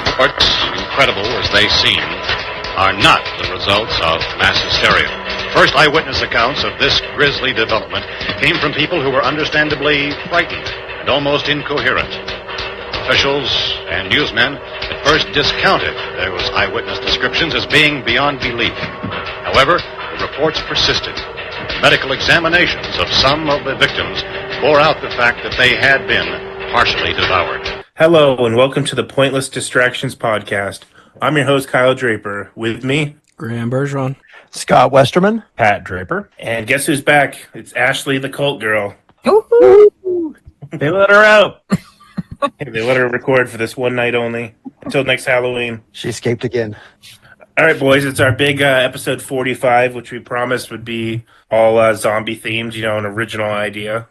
Reports, incredible as they seem, are not the results of mass hysteria. First eyewitness accounts of this grisly development came from people who were understandably frightened and almost incoherent. Officials and newsmen at first discounted those eyewitness descriptions as being beyond belief. However, the reports persisted. Medical examinations of some of the victims bore out the fact that they had been partially devoured. Hello, and welcome to the Pointless Distractions podcast. I'm your host, Kyle Draper. With me, Graham Bergeron, Scott Westerman, Pat Draper. And guess who's back? It's Ashley, the cult girl. Woo-hoo. They let her out. They let her record for this one night only. Until next Halloween. she escaped again. All right, boys, it's our big episode 45, which we promised would be all zombie themed, an original idea.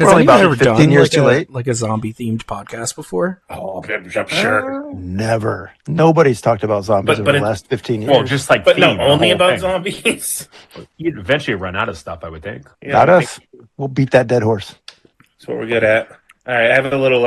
We're only about 15 years too late. Like a zombie-themed podcast before? Oh, I'm sure. Never. Nobody's talked about zombies over the last 15 years. Well, just like But no, theme, the only whole about thing. zombies. You'd eventually run out of stuff, I would think. Yeah, Not I us. We'll beat that dead horse. That's what we're good at. All right, I have a little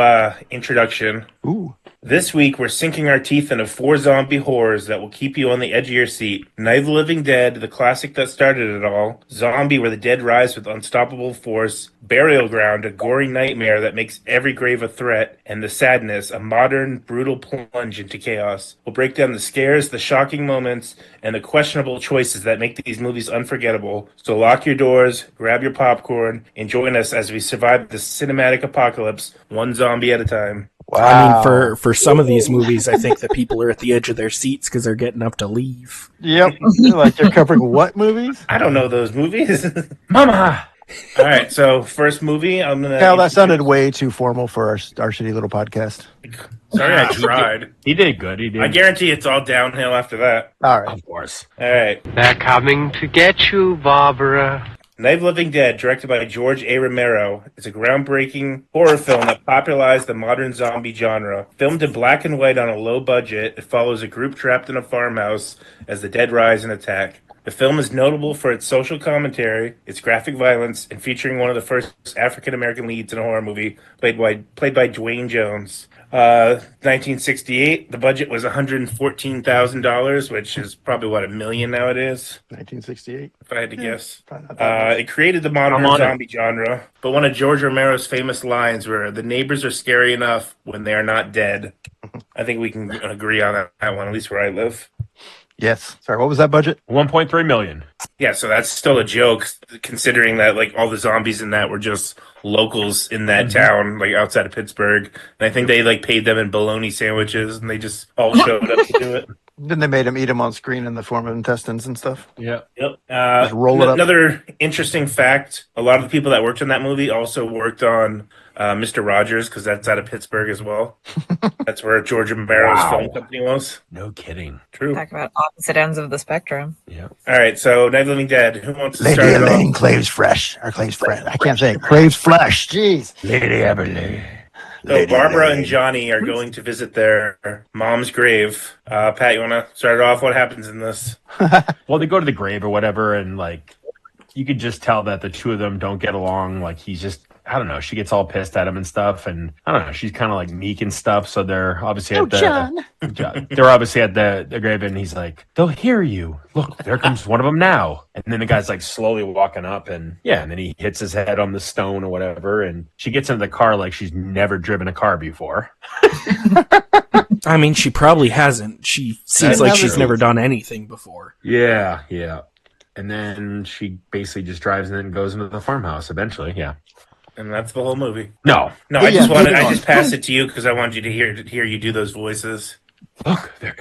introduction. Ooh. This week, we're sinking our teeth into 4 zombie horrors that will keep you on the edge of your seat. Night of the Living Dead, the classic that started it all. Zombie, where the dead rise with unstoppable force. Burial Ground, a gory nightmare that makes every grave a threat. And The Sadness, a modern, brutal plunge into chaos. We'll break down the scares, the shocking moments, and the questionable choices that make these movies unforgettable. So lock your doors, grab your popcorn, and join us as we survive the cinematic apocalypse, one zombie at a time. Wow. I mean, for some of these movies, I think that people are at the edge of their seats because they're getting up to leave. Yep. Like they're covering what movies? I don't know those movies. Mama! All right, so first movie, I'm going to... Hell, that sounded way too formal for our shitty little podcast. Sorry, I tried. He did good. He did. I guarantee it's all downhill after that. All right. Of course. All right. They're coming to get you, Barbara. Night of the Living Dead, directed by George A. Romero, is a groundbreaking horror film that popularized the modern zombie genre. Filmed in black and white on a low budget, it follows a group trapped in a farmhouse as the dead rise and attack. The film is notable for its social commentary, its graphic violence, and featuring one of the first African-American leads in a horror movie, played by Dwayne Jones. 1968, the budget was $114,000, which is probably, $1 million nowadays, 1968. if I had to guess. Probably not that much. It created the modern zombie genre, but one of George Romero's famous lines were, "The neighbors are scary enough when they are not dead." I think we can agree on that one, at least where I live. Yes. Sorry, what was that budget? 1.3 million. Yeah, so that's still a joke, considering that all the zombies in that were just locals in that town, outside of Pittsburgh. And I think they paid them in bologna sandwiches, and they just all showed up to do it. Then they made him eat them on screen in the form of intestines and stuff. Yeah. Yep. Just roll it up. Another interesting fact: a lot of the people that worked on that movie also worked on Mr. Rogers, because that's out of Pittsburgh as well. That's where George Romero's film company was. No kidding. True. Talk about opposite ends of the spectrum. Yeah. All right, so Night of the Living Dead. Who wants to Lady start it off? Elaine craves fresh. Or craves fresh. I can't say it. Craves flesh. Jeez. Lady Everly. So Lady Barbara Elaine. and Johnny are going to visit their mom's grave. Pat, you want to start it off? What happens in this? Well, they go to the grave or whatever, and you could just tell that the two of them don't get along. He's just, I don't know, she gets all pissed at him and stuff, and I don't know, she's kind of meek and stuff. So they're obviously at they're obviously at the grave, and he's like, "They'll hear you. Look, there comes one of them now." And then the guy's slowly walking up, and then he hits his head on the stone or whatever, and she gets into the car like she's never driven a car before. I mean, she probably hasn't. She seems like she's never done anything before. Yeah. And then she basically just drives and then goes into the farmhouse eventually. Yeah. And that's the whole movie. No. No, I just passed it to you because I wanted you to hear you do those voices. Look, there.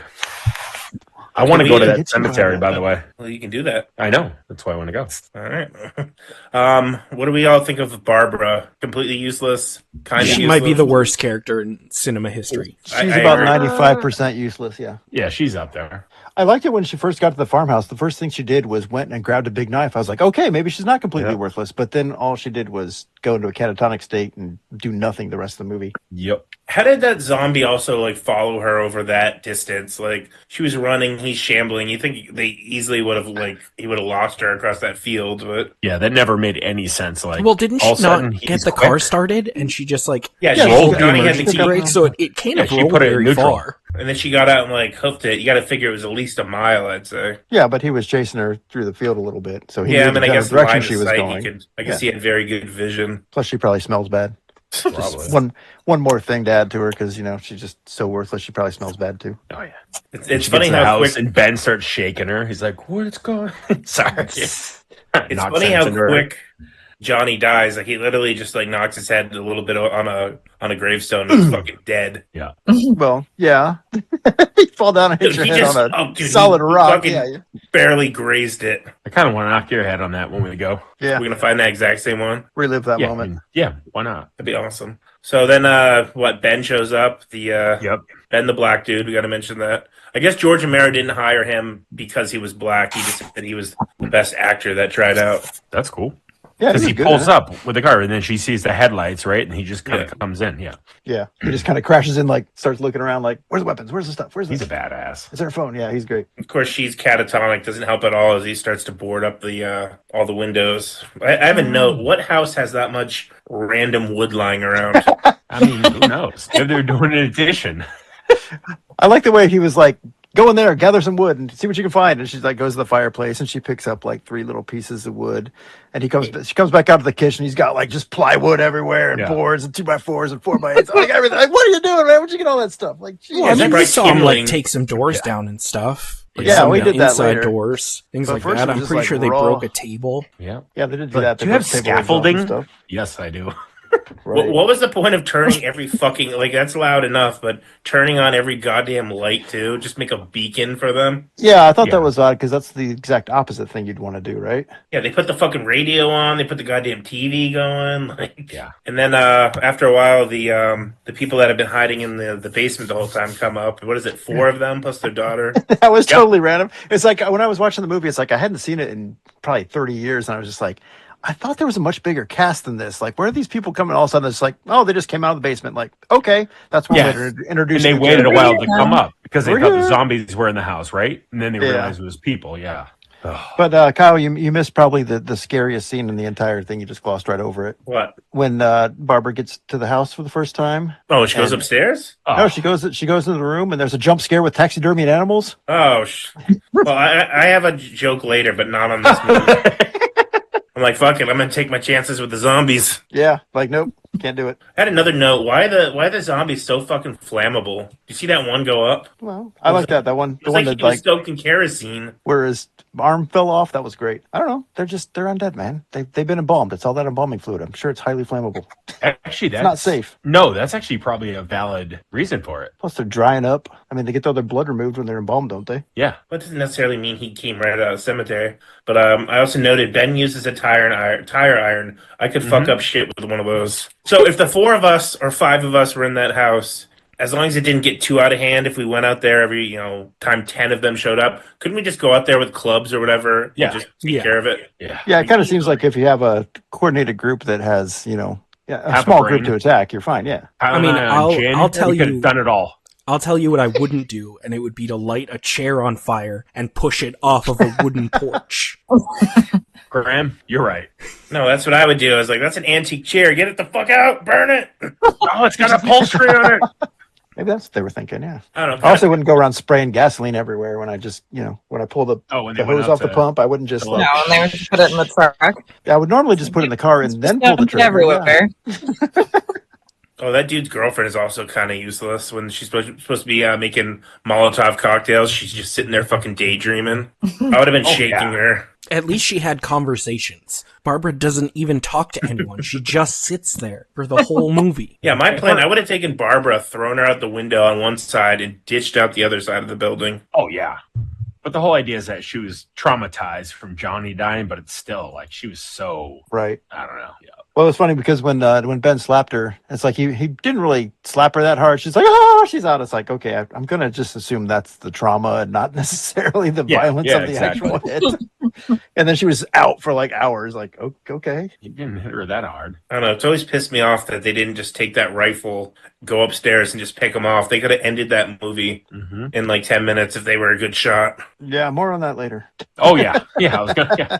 I want to go to that cemetery, by the way. Well, you can do that. I know. That's why I want to go. All right. What do we all think of Barbara? Completely useless? Kind of She might be the worst character in cinema history. She's about 95% useless, yeah. Yeah, she's up there. I liked it when she first got to the farmhouse. The first thing she did was went and grabbed a big knife. I was like, okay, maybe she's not completely worthless. But then all she did was go into a catatonic state and do nothing the rest of the movie. Yep. How did that zombie also follow her over that distance? She was running, he's shambling. You think they easily would have he would have lost her across that field, but yeah, that never made any sense. Well, didn't she not get the car started and she just she rolled Johnny had the key. brake, so it can't have she rolled put it in very neutral. far. And then she got out and like hoofed it. You got to figure it was at least a mile, I'd say. Yeah, but he was chasing her through the field a little bit, so he Yeah, knew I mean, I the guess the direction line she of was sight, going. I guess he had very good vision. Plus, she probably smells bad. Probably. One more thing to add to her because she's just so worthless. She probably smells bad too. Oh yeah. It's She funny gets to the how house quick. and Ben starts shaking her. He's like, "What's going?" Sorry. It's funny how quick Johnny dies. Like he literally just like knocks his head a little bit on a gravestone and he's fucking dead. Yeah. Well, yeah, he fall down and hit your head on a solid rock. He Yeah, barely grazed it. I kind of want to knock your head on that when we go. yeah. We're gonna find that exact same one. Relive that Yeah, moment. yeah. Why not? That'd be awesome. So then, Ben shows up. Yep. Ben the black dude. We got to mention that. I guess George Romero didn't hire him because he was black. He just said he was the best actor that tried out. That's cool. Yeah, Because this he is good, pulls isn't it? up with the car and then she sees the headlights, right? And he just kind of comes in. Yeah. Yeah, he just kind of crashes in, like starts looking around, like, "Where's the weapons? Where's the stuff? Where's He's this? a badass. Is there a phone?" Yeah, he's great. Of course, she's catatonic. Doesn't help at all as he starts to board up the all the windows. I have a note. What house has that much random wood lying around? I mean, who knows? Maybe they're doing an addition. I like the way he was like, "Go in there, gather some wood, and see what you can find." And she's like, goes to the fireplace, and she picks up like 3 little pieces of wood. And she comes back out to the kitchen. He's got like just plywood everywhere, and boards, and 2x4s, and 4x8s, like everything. Like, what are you doing, man? Where'd you get all that stuff? Like, geez. Well, I mean, bright we saw him kindling. like take some doors down and stuff. Like Yeah, some we did that inside later. doors, things But like first that. it was I'm just, pretty like, sure they raw. broke a table. Yeah. Yeah, they did do But that. do They you have broke table legs off and scaffolding? stuff. Yes, I do. Right. What was the point of turning every fucking like that's loud enough, but turning on every goddamn light too? Just make a beacon for them. Yeah, I thought Yeah. that was odd because that's the exact opposite thing you'd want to do, right? Yeah, they put the fucking radio on. They put the goddamn TV going. Like, Yeah. And then after a while, the people that have been hiding in the basement the whole time come up. What is it? 4 of them plus their daughter. That was totally random. It's like when I was watching the movie, it's like I hadn't seen it in probably 30 years, and I was just like, I thought there was a much bigger cast than this. Like, where are these people coming? All of a sudden, it's like, oh, they just came out of the basement. Like, okay, that's one Yeah. way to introduce. And they new waited a characters. while to come up because they We're thought the here. zombies were in the house, right? And then they Yeah. realized it was people. Yeah. But Kyle, you missed probably the scariest scene in the entire thing. You just glossed right over it. What? When Barbara gets to the house for the first time. Oh, she goes And- upstairs. Oh. No, she goes into the room, and there's a jump scare with taxidermy and animals. Oh, well, I have a joke later, but not on this movie. I'm like, fuck it. I'm gonna take my chances with the zombies. Yeah, like nope, can't do it. I had another note. Why the zombies so fucking flammable? You see that one go up? Well, I like that one. It The was one like that he was like soaked in kerosene. where his arm fell off. That was great. I don't know. They're undead, man. They've been embalmed. It's all that embalming fluid. I'm sure it's highly flammable. Actually, that's It's not safe. No, that's actually probably a valid reason for it. Plus, they're drying up. I mean, they get all their blood removed when they're embalmed, don't they? Yeah. That doesn't necessarily mean he came right out of the cemetery. But I also noted Ben uses a tire iron. I could fuck up shit with one of those. So if the 4 of us or 5 of us were in that house, as long as it didn't get too out of hand, if we went out there every time 10 of them showed up, couldn't we just go out there with clubs or whatever Yeah. and just take Yeah. care of it? Yeah. Yeah, it kind of seems like if you have a coordinated group that has, a Half a small brain. group to attack, you're fine. Yeah. I mean, I'll tell we could you- have done it all. I'll tell you what I wouldn't do, and it would be to light a chair on fire and push it off of a wooden porch. Graham, you're right. No, that's what I would do. I was like, that's an antique chair. Get it the fuck out. Burn it. Oh, it's got upholstery on it. Maybe that's what they were thinking. Yeah. I don't know. I also wouldn't go around spraying gasoline everywhere when I just, when I pull the When they the went hose up off the to- pump. I wouldn't just No, like. and they would just put it in the truck. I would normally just put it in the car and then pull the trigger. everywhere. Oh, that dude's girlfriend is also kind of useless. When she's supposed to be making Molotov cocktails, she's just sitting there fucking daydreaming. I would have been shaking yeah. her. At least she had conversations. Barbara doesn't even talk to anyone. She just sits there for the whole movie. Yeah, my plan, I would have taken Barbara, thrown her out the window on one side, and ditched out the other side of the building. Oh, yeah. But the whole idea is that she was traumatized from Johnny dying, but it's still like she was so, Right. I don't know. Yeah. Well, it's funny because when Ben slapped her, it's like he didn't really slap her that hard. She's like, oh, she's out. It's like, okay, I'm going to just assume that's the trauma and not necessarily the violence of the actual hit. And then she was out for like hours. Like, okay. He didn't hit her that hard. I don't know. It's always pissed me off that they didn't just take that rifle, go upstairs, and just pick them off. They could have ended that movie in like 10 minutes if they were a good shot. Yeah, more on that later. Oh, yeah. Yeah, I was going to. Yeah.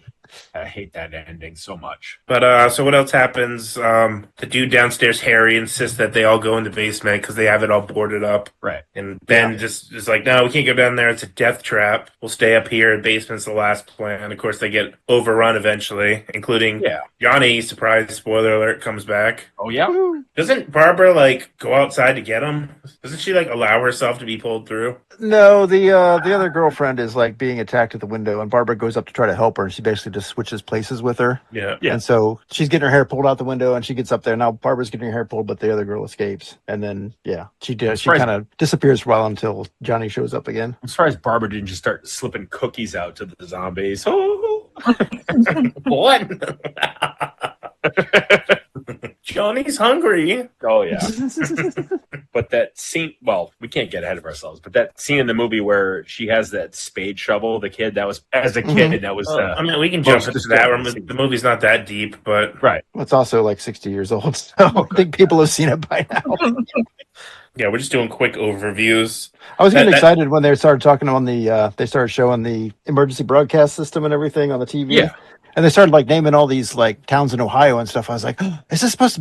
I hate that ending so much. But so what else happens? The dude downstairs, Harry, insists that they all go in the basement because they have it all boarded up. Right. And Ben just is like, no, we can't go down there. It's a death trap. We'll stay up here. The basement's the last plan. Of course, they get overrun eventually, including Johnny. Surprise! Spoiler alert! Comes back. Oh yeah. Doesn't Barbara like go outside to get him? Doesn't she like allow herself to be pulled through? No, the other girlfriend is like being attacked at the window, and Barbara goes up to try to help her, and she basically just switches places with her. Yeah. And so she's getting her hair pulled out the window, and she gets up there. Now Barbara's getting her hair pulled, but the other girl escapes, and then she kind of disappears for a while until Johnny shows up again. I'm surprised Barbara didn't just start slipping cookies out to the zombies. Oh, What? Johnny's hungry. oh yeah. But that scene, well, we can't get ahead of ourselves, but that scene in the movie where she has that spade shovel, the kid, that was, as a kid, that was, I mean, we can jump into that. The movie's not that deep, but... right. Well, it's also like 60 years old, so I think people have seen it by now. Yeah, we're just doing quick overviews. I was getting excited when they started talking on they started showing the emergency broadcast system and everything on the TV. Yeah. And they started like naming all these like towns in Ohio and stuff. I was like, oh, is this supposed to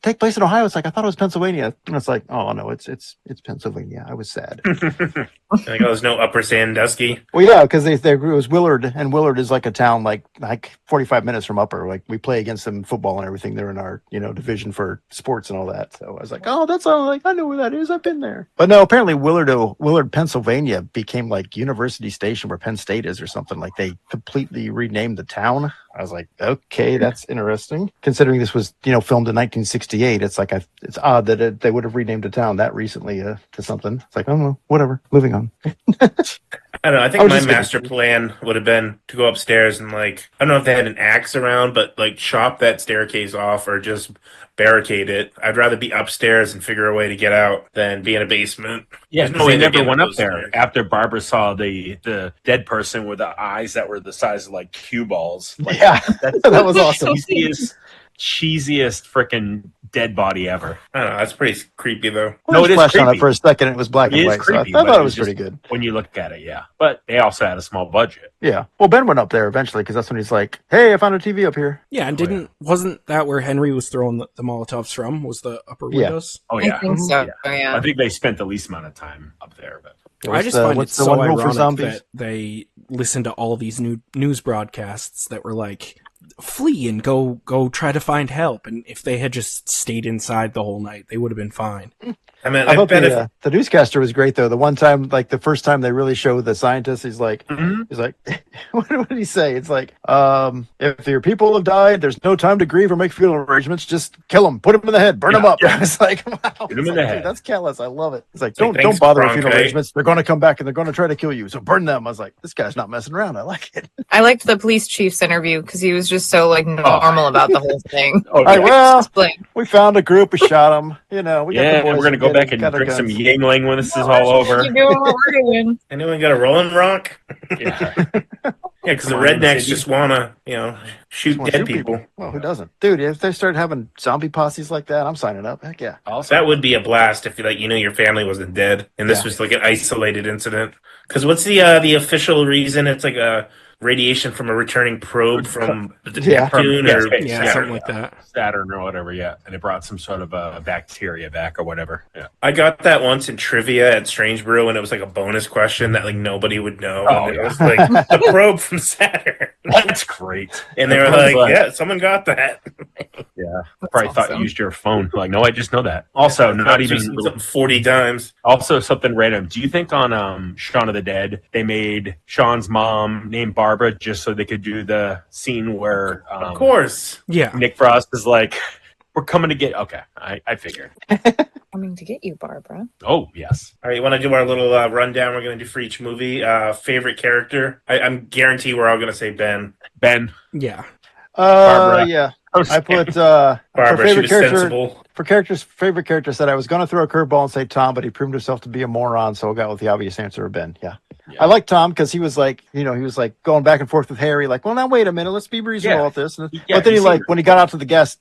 take place in Ohio? It's like, I thought it was Pennsylvania. And it's like, oh no, it's Pennsylvania. I was sad. Like, there's no Upper Sandusky. Well, yeah, because it was Willard, and Willard is like a town like 45 minutes from Upper. Like we play against them in football and everything. They're in our division for sports and all that. So I was like, oh, that's all. Like I know where that is. I've been there. But no, apparently Willard, Pennsylvania became like University Station where Penn State is or something. Like they completely renamed the town. I was like, okay, that's interesting. Considering this was filmed in 1968, it's like it's odd that they would have renamed a town that recently to something. It's like, oh well, whatever. Moving on. I don't know. I think my master plan would have been to go upstairs and like, I don't know if they had an axe around, but like chop that staircase off or just barricade it. I'd rather be upstairs and figure a way to get out than be in a basement. Yeah, There's no way they never they're went getting up there those stairs. after Barbara saw the dead person with the eyes that were the size of like cue balls. Like, Yeah, that's that was awesome. cheesiest freaking dead body ever. I don't know. That's pretty creepy though. Well, No, it it is flashed on it creepy. for a second. It was black It and is white. creepy, So I but thought it it was was just- pretty good. When you look at it, yeah. But they also had a small budget. Yeah. Well, Ben went up there eventually because that's when he's like, "Hey, I found a TV up here." Yeah, and wasn't that where Henry was throwing the Molotovs from? Was the upper windows? Oh yeah. I think so. Yeah. Yeah. I think they spent the least amount of time up there, but I just find it what's the so one rule for ironic zombies? that they listen to all these new news broadcasts that were like, flee and go try to find help. And if they had just stayed inside the whole night, they would have been fine. I mean, I I thought bet if the newscaster was great though. The one time, like the first time they really showed the scientist, he's like, what did he say? It's like, if your people have died, there's no time to grieve or make funeral arrangements. Just kill them, put them in the head, burn them up. Yeah. It's like, wow, Shoot 'em in the head. That's callous. I love it. It's like, like, don't thanks, bother with funeral Bronchi. arrangements. They're going to come back and they're going to try to kill you. So burn them. I was like, this guy's not messing around. I like it. I liked the police chief's interview because he was just so like normal about the whole thing. oh, All right, yeah. well, Just like, we found a group. We shot them. We got Yeah, the boys. we're gonna go back and got our drink some guns. Yingling when this is all over. keep doing what we're doing. anyone got a Rolling Rock? Yeah. Yeah, because the Come on, rednecks Cindy. just want to, shoot Just wanna dead shoot people. Well, who doesn't? Dude, if they start having zombie posses like that, I'm signing up. Heck yeah. Also, That would be a blast if your family wasn't dead and this Yeah. was like an isolated incident. Because what's the official reason? It's like a radiation from a returning probe from Yeah. Neptune Yeah, or space. Yeah, Yeah. something like that. Saturn or whatever, yeah. And it brought some sort of bacteria back or whatever. Yeah. I got that once in trivia at Strange Brew, and it was like a bonus question that like nobody would know. Oh, and it yeah. was like the probe from Saturn, That's great. and they were Everyone's like, like- "Yeah, someone got that." Yeah. Probably thought you awesome. used your phone. Like, no, I just know that. Also, not even Just 40 times. also something random. Do you think on Shaun of the Dead they made Sean's mom named Barbara just so they could do the scene where Of course. Yeah. Nick Frost is like, "We're coming to get." Okay, I figured. Coming to get you, Barbara. Oh yes. All right, you want to do our little rundown we're going to do for each movie? Favorite character? I'm guarantee we're all going to say Ben. Ben. Yeah. Barbara. Yeah. Oh, I put Barbara, for she favorite was character. sensible. Favorite character said I was going to throw a curveball and say Tom, but he proved himself to be a moron, so I got with the obvious answer of Ben. Yeah. I like Tom because he was like, he was like going back and forth with Harry, like, well, now wait a minute, let's be reasonable with this. And, but then when he got out to the gas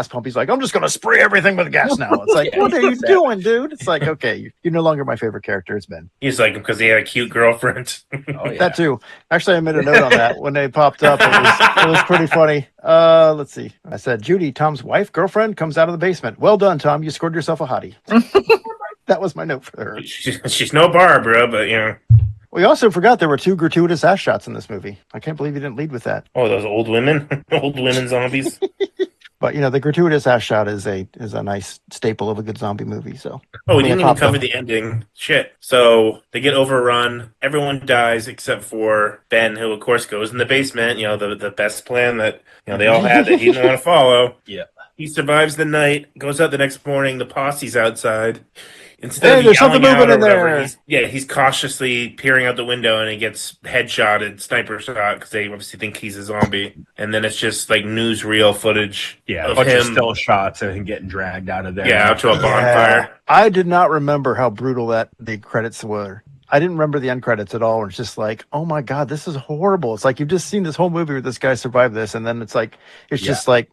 pump, he's like, I'm just going to spray everything with gas now. It's like, what are you doing, dude? It's like, okay, you're no longer my favorite character. It's Ben. He's like, because he had a cute girlfriend. That too. Actually, I made a note on that when they popped up. It was pretty funny. Let's see. I said, Judy, Tom's wife, girlfriend, comes out of the basement. Well done, Tom. You scored yourself a hottie. That was my note for her. She's no Barbara, but We also forgot there were 2 gratuitous ass shots in this movie. I can't believe you didn't lead with that. Oh, those old women, old women zombies. But the gratuitous ass shot is a nice staple of a good zombie movie. So we didn't even cover the ending. Shit. So they get overrun. Everyone dies except for Ben, who of course goes in the basement. The best plan that they all had that he didn't want to follow. Yeah. He survives the night. Goes out the next morning. The posse's outside. Instead of there's something yelling moving out in or whatever, there. he's cautiously peering out the window and he gets headshotted, sniper shot, because they obviously think he's a zombie. And then it's just like newsreel footage. Yeah, a bunch of still shots of him getting dragged out of there. Yeah, out to a bonfire. I did not remember how brutal the credits were. I didn't remember the end credits at all. It's just like, oh my God, this is horrible. It's like you've just seen this whole movie where this guy survived this, and then it's like just like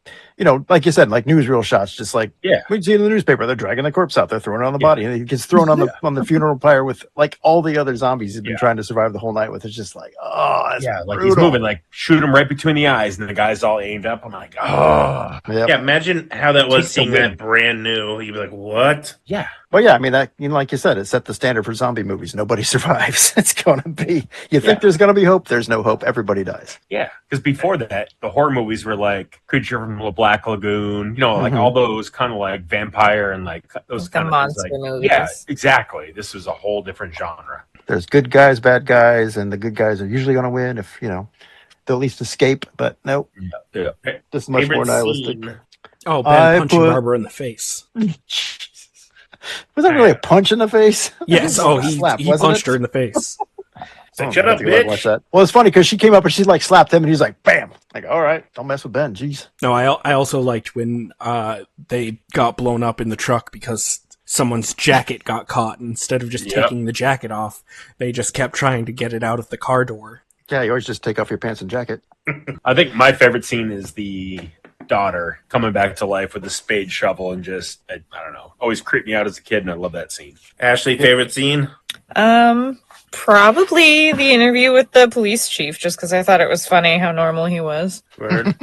like you said, like newsreel shots, just like we see it in the newspaper. They're dragging the corpse out, they're throwing it on the body, and he gets thrown on the funeral pyre with like all the other zombies he's been trying to survive the whole night with. It's just like, that's like brutal. he's moving, like shoot him right between the eyes, and the guy's all aimed up. I'm like, oh, yeah. Imagine how that was seeing that brand new. You'd be like, what? Yeah. Well, yeah, I mean, that like you said, it set the standard for zombie movies. Nobody survives. It's going to be, you think there's going to be hope, there's no hope. Everybody dies. Yeah, because before that, the horror movies were like Creature from the Black Lagoon, like all those kind of like vampire and like those kind of monster movies. Yeah, exactly. This was a whole different genre. There's good guys, bad guys, and the good guys are usually going to win if, they'll at least escape. But nope. Yeah. This is much more nihilistic. Oh, Ben punching Barbara in the face. Was that really a punch in the face? Yes. He punched her in the face. Shut up, bitch. Well, it's funny because she came up and she like slapped him, and he's like, "Bam!" Like, all right, don't mess with Ben. Jeez. No, I also liked when they got blown up in the truck because someone's jacket got caught. And instead of just taking the jacket off, they just kept trying to get it out of the car door. Yeah, you always just take off your pants and jacket. I think my favorite scene is the daughter coming back to life with a spade shovel and just I don't know, always creeped me out as a kid, and I love that scene. Ashley, favorite scene? Probably the interview with the police chief, just because I thought it was funny how normal he was. Word.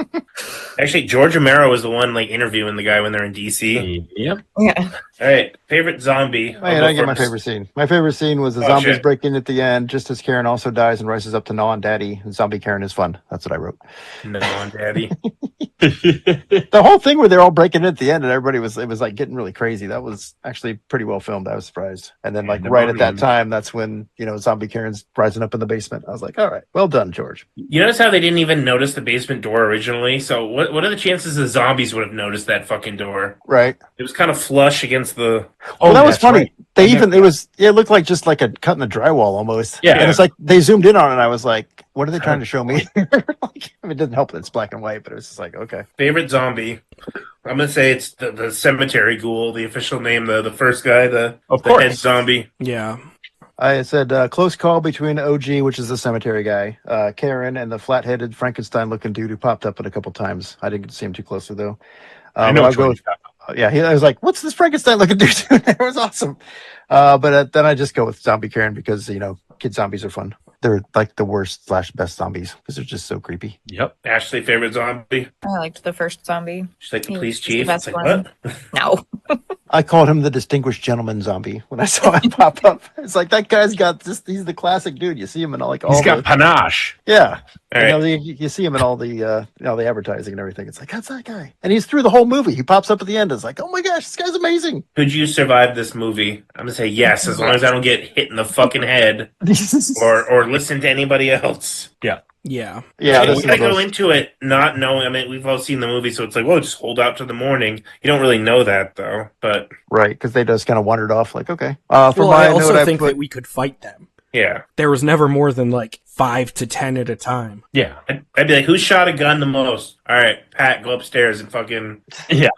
Actually, George Romero was the one like interviewing the guy when they're in DC. Yep. Yeah. All right, favorite zombie. I didn't get my favorite scene. My favorite scene was the zombies break in at the end, just as Karen also dies and rises up to gnaw on Daddy. And zombie Karen is fun. That's what I wrote. Gnaw on Daddy. The whole thing where they're all breaking in at the end and everybody was like getting really crazy. That was actually pretty well filmed. I was surprised. And then like right at that time, that's when zombie Karen's rising up in the basement. I was like, all right, well done, George. You notice how they didn't even notice the basement door originally? So what are the chances the zombies would have noticed that fucking door? Right. It was kind of flush against the... Oh, that was funny. Right. It looked like just like a cut in the drywall almost. Yeah. And it's like they zoomed in on it and I was like, what are they trying to show me? It doesn't help that it's black and white, but it was just like, okay. Favorite zombie? I'm going to say it's the cemetery ghoul, the official name, the first guy, the head zombie. Yeah. I said close call between OG, which is the cemetery guy, Karen, and the flat-headed Frankenstein-looking dude who popped up a couple times. I didn't see him too closely, though. I know. I was like, what's this Frankenstein-looking dude doing there? It was awesome. But then I just go with zombie Karen because, kid zombies are fun. They're like the worst / best zombies because they're just so creepy. Yep. Ashley, favorite zombie? I liked the first zombie. She's like the police chief. The best like, one. what? No. I called him the distinguished gentleman zombie when I saw him pop up. It's like that guy's got he's the classic dude. You see him in all he's got panache. Yeah. All right. You see him in all the the advertising and everything. It's like, that's that guy. And he's through the whole movie. He pops up at the end. It's like, oh my gosh, this guy's amazing. Could you survive this movie? I'm gonna say yes, as long as I don't get hit in the fucking head or listen to anybody else. Yeah. Yeah. Yeah. We gotta go into it not knowing. I mean, we've all seen the movie, so it's like, well, just hold out to the morning. You don't really know that though, but right, because they just kind of wandered off. Like, okay. I also think that we could fight them. Yeah. There was never more than like 5 to 10 at a time. Yeah. I'd be like, who shot a gun the most? All right, Pat, go upstairs and fucking Yeah.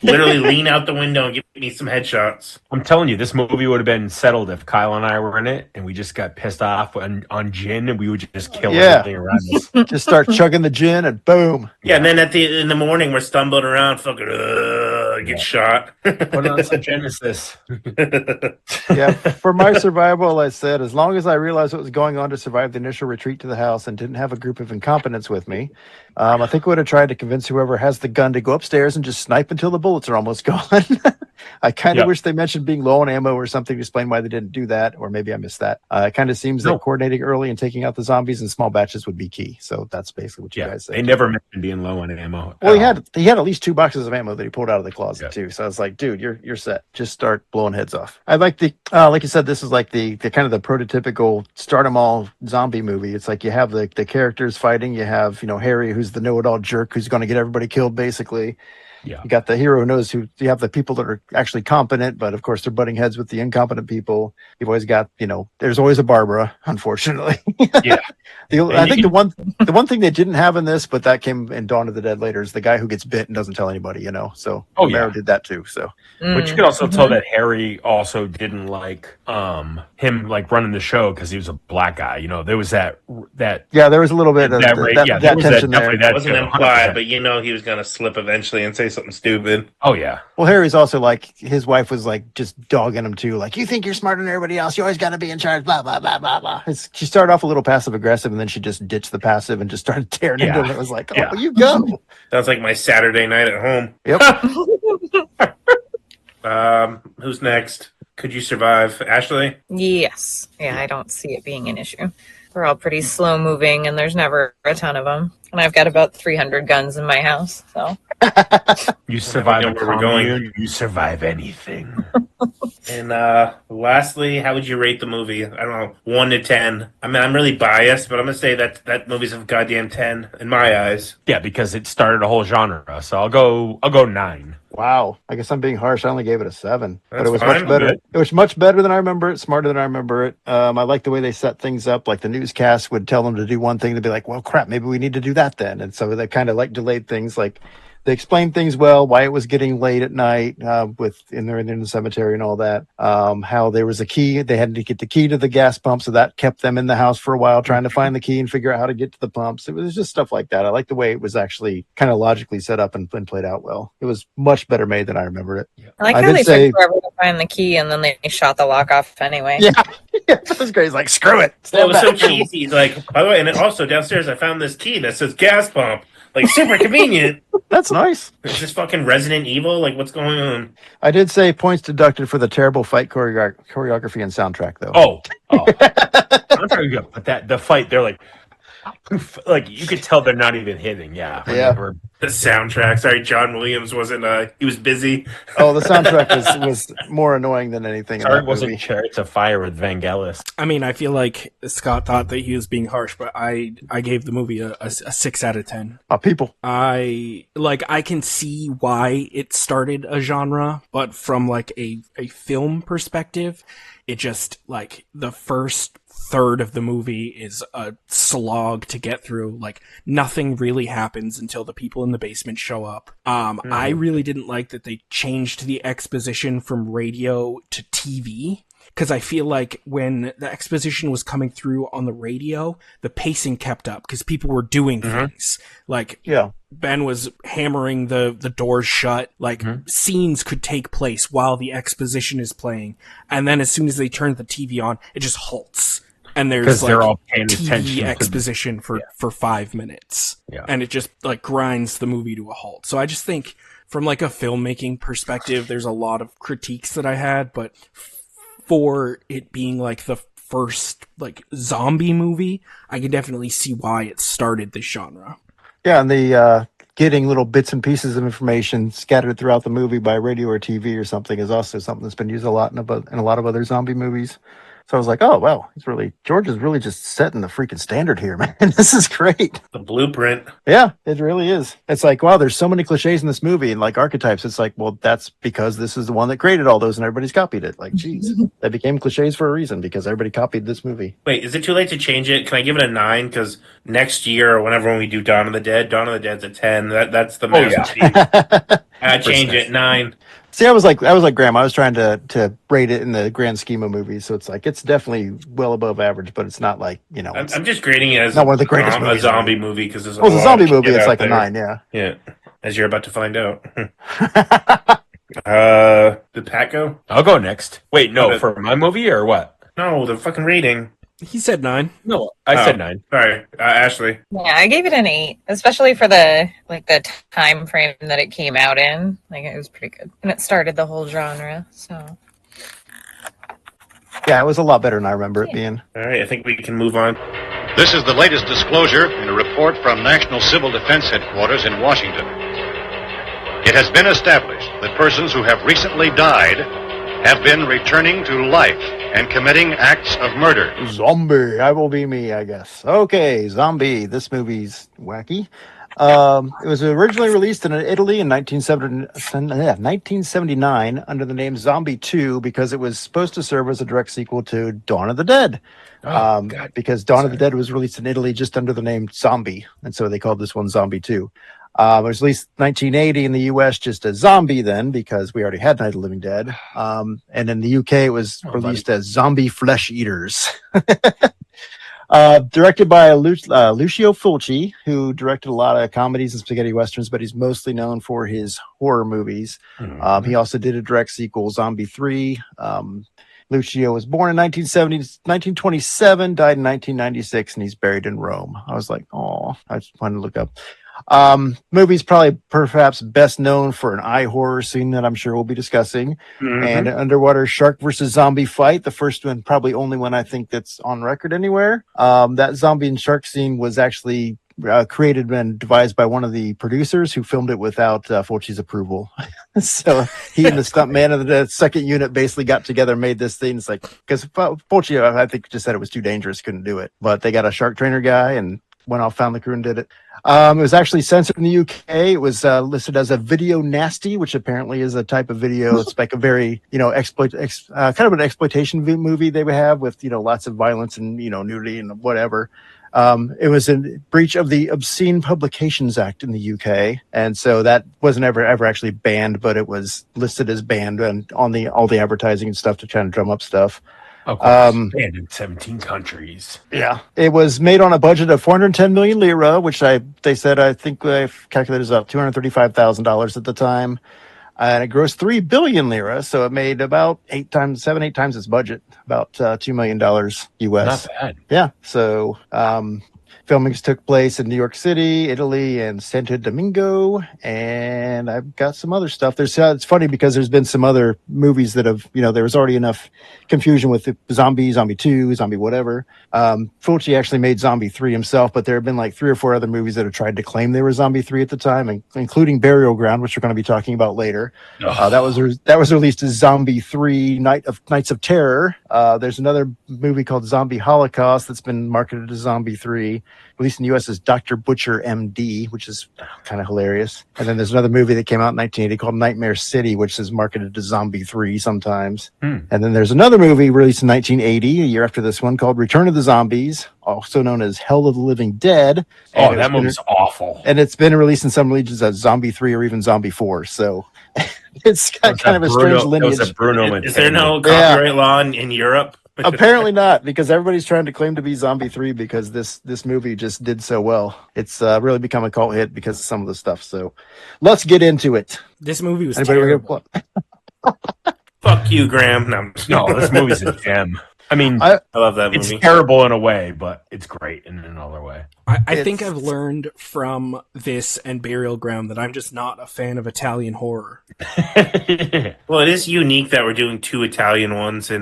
literally lean out the window and give me some headshots. I'm telling you, this movie would have been settled if Kyle and I were in it and we just got pissed off on gin and we would just kill everything around us. Just start chugging the gin and boom. Yeah, and then in the morning we're stumbling around, fucking get shot. Put on some Genesis. Yeah, for my survival, I said, as long as I realized what was going on to survive the initial retreat to the house and didn't have a group of incompetents with me, I think I would have tried to convince whoever has the gun to go upstairs and just snipe until the bullets are almost gone. I kind of wish they mentioned being low on ammo or something to explain why they didn't do that, or maybe I missed that. It kind of seems that coordinating early and taking out the zombies in small batches would be key. So that's basically what you guys said. They never mentioned being low on ammo. Well, he had at least 2 boxes of ammo that he pulled out of the closet too. So I was like, dude, you're set. Just start blowing heads off. I like the like you said, this is like the kind of the prototypical start 'em all zombie movie. It's like you have the characters fighting. You have Harry, who's the know-it-all jerk who's going to get everybody killed basically. Yeah. You got the hero who knows who. You have the people that are actually competent, but of course they're butting heads with the incompetent people. You've always got, there's always a Barbara, unfortunately. Yeah. I think the one thing they didn't have in this, but that came in Dawn of the Dead later, is the guy who gets bit and doesn't tell anybody. So Romero did that too. So, but you could also tell that Harry also didn't like him like running the show because he was a black guy. There was that. Yeah, there was a little bit of that tension there. It wasn't implied, but he was gonna slip eventually and say something stupid. Oh yeah. Well, Harry's also like, his wife was like just dogging him too. Like, you think you're smarter than everybody else? You always got to be in charge. Blah blah blah blah blah. She started off a little passive aggressive, and then she just ditched the passive and just started tearing into it. It was like, you go. Sounds like my Saturday night at home. Yep. Who's next? Could you survive, Ashley? Yes. Yeah, I don't see it being an issue. They're all pretty slow moving, and there's never a ton of them. And I've got about 300 guns in my house, so. You survive a commune, you survive anything. And lastly, how would you rate the movie? I don't know, 1 to 10. I mean, I'm really biased, but I'm gonna say that movie's a goddamn 10 in my eyes. Yeah, because it started a whole genre. So I'll go 9. Wow. I guess I'm being harsh. I only gave it a 7. That's but it was fine. much better. It was much better than I remember it, smarter than I remember it. I like the way they set things up. Like the newscast would tell them to do one thing, to be like, well, crap, maybe we need to do that then. And so they kind of like delayed things. Like they explained things well, why it was getting late at night in the cemetery and all that. How there was a key. They had to get the key to the gas pump. So that kept them in the house for a while trying to find the key and figure out how to get to the pumps. It was just stuff like that. I like the way it was actually kind of logically set up and played out well. It was much better made than I remember it. I like how they took forever to find the key and then they shot the lock off anyway. Yeah. That was great. He's like, screw it. Well, it was so cheesy. He's like, by the way, and then also downstairs I found this key that says gas pump. Like, super convenient. That's nice. Is this fucking Resident Evil? Like, what's going on? I did say points deducted for the terrible fight choreography and soundtrack, though. Soundtrack good, but the fight, they're like you could tell they're not even hitting. Yeah. The soundtrack. Sorry, John Williams wasn't. He was busy. Oh, the soundtrack was more annoying than anything. Sorry, it wasn't Chariots of Fire with Vangelis. I mean, I feel like Scott thought that he was being harsh, but I gave the movie a 6 out of 10. People. I can see why it started a genre, but from like a film perspective, it just like the first third of the movie is a slog to get through. Like nothing really happens until the people in the basement show up. I really didn't like that they changed the exposition from radio to TV. Because I feel like when the exposition was coming through on the radio, the pacing kept up because people were doing things. Like, Ben was hammering the doors shut. Like, scenes could take place while the exposition is playing. And then as soon as they turn the TV on, it just halts. And there's like they're all paying TV attention exposition for 5 minutes. Yeah. And it just like grinds the movie to a halt. So I just think from like a filmmaking perspective, there's a lot of critiques that I had, but for it being like the first like zombie movie, I can definitely see why it started this genre. Yeah, and the getting little bits and pieces of information scattered throughout the movie by radio or TV or something is also something that's been used a lot in a lot of other zombie movies. So I was like, oh, wow, George is really just setting the freaking standard here, man. This is great. The blueprint. Yeah, it really is. It's like, wow, there's so many cliches in this movie and like archetypes. It's like, well, that's because this is the one that created all those and everybody's copied it. Like, geez, they became cliches for a reason because everybody copied this movie. Wait, is it too late to change it? Can I give it a 9? Because next year or whenever when we do Dawn of the Dead's a 10. That's the masterpiece. I change it 9. See, I was like Graham. I was trying to rate it in the grand scheme of movies, so it's like it's definitely well above average, but it's not like I'm just grading it as not one of the greatest a movies zombie movie because it's a zombie movie. It's like a 9, yeah. Yeah, as you're about to find out. Did Pat go? I'll go next. Wait, no, for my movie or what? No, the fucking rating. He said 9. No, I said 9. Sorry, Ashley. Yeah, I gave it an 8, especially for the time frame that it came out in. Like, it was pretty good, and it started the whole genre. So yeah, it was a lot better than I remember it being. All right, I think we can move on. This is the latest disclosure in a report from National Civil Defense Headquarters in Washington. It has been established that persons who have recently died have been returning to life and committing acts of murder. Zombie, I will be me, I guess. Okay, Zombie. This movie's wacky. It was originally released in Italy in 1979 under the name Zombie 2 because it was supposed to serve as a direct sequel to Dawn of the Dead. Because Dawn of the Dead was released in Italy just under the name Zombie, and so they called this one Zombie 2. It was released 1980 in the U.S. just as Zombie then because we already had Night of the Living Dead. And in the U.K. it was released as Zombie Flesh Eaters. Directed by Lucio Fulci, who directed a lot of comedies and spaghetti westerns, but he's mostly known for his horror movies. He also did a direct sequel, Zombie 3. Lucio was born in 1927, died in 1996, and he's buried in Rome. I was like, oh, I just wanted to look up. Movie's probably perhaps best known for an eye horror scene that I'm sure we'll be discussing, and an underwater shark versus zombie fight. The first one, probably only one I think that's on record anywhere. That zombie and shark scene was actually created and devised by one of the producers who filmed it without Fulci's approval. So he and the stuntman of the second unit basically got together and made this thing. It's like, because Fulci, I think, just said it was too dangerous, couldn't do it. But they got a shark trainer guy and went off, found the crew and did it. It was actually censored in the UK. It was listed as a video nasty, which apparently is a type of video. It's like a very, kind of an exploitation movie they would have with, lots of violence and, nudity and whatever. It was a breach of the Obscene Publications Act in the UK. And so that wasn't ever actually banned, but it was listed as banned and on all the advertising and stuff to try and drum up stuff. Of course, banned in 17 countries. Yeah, it was made on a budget of 410 million lira, which they said I think I've calculated is about $235,000 at the time, and it grossed 3 billion lira, so it made about 8 times its budget, about $2 million US. Not bad. Yeah, so filmings took place in New York City, Italy, and Santo Domingo, and I've got some other stuff. It's funny because there's been some other movies that have, there was already enough confusion with the Zombie 2, Zombie whatever. Fulci actually made Zombie 3 himself, but there have been like 3 or 4 other movies that have tried to claim they were Zombie 3 at the time, including Burial Ground, which we're going to be talking about later. That was released as Zombie 3, Nights of Terror. There's another movie called Zombie Holocaust that's been marketed as Zombie 3. Released in the U.S. as Dr. Butcher, M.D., which is kind of hilarious. And then there's another movie that came out in 1980 called Nightmare City, which is marketed as Zombie 3 sometimes. And then there's another movie released in 1980, a year after this one, called Return of the Zombies, also known as Hell of the Living Dead. Oh, that movie's awful. And it's been released in some regions as Zombie 3 or even Zombie 4. So it's got kind of a strange lineage. Is there no copyright law in Europe? Apparently not, because everybody's trying to claim to be Zombie 3 because this movie just did so well. It's really become a cult hit because of some of the stuff. So let's get into it. This movie was Anybody terrible. Fuck you, Graham. No, this movie's a gem. I mean, I love that movie. It's terrible in a way, but it's great in another way. I think I've learned from this and Burial Ground that I'm just not a fan of Italian horror. Well, it is unique that we're doing 2 Italian ones,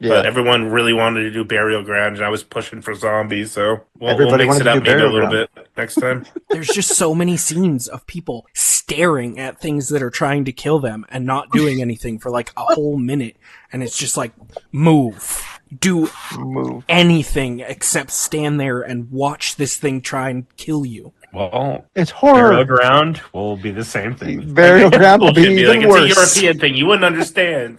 but everyone really wanted to do Burial Ground, and I was pushing for Zombies, so we'll mix it up maybe a little bit next time. There's just so many scenes of people staring at things that are trying to kill them and not doing anything for like a whole minute, and it's just like, move. do Move. anything except stand there and watch this thing try and kill you. Well, It's horror. Burial Ground will be the same thing. Burial Ground will be Bullshit, even like, worse. it's a European thing. You wouldn't understand.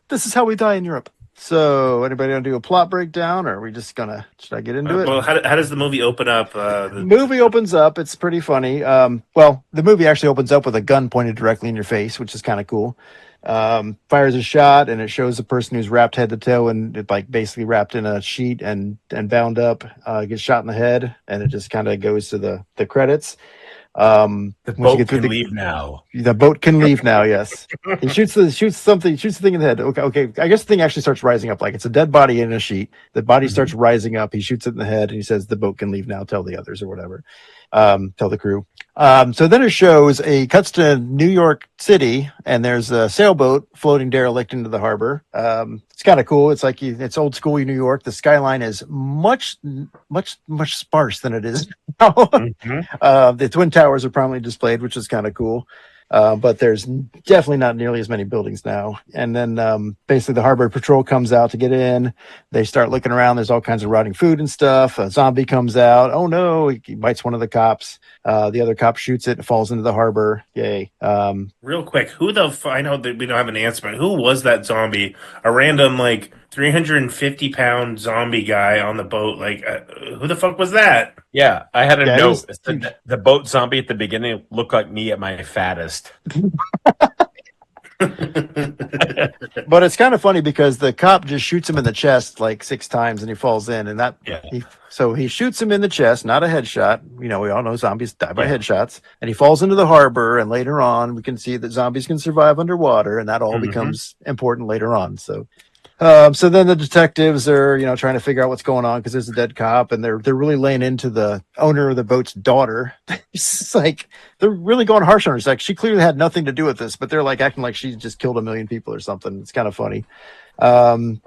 This is how we die in Europe. So, anybody want to do a plot breakdown, or are we just gonna? Should I get into it? Well, how does the movie open up? The movie opens up. It's pretty funny. Well, the movie actually opens up with a gun pointed directly in your face, which is kind of cool. Fires a shot, and it shows a person who's wrapped head to toe and like basically wrapped in a sheet and bound up. Gets shot in the head, and it just kind of goes to the credits. The boat can leave now. The boat can leave now. Yes, he shoots the thing in the head. Okay. I guess the thing actually starts rising up. Like it's a dead body in a sheet. The body starts rising up. He shoots it in the head, and he says, "The boat can leave now. Tell the others or whatever. Tell the crew." So then it shows cuts to New York City, and there's a sailboat floating derelict into the harbor. It's kind of cool. It's like it's old school New York. The skyline is much sparse than it is now. The Twin Towers are prominently displayed, which is kind of cool. But there's definitely not nearly as many buildings now. And then basically the harbor patrol comes out to get in. They start looking around. There's all kinds of rotting food and stuff. A zombie comes out. Oh no, he bites one of the cops. The other cop shoots it and falls into the harbor. Yay. Real quick, I know that we don't have an answer, but who was that zombie? A random, 350-pound zombie guy on the boat. Who the fuck was that? Yeah, I had a note. was- The boat zombie at the beginning looked like me at my fattest. But it's kind of funny because the cop just shoots him in the chest like 6 times and he falls in. And so he shoots him in the chest, not a headshot. We all know zombies die by headshots. And he falls into the harbor. And later on, we can see that zombies can survive underwater. And that all becomes important later on. So then the detectives are, trying to figure out what's going on because there's a dead cop, and they're really laying into the owner of the boat's daughter. It's like they're really going harsh on her. It's like she clearly had nothing to do with this, but they're like acting like she just killed 1 million people or something. It's kind of funny. You're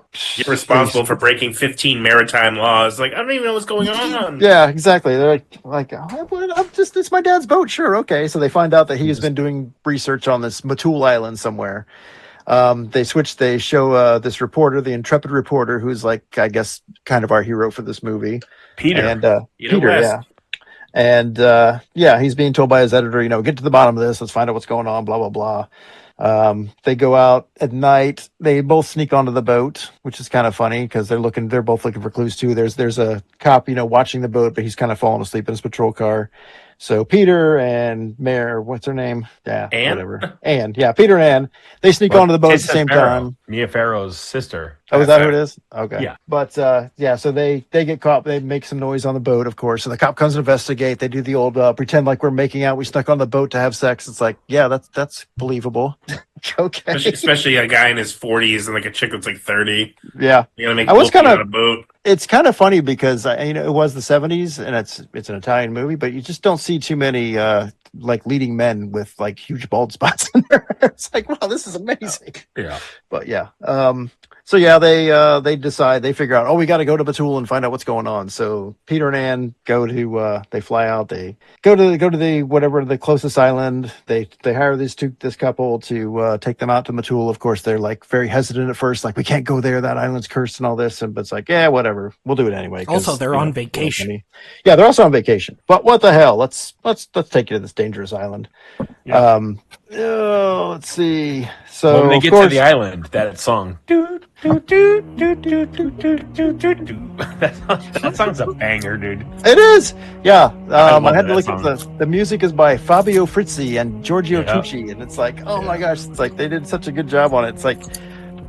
responsible for breaking 15 maritime laws. I don't even know what's going on. Yeah, exactly. They're like it's my dad's boat. Sure, okay. So they find out that he has been doing research on this Matul Island somewhere. They show this reporter, the intrepid reporter, who's I guess kind of our hero for this movie. Peter. And Peter, he's being told by his editor, get to the bottom of this, let's find out what's going on, blah blah blah. They go out at night. They both sneak onto the boat, which is kind of funny because they're both looking for clues too. There's a cop, watching the boat, but he's kind of falling asleep in his patrol car. So Peter and Mare, what's her name? Yeah, Anne? whatever. Anne, yeah, Peter and Anne. They sneak onto the boat at the same time. Mia Farrow's sister. Oh, is that who it is? Okay. Yeah. But so they get caught. They make some noise on the boat, of course. And the cop comes to investigate. They do the old pretend like we're making out. We snuck on the boat to have sex. It's like, yeah, that's believable. Okay. Especially a guy in his 40s and a chick that's 30. Yeah. You're gonna make I was kind of on a boat. It's kind of funny because it was the 70s and it's an Italian movie, but you just don't see too many leading men with huge bald spots in there. It's like, wow, this is amazing. Yeah. But yeah. So yeah, they decide, they figure out, we got to go to Batul and find out what's going on. So Peter and Anne go to, they fly out, they go to the closest island. They hire this couple to take them out to Batul. Of course, they're very hesitant at first, we can't go there. That island's cursed and all this. But it's yeah, whatever, we'll do it anyway. Also, they're on vacation. Yeah, they're also on vacation. But what the hell? Let's take you to this dangerous island. Yeah. Let's see. So when they get to to the island, that song. That song's a banger, dude. It is. Yeah. I had to look song. at the music is by Fabio Frizzi and Giorgio Tucci, and it's oh my gosh, it's they did such a good job on it. It's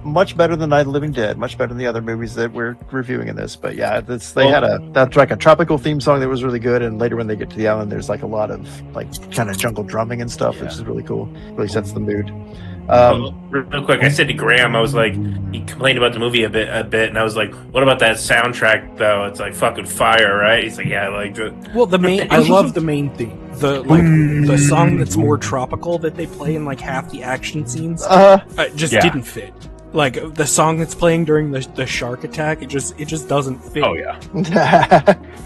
much better than Night of the Living Dead, much better than the other movies that we're reviewing in this. But yeah, that's a tropical theme song that was really good. And later when they get to the island, there's a lot of kind of jungle drumming and stuff, which is really cool. Really sets the mood. Real quick, I said to Graham, I was he complained about the movie a bit, and I was what about that soundtrack though? It's fucking fire, right? He's yeah, I liked it. Well, I love the main theme. The song that's more tropical that they play in half the action scenes didn't fit. The song that's playing during the shark attack, it just doesn't fit. Oh yeah.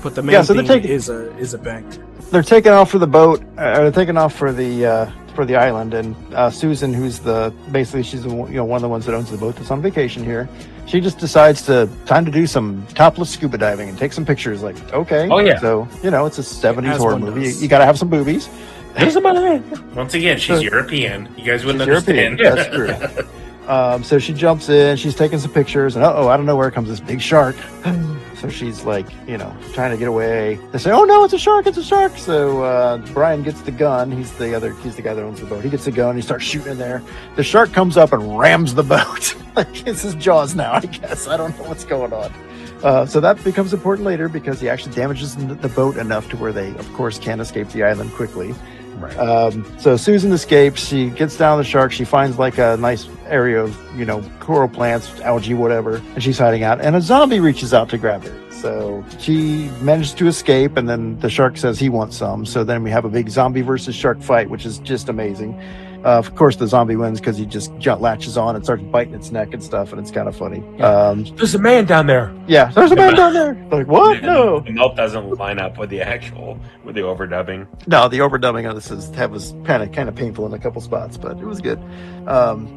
But the main theme is a banger. They're taking off for the boat. They're taking off for the for the island, and Susan, who's she's one of the ones that owns the boat that's on vacation here. She just decides time to do some topless scuba diving and take some pictures. Like, okay, Oh, yeah. So it's a '70s As horror one movie. does. You got to have some boobies. Once again, she's European. You guys wouldn't She's understand. European. That's true. So she jumps in, she's taking some pictures, and out of nowhere comes this big shark. So she's like, trying to get away. They say, "Oh no, it's a shark! It's a shark!" So Brian gets the gun. He's the guy that owns the boat. He gets the gun. He starts shooting in there. The shark comes up and rams the boat. Like it's his jaws now, I guess. I don't know what's going on. So that becomes important later because he actually damages the boat enough to where they, of course, can't escape the island quickly. Right. So Susan escapes. She gets down the shark. She finds like a nice area of, coral plants, algae, whatever, and she's hiding out. And a zombie reaches out to grab her. So she manages to escape, and then the shark says he wants some. So then we have a big zombie versus shark fight, which is just amazing. Of course, the zombie wins because he just latches on and starts biting its neck and stuff, and it's kind of funny. There's a man down there. Yeah, there's a man down there. Like, what? No. The mouth doesn't line up with the overdubbing. No, the overdubbing of this was kind of painful in a couple spots, but it was good.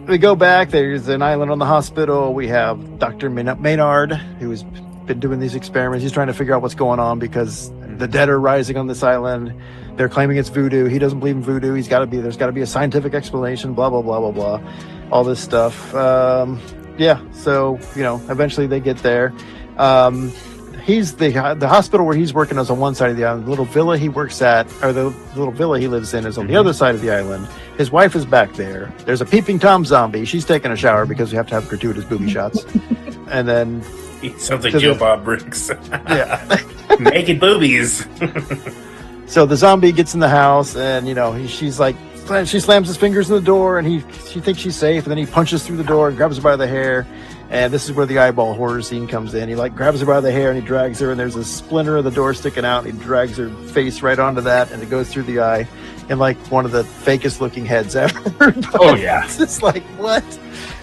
We go back. There's an island on the hospital. We have Dr. Maynard, who's been doing these experiments. He's trying to figure out what's going on because the dead are rising on this island. They're claiming it's voodoo. He doesn't believe in voodoo. There's got to be a scientific explanation, blah, blah, blah, blah, blah. All this stuff. So, eventually they get there. He's the hospital where he's working is on one side of the island. The little villa he works at, or the little villa he lives in, is on the other side of the island. His wife is back there. There's a peeping Tom zombie. She's taking a shower because we have to have gratuitous booby shots. And then... Sounds like Joe Bob Briggs. Yeah. Naked boobies. So the zombie gets in the house, and she's like, she slams his fingers in the door, and she thinks she's safe, and then he punches through the door and grabs her by the hair. And this is where the eyeball horror scene comes in. He grabs her by the hair and he drags her, and there's a splinter of the door sticking out. And he drags her face right onto that, and it goes through the eye, in like one of the fakest looking heads ever. Oh yeah, it's just like, what?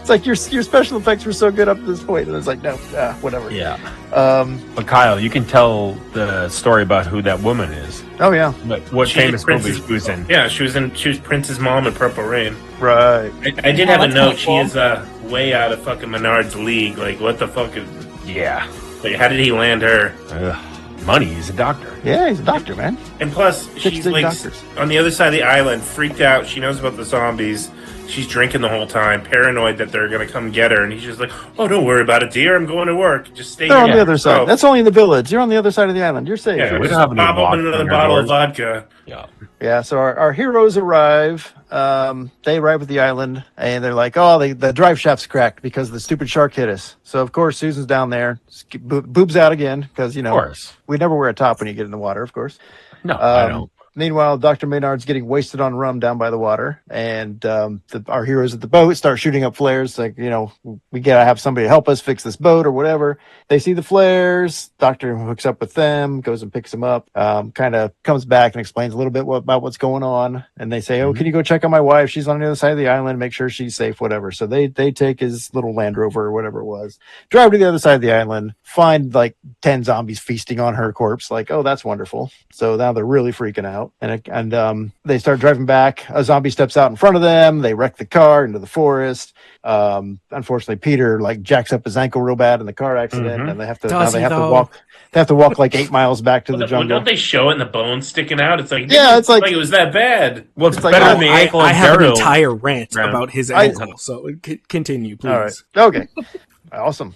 It's like your special effects were so good up to this point, and it's like, no, whatever. Yeah. But Kyle, you can tell the story about who that woman is. Oh yeah. But what famous movie she was in? Yeah, she was Prince's mom in Purple Rain. Right. I did have a note. She is way out of fucking Menard's league. Like, what the fuck is? Yeah. Like, how did he land her? Money. He's a doctor. Yeah, he's a doctor, man. And plus, she's like doctors. On the other side of the island, freaked out. She knows about the zombies. She's drinking the whole time, paranoid that they're going to come get her. And he's just like, "Oh, don't worry about it, dear. I'm going to work. Just stay They're here." on the other side. Oh. That's only in the village. You're on the other side of the island. You're safe. Yeah, we we don't just have any pop open vodka another in our bottle of doors. vodka. Yeah. Yeah, so our heroes arrive. They arrive at the island, and they're like, the drive shaft's cracked because the stupid shark hit us. So, of course, Susan's down there. Boobs out again because, Of course. we never wear a top when you get in the water, of course. No, I don't. Meanwhile, Dr. Maynard's getting wasted on rum down by the water, and our heroes at the boat start shooting up flares. Like, we gotta have somebody help us fix this boat or whatever. They see the flares. Doctor hooks up with them, goes and picks them up. Kind of comes back and explains a little bit about what's going on. And they say, "Oh, can you go check on my wife? She's on the other side of the island. Make sure she's safe, whatever." So they take his little Land Rover or whatever it was, drive to the other side of the island, find like 10 zombies feasting on her corpse. Like, oh, that's wonderful. So now they're really freaking out. And they start driving back. A zombie steps out in front of them. They wreck the car into the forest. Unfortunately, Peter jacks up his ankle real bad in the car accident, and they have to walk. They have to walk like 8 miles back to the jungle. Don't they show it in the bones sticking out? It's like, yeah, it's like it was that bad. Well, it's like, better than the ankle. I have an burial. entire rant Right. about his ankle, so continue, please. All right. Okay. Awesome.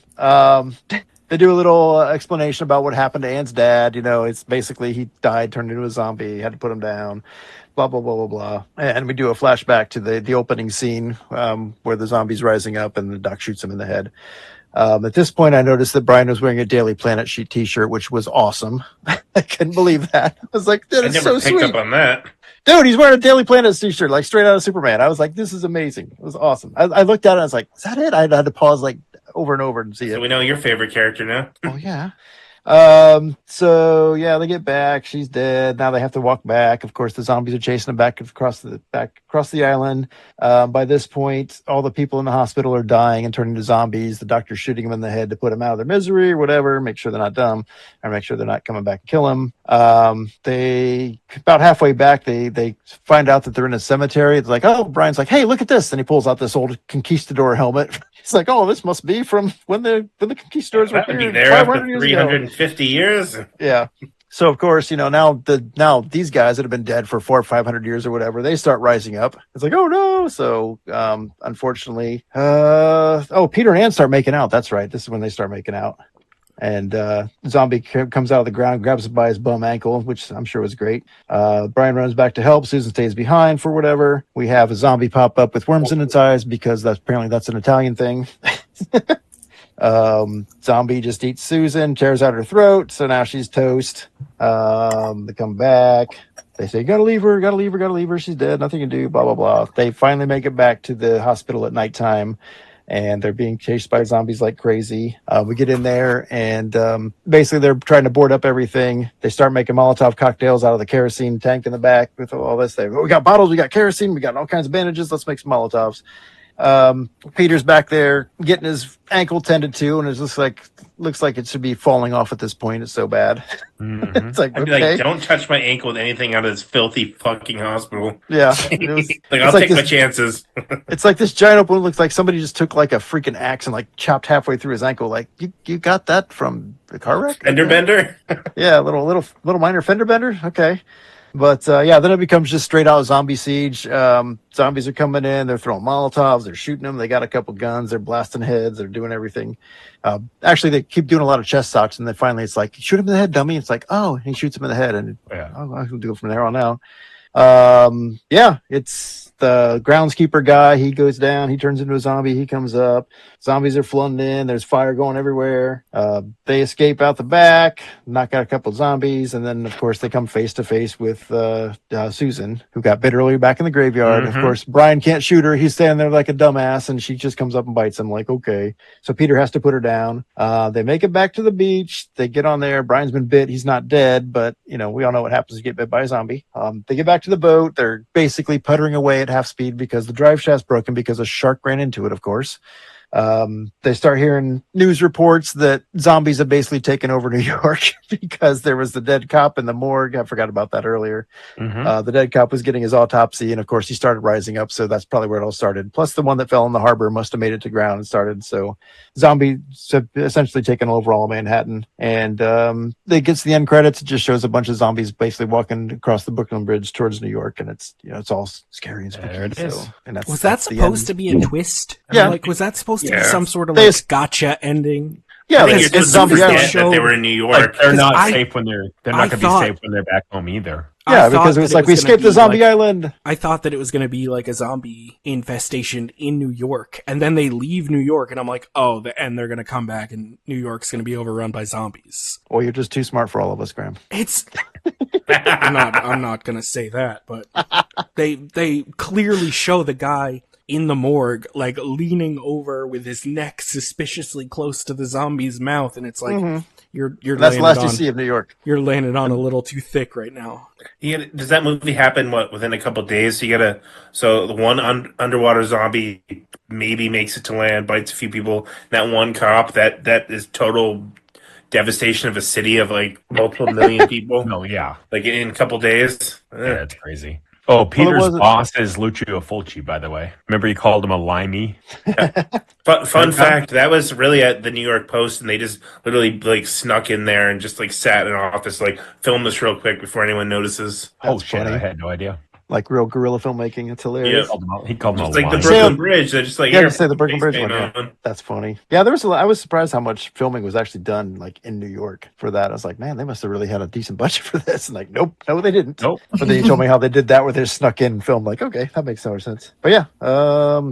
They do a little explanation about what happened to Anne's dad. It's basically he died, turned into a zombie, had to put him down, blah, blah, blah, blah, blah. And we do a flashback to the opening scene where the zombie's rising up and the doc shoots him in the head. At this point, I noticed that Brian was wearing a Daily Planet sheet T-shirt, which was awesome. I couldn't believe that. I was like, that is so sweet. I never picked up on that. Dude, he's wearing a Daily Planet T-shirt, like straight out of Superman. I was like, this is amazing. It was awesome. I looked at it and I was like, is that it? I had to pause over and over and see it. So we know your favorite character now. Oh, yeah. So yeah, they get back. She's dead. Now they have to walk back. Of course, the zombies are chasing them back across the island. By this point, all the people in the hospital are dying and turning to zombies. The doctor's shooting them in the head to put them out of their misery or whatever. Make sure they're not dumb, or make sure they're not coming back and kill them. They about halfway back, they find out that they're in a cemetery. It's like, oh, Brian's like, hey, look at this, and he pulls out this old conquistador helmet. He's like, oh, this must be from when the conquistadors were That would here be there after 500 years ago. 350 years. Yeah. So of course, now these guys that have been dead for 400 or 500 years or whatever, they start rising up. It's like, oh no. So unfortunately, Peter and Ann start making out. That's right. This is when they start making out. And zombie comes out of the ground, grabs him by his bum ankle, which I'm sure was great. Brian runs back to help. Susan stays behind for whatever. We have a zombie pop up with worms in its eyes because that's an Italian thing. Zombie just eats Susan, tears out her throat, so now she's toast. They come back. They say, gotta leave her. She's dead. Nothing to do. Blah blah blah. They finally make it back to the hospital at nighttime. And they're being chased by zombies like crazy. We get in there, and basically they're trying to board up everything. They start making Molotov cocktails out of the kerosene tank in the back with all this. We got bottles, we got kerosene, we got all kinds of bandages. Let's make some Molotovs. Peter's back there getting his ankle tended to, and it looks like it should be falling off at this point. It's so bad. Mm-hmm. It's like, I'd be like, don't touch my ankle with anything out of this filthy fucking hospital. Yeah. I'll take my chances. It's like this giant open. Looks like somebody just took like a freaking axe and like chopped halfway through his ankle. Like you got that from the car wreck? Fender bender? Yeah, little minor fender bender. Okay. But then it becomes just straight out zombie siege. Zombies are coming in. They're throwing Molotovs. They're shooting them. They got a couple guns. They're blasting heads. They're doing everything. Actually, they keep doing a lot of chest shots, and then finally it's like, shoot him in the head, dummy. It's like, oh, he shoots him in the head, and I can do it from there on out. It's the groundskeeper guy. He goes down. He turns into a zombie. He comes up. Zombies are flooding in. There's fire going everywhere. They escape out the back, knock out a couple of zombies, and then of course they come face to face with Susan, who got bit earlier back in the graveyard. Mm-hmm. Of course, Brian can't shoot her. He's standing there like a dumbass, and she just comes up and bites him. Like, okay, so Peter has to put her down. They make it back to the beach. They get on there. Brian's been bit. He's not dead, but we all know what happens to get bit by a zombie. They get back to the boat. They're basically puttering away at half speed because the drive shaft's broken because a shark ran into it, of course. They start hearing news reports that zombies have basically taken over New York because there was the dead cop in the morgue. I forgot about that earlier. Mm-hmm. The dead cop was getting his autopsy, and of course he started rising up, so that's probably where it all started. Plus the one that fell in the harbor must have made it to ground and started. So zombies have essentially taken over all of Manhattan. And they get to the end credits. It just shows a bunch of zombies basically walking across the Brooklyn Bridge towards New York, and it's it's all scary and spooky. There it is. So, and Was that supposed to be a twist? Yeah. Like, was that supposed to be Yeah. some sort of They- like gotcha ending? Yeah, I think it's you're just zombie forget island. that they were in New York. Like, they're not I- safe when they're I not going to be thought- safe when they're back home either. Yeah, I thought because it that was like we gonna skipped the be zombie like- island. I thought that it was going to be like a zombie infestation in New York, and then they leave New York, and I'm like, oh, and they're going to come back, and New York's going to be overrun by zombies. Well, you're just too smart for all of us, Graham. It's. I'm not going to say that, but they clearly show the guy in the morgue, like leaning over with his neck suspiciously close to the zombie's mouth, and it's like you're That's laying the last it you on. see of New York. You're laying it on a little too thick right now. Does that movie happen within a couple of days? So the one underwater zombie maybe makes it to land, bites a few people. That one cop that is total devastation of a city of like multiple million people. No, yeah. Like in a couple of days. Yeah, that's crazy. Oh, Peter's wasn't- boss is Lucio Fulci, by the way. Remember he called him a limey? Fun fact, that was really at the New York Post, and they just literally like snuck in there and just like sat in an office, like film this real quick before anyone notices. Oh, That's shit, funny. I had no idea. Like real guerrilla filmmaking. It's hilarious. He called him Just a like the limey. Brooklyn Bridge. They're just like, Yeah, here, just say the Brooklyn Bridge face one. paint Yeah. on. That's funny. Yeah, I was surprised how much filming was actually done like in New York for that. I was like, man, they must have really had a decent budget for this. And like, nope, no, they didn't. Nope. But then you told me how they did that where they snuck in and filmed. Like, okay, that makes more sense. But yeah,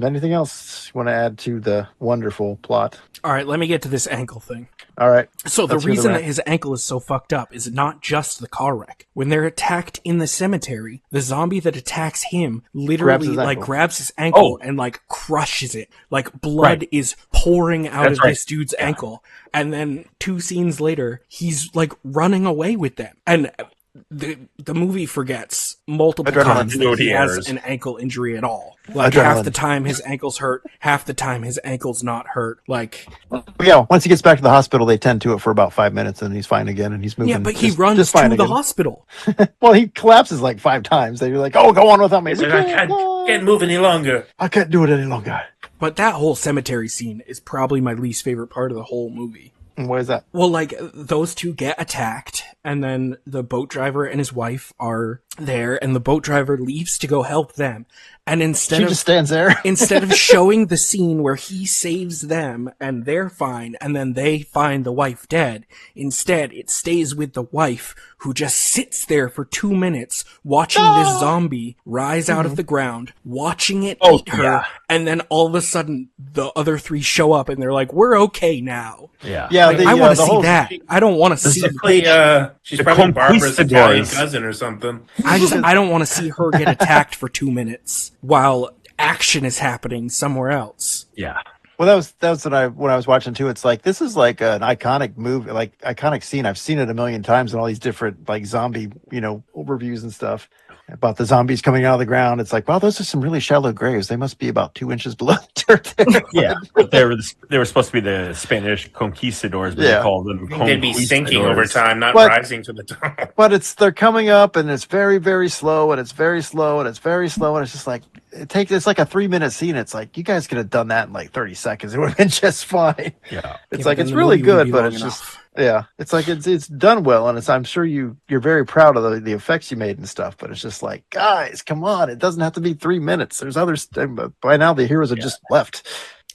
anything else you want to add to the wonderful plot? All right, let me get to this ankle thing. All right. So the Let's hear the reason rant. that his ankle is so fucked up is not just the car wreck. When they're attacked in the cemetery, the zombie that attacks him literally grabs his ankle and like crushes it. Like blood is pouring out of this dude's ankle. And then 2 scenes later, he's like running away with them. And the movie forgets multiple times that he has an ankle injury at all. Like half the time his ankle's hurt, half the time his ankle's not hurt. Like, yeah, once he gets back to the hospital, they tend to it for about 5 minutes, and he's fine again, and he's moving. Yeah, but he runs to the hospital. Well, he collapses like 5 times. They're like, "Oh, go on without me." I can't move any longer. I can't do it any longer. But that whole cemetery scene is probably my least favorite part of the whole movie. And why is that? Well, like, those 2 get attacked, and then the boat driver and his wife are there, and the boat driver leaves to go help them. And She just stands there. instead of showing the scene where he saves them and they're fine, and then they find the wife dead, instead it stays with the wife, who just sits there for 2 minutes watching this zombie rise out of the ground, watching it eat her, and then all of a sudden the other 3 show up and they're like, "We're okay now." Yeah. Like, I want to see that. I don't want to see. She's probably Barbara's Italian cousin or something. I don't want to see her get attacked for 2 minutes while action is happening somewhere else. Yeah. Well, that was when I was watching too. It's like, this is like an iconic movie, like iconic scene. I've seen it a million times in all these different like zombie, overviews and stuff about the zombies coming out of the ground. It's like, wow, those are some really shallow graves. They must be about 2 inches below the dirt. Yeah, but they were supposed to be the Spanish conquistadors, but they called them. They'd be sinking over time, not rising to the top. But they're coming up, and it's very, very slow, and it's very slow, and it's very slow, and it's just like it's like a 3-minute scene. It's like, you guys could have done that in like 30 seconds. It would have been just fine. Yeah, it's like, it's really good, but it's just. Yeah, it's like it's done well, and I'm sure you're very proud of the effects you made and stuff. But it's just like, guys, come on! It doesn't have to be 3 minutes. There's others. By now, the heroes have just left.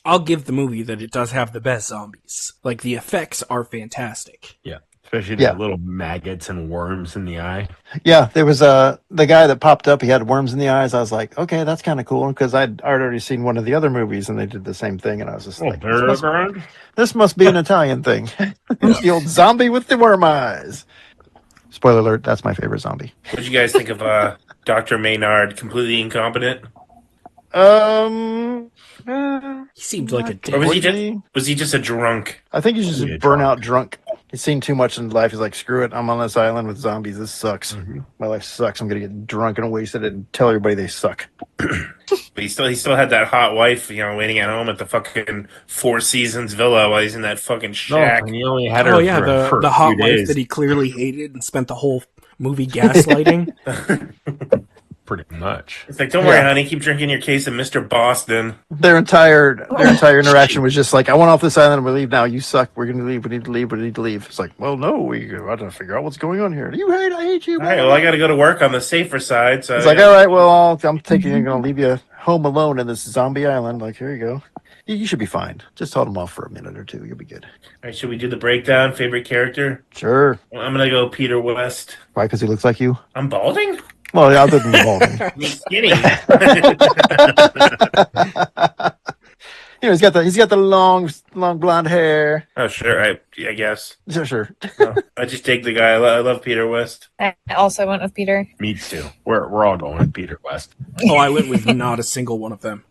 I'll give the movie that it does have the best zombies. Like, the effects are fantastic. Yeah, especially the little maggots and worms in the eye. Yeah, there was the guy that popped up. He had worms in the eyes. I was like, okay, that's kind of cool, because I'd already seen one of the other movies, and they did the same thing, and I was just like, this must be an Italian thing. The old zombie with the worm eyes. Spoiler alert, that's my favorite zombie. What did you guys think of Dr. Maynard, completely incompetent? He seemed like a dick. Or was he just a drunk? I think he's just a burnout drunk. He's seen too much in life. He's like, screw it, I'm on this island with zombies. This sucks. Mm-hmm. My life sucks. I'm gonna get drunk and wasted and tell everybody they suck. But he still had that hot wife, waiting at home at the fucking Four Seasons villa while he's in that fucking shack. No, he only had her for the a hot few wife days. that he clearly hated and spent the whole movie gaslighting. Pretty much. It's like, don't worry, honey, keep drinking your case of Mr. Boston. Their entire interaction was just like, I want off this island and we leave now. You suck. We're gonna leave. We need to leave. We need to leave. It's like, well, no, we got to figure out what's going on here. I hate you. All right, well, I got to go to work on the safer side. So it's like, all right, well, I'm gonna leave you home alone in this zombie island. Like, here you go. You should be fine. Just hold him off for a minute or two. You'll be good. All right, should we do the breakdown? Favorite character? Sure. Well, I'm gonna go Peter West. Why? Because he looks like you. I'm balding. Well, yeah, other than balding. He's skinny. He's got the long blonde hair. Oh, sure. I guess. Sure. I just take the guy. I love Peter West. I also went with Peter. Me too. We're all going with Peter West. Oh, I went with not a single one of them.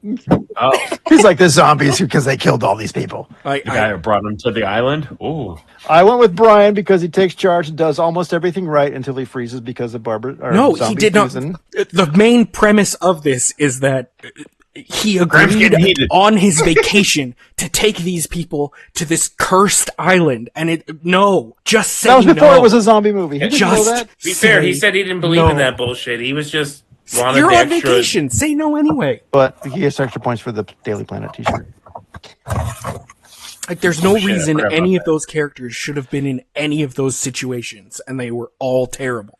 Oh, he's like the zombies because they killed all these people. The guy who brought him to the island. Ooh. I went with Brian because he takes charge and does almost everything right until he freezes because of Barbara. No, he did not. The main premise of this is that he agreed on his vacation to take these people to this cursed island, and just say that was before no. It was a zombie movie. He didn't know that. To be fair, he said he didn't believe in that bullshit. He was just wanted You're the on extra. vacation. Say no anyway. But he gets extra points for the Daily Planet T-shirt. Like, there's no reason any of those characters should have been in any of those situations, and they were all terrible.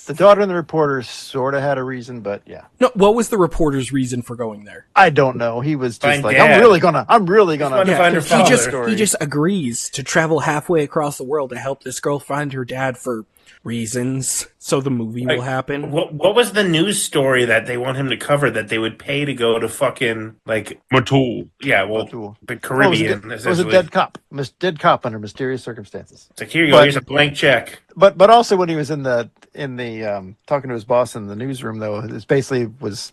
The daughter and the reporter sort of had a reason, but yeah. No, what was the reporter's reason for going there? I don't know. He was just Find like, Dad. I'm really gonna wanted to find her father. He just agrees to travel halfway across the world to help this girl find her dad for reasons, so the movie will happen. What was the news story that they want him to cover that they would pay to go to fucking, like... Matul. Yeah, well, Matul. the Caribbean. It was a dead cop. Dead cop under mysterious circumstances. It's like, here you go, here's a blank check. But also when he was in the talking to his boss in the newsroom, though, it's basically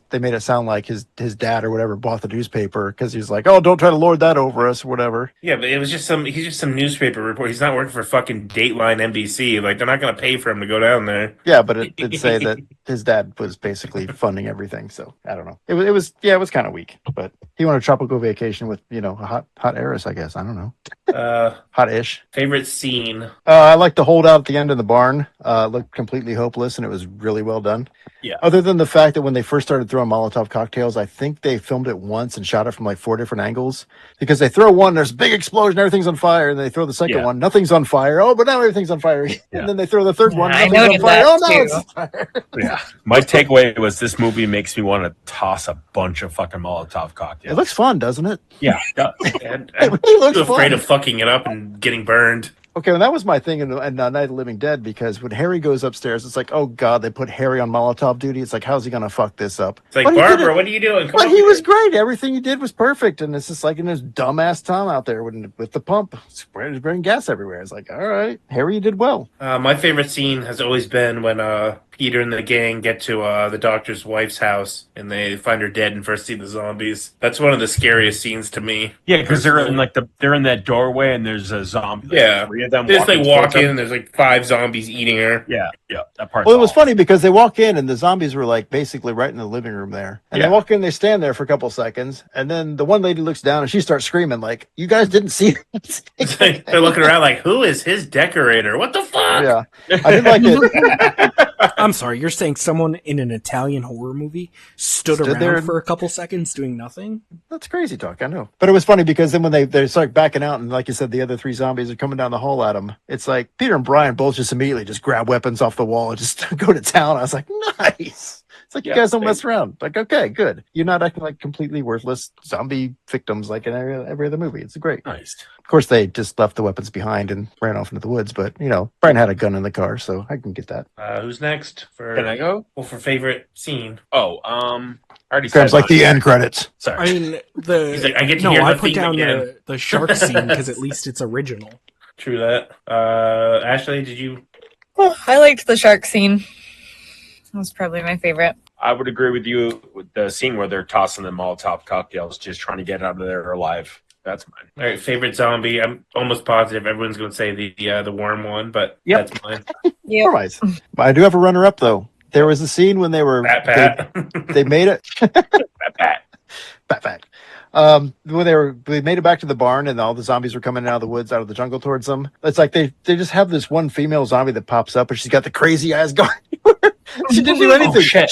they made it sound like his dad or whatever bought the newspaper because he's like, oh, don't try to lord that over us or whatever. Yeah, but it was he's just some newspaper report. He's not working for fucking Dateline NBC. Like, they're not going to pay for him to go down there. Yeah, but it did say that his dad was basically funding everything. So I don't know. It was kind of weak, but he wanted a tropical vacation with, a hot heiress, I guess. I don't know. Hot-ish. Favorite scene? I like the holdout at the end in the barn. It looked completely hopeless, and it was really well done. Yeah. Other than the fact that when they first started throwing Molotov cocktails, I think they filmed it once and shot it from like 4 different angles. Because they throw one, there's a big explosion, everything's on fire, and they throw the second one, nothing's on fire. Oh, but now everything's on fire. And then they throw the third one, nothing's on fire. Oh, no, it's on fire. Yeah. My takeaway was this movie makes me want to toss a bunch of fucking Molotov cocktails. It looks fun, doesn't it? Yeah. I'm really looks too afraid fun. of fucking it up and getting burned. Okay, well, that was my thing in Night of the Living Dead, because when Harry goes upstairs, it's like, oh god, they put Harry on Molotov duty. It's like, how's he gonna fuck this up? It's like, But he did Barbara, it- what are you doing? Come But on he here. was great. Everything he did was perfect, and it's just like in this dumbass Tom out there with the pump, spraying gas everywhere. It's like, all right, Harry, you did well. My favorite scene has always been when Peter and the gang get to the doctor's wife's house and they find her dead and first see the zombies. That's one of the scariest scenes to me. Yeah, because they're in that doorway and there's a zombie. Yeah. 3 of them. They just like walk towards in them. and there's like 5 zombies eating her. Yeah, that part. Well, it was funny because they walk in and the zombies were like basically right in the living room there, and they walk in, they stand there for a couple seconds, and then the one lady looks down and she starts screaming like, "You guys didn't see this?" It's like, they're looking around like, who is his decorator? What the fuck? Yeah, I did like it. I'm sorry, you're saying someone in an Italian horror movie stood around there for a couple seconds doing nothing? That's crazy talk, I know. But it was funny because then when they start backing out, and like you said, the other 3 zombies are coming down the hall at them, it's like Peter and Brian both just immediately just grab weapons off the wall and just go to town. I was like, nice. It's like, you guys don't mess around. Like, okay, good. You're not acting like completely worthless zombie victims like in every other movie. It's great. Nice. Of course, they just left the weapons behind and ran off into the woods. But, Brian had a gun in the car, so I can get that. Who's next? Can I go? Well, for favorite scene. Oh, I already Graham's said like the end credits. Sorry. I mean, He's like, I get to hear I the put theme down again. the shark scene because at least it's original. True that. Ashley, did you? Oh, I liked the shark scene. That was probably my favorite. I would agree with you with the scene where they're tossing the Molotov cocktails, just trying to get out of there alive. That's mine. All right, favorite zombie. I'm almost positive everyone's going to say the worm one, but Yep. that's mine. Yeah. Nice. I do have a runner-up, though. There was a scene when they were... Pat. They made it... Pat. When they made it back to the barn and all the zombies were coming out of the woods, out of the jungle towards them. It's like they just have this one female zombie that pops up and she's got the crazy eyes going. She didn't do anything. Shit,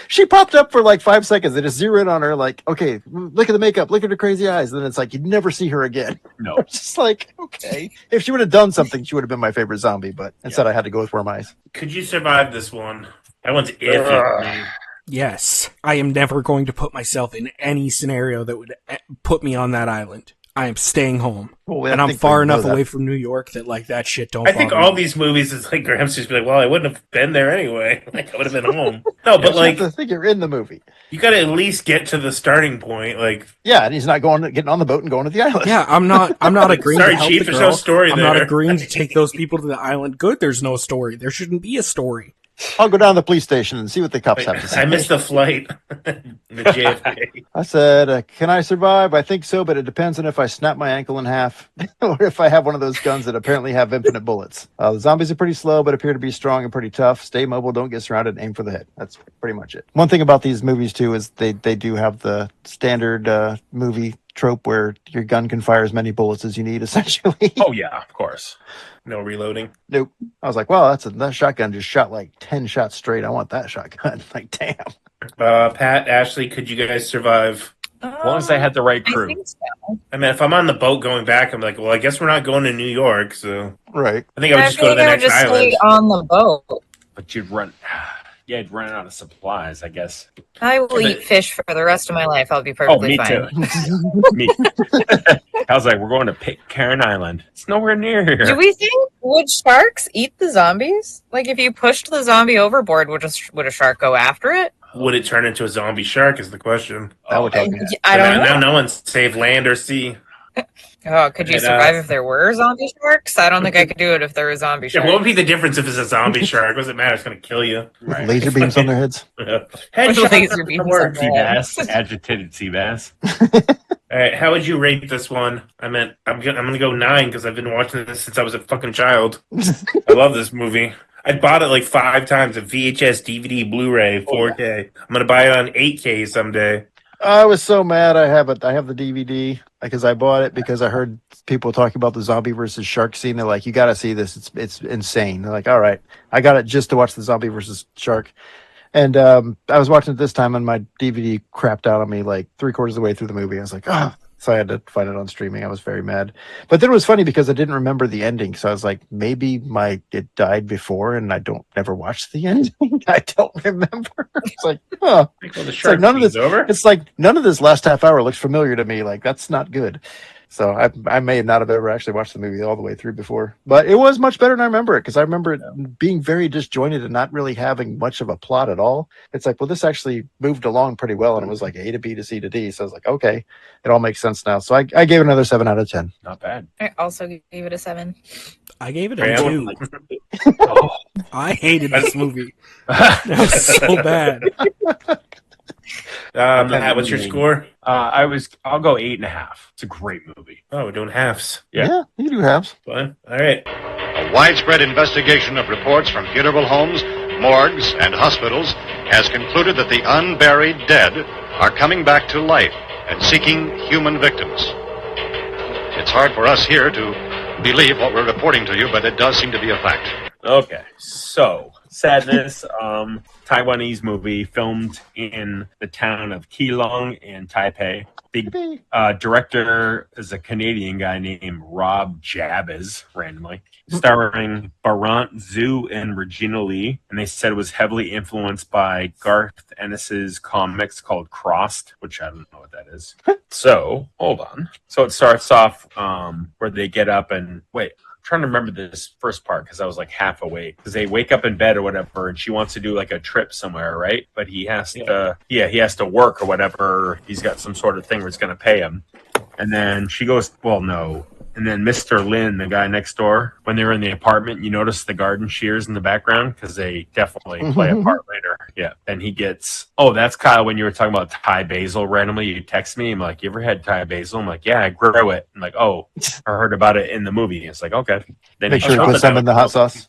She popped up for like 5 seconds. They just zero in on her like, okay, look at the makeup, look at her crazy eyes. And then it's like, you'd never see her again. No. It's just like, okay. If she would have done something, she would have been my favorite zombie. But instead I had to go with Worm Eyes. Could you survive this one? That one's iffy for me. Yes, I am never going to put myself in any scenario that would put me on that island. I am staying home. Well, And I'm far enough away from New York that like that shit don't I think bother all me. these movies is like Graham's just be like, well, I wouldn't have been there anyway. Like I would have been home. No, but like I think you're in the movie. you got to at least get to the starting point. Like, Yeah, and he's not getting on the boat and going to the island. Yeah, I'm not agreeing Sorry, to help Chief, the there's girl. no story I'm not there. agreeing to take those people to the island. Good, there's no story. There shouldn't be a story. I'll go down to the police station and see what the cops have to say. I missed the flight. The JFK. I said, can I survive? I think so, but it depends on if I snap my ankle in half or if I have one of those guns that apparently have infinite bullets. The zombies are pretty slow, but appear to be strong and pretty tough. Stay mobile, don't get surrounded, and aim for the head. That's pretty much it. One thing about these movies, too, is they do have the standard movie trope where your gun can fire as many bullets as you need, essentially. Oh, yeah, of course. No reloading. Nope. I was like, well, that shotgun just shot like 10 shots straight. I want that shotgun. Like, damn. Pat, Ashley, could you guys survive? As long as they had the right I crew. think so. I mean, if I'm on the boat going back, I'm like, well, I guess we're not going to New York, so Right. I think I would just go to the I would next just island. stay on the boat. But but you'd run out of supplies, I guess. I will eat fish for the rest of my life. I'll be Oh, perfectly me fine. too. Me. I was like, we're going to Pitcairn Island. It's nowhere near here. Do we think would sharks eat the zombies? Like, if you pushed the zombie overboard, would a shark go after it? Would it turn into a zombie shark is the question. Now we're talking. I don't know. Now no one's saved land or sea. Oh, could you And, survive if there were zombie sharks? I don't think I could do it if there were zombie Yeah, sharks. what would be the difference if it's a zombie shark? What does it matter? It's going to kill you. Right. Laser beams on their heads. Headshot. Laser beams on Sea their bass, agitated sea bass. All right, how would you rate this one? I'm gonna go 9 because I've been watching this since I was a fucking child. I love this movie. I bought it like 5 times, a VHS, DVD, Blu-ray, 4K. I'm gonna buy it on 8K someday. I was so mad. I have it. I have the DVD because I bought it because I heard people talking about the zombie versus shark scene. They're like, "You got to see this. It's insane." They're like, "All right, I got it just to watch the zombie versus shark." And I was watching it this time, and my DVD crapped out on me like 3/4 of the way through the movie. I was like, "Oh." So I had to find it on streaming. I was very mad. But then it was funny because I didn't remember the ending. So I was like, maybe it died before and I never watched the ending. I don't remember. It's like, oh. Well, the It's shark like none of this over. It's like none of this last half hour looks familiar to me. Like, that's not good. So I may not have ever actually watched the movie all the way through before, but it was much better than I remember it because I remember it being very disjointed and not really having much of a plot at all. It's like, well, this actually moved along pretty well, and it was like A to B to C to D. So I was like, okay, it all makes sense now. So I gave it another 7 out of 10. Not bad. I also gave it a 7. I gave it Yeah. a 2. I hated this movie. That was so bad. Matt, what's your score? I'll go 8.5. It's a great movie. Oh, we're doing halves. Yeah. You do have. Fun. All right. A widespread investigation of reports from funeral homes, morgues, and hospitals has concluded that the unburied dead are coming back to life and seeking human victims. It's hard for us here to believe what we're reporting to you, but it does seem to be a fact. Okay, so Sadness, Taiwanese movie filmed in the town of Keelung in Taipei. The director is a Canadian guy named Rob Jabez, randomly, starring Barant Zhu and Regina Lee. And they said it was heavily influenced by Garth Ennis's comics called Crossed, which I don't know what that is. So, hold on. So it starts off where they get up and wait. Trying to remember this first part because I was like half awake because they wake up in bed or whatever and she wants to do like a trip somewhere, right? But he has to work or whatever. He's got some sort of thing where it's going to pay him. And then she goes, well, no. And then Mr. Lin, the guy next door, when they were in the apartment, you notice the garden shears in the background because they definitely play a part later. Yeah. Then he gets, oh, that's Kyle when you were talking about Thai basil randomly. You text me. I'm like, you ever had Thai basil? I'm like, yeah, I grow it. I'm like, oh, I heard about it in the movie. It's like, okay. Then Make sure you put some in the hot sauce.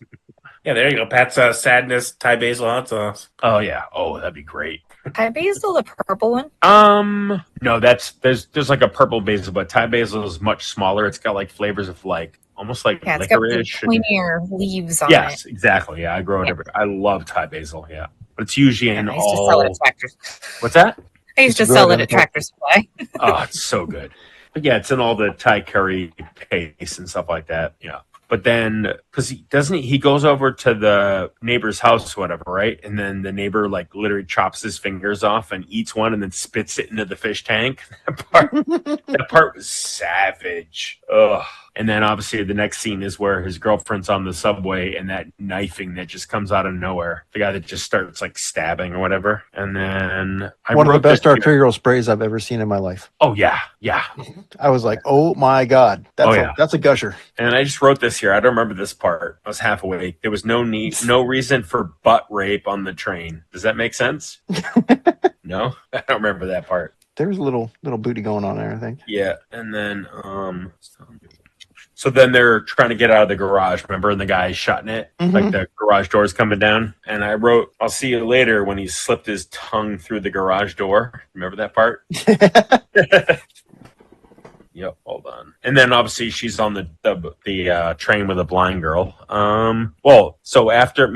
Yeah, there you go. Pat's Sadness, Thai basil hot sauce. Oh, yeah. Oh, that'd be great. Thai basil, the purple one? No, there's like a purple basil, but Thai basil is much smaller. It's got like flavors of like almost like Yeah, it's got the licorice. pointier leaves on it. Yes, exactly. Yeah, I grow it I love Thai basil. Yeah, but it's usually in I used to sell it all. at Tractor. What's that? I used to grow sell it it in at the- Tractor Supply. Oh, it's so good. But yeah, it's in all the Thai curry paste and stuff like that. Yeah. But then, because he goes over to the neighbor's house, or whatever, right? And then the neighbor like literally chops his fingers off and eats one, and then spits it into the fish tank. That part was savage. Ugh. And then obviously the next scene is where his girlfriend's on the subway, and that knifing that just comes out of nowhere. The guy that just starts like stabbing or whatever. And then One of the best that- arterial sprays I've ever seen in my life. Oh yeah, yeah. I was like, oh my God. That's a gusher. And I just wrote this here. I don't remember this part. I was half awake. There was no reason for butt rape on the train. Does that make sense? No, I don't remember that part. There's a little booty going on there, I think. Yeah, and then so then they're trying to get out of the garage. Remember, and the guy's shutting it, like the garage door's coming down. And I wrote, "I'll see you later." When he slipped his tongue through the garage door. Remember that part? Yep, hold on. And then obviously she's on the train with a blind girl. So after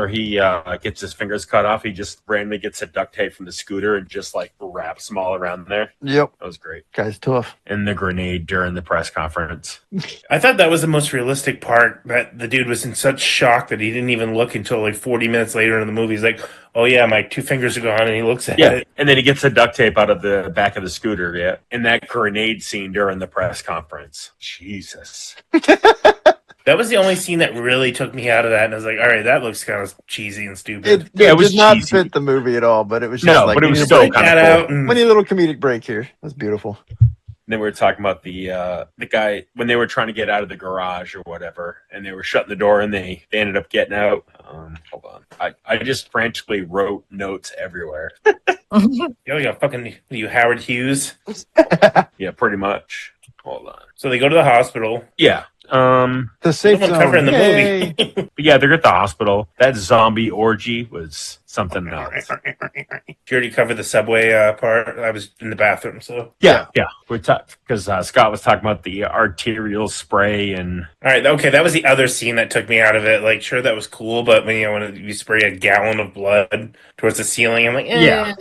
he gets his fingers cut off, he just randomly gets a duct tape from the scooter and just like wraps them all around there. Yep. That was great. Guy's tough. And the grenade during the press conference. I thought that was the most realistic part, that the dude was in such shock that he didn't even look until like 40 minutes later in the movie. He's like, oh yeah, my 2 fingers are gone, and he looks at it. And then he gets the duct tape out of the back of the scooter, and that grenade scene during the press conference. Jesus. That was the only scene that really took me out of that, and I was like, all right, that looks kind of cheesy and stupid. It was did not cheesy. fit the movie at all, but it was just No, like, but it was we still need a kind That of out cool. and we need a little comedic break here. That's beautiful. Then we were talking about the guy when they were trying to get out of the garage or whatever, and they were shutting the door, and they ended up getting out. Hold on, I just frantically wrote notes everywhere. you fucking you Howard Hughes. Yeah, pretty much. Hold on. So they go to the hospital. Yeah. The safe Someone zone. covering the Yay. movie. But yeah, they're at the hospital. That zombie orgy was something else. You already covered the subway part. I was in the bathroom, so. Yeah. We're because Scott was talking about the arterial spray and All right, okay, that was the other scene that took me out of it. Like, sure, that was cool, but when you spray a gallon of blood towards the ceiling, I'm like, yeah.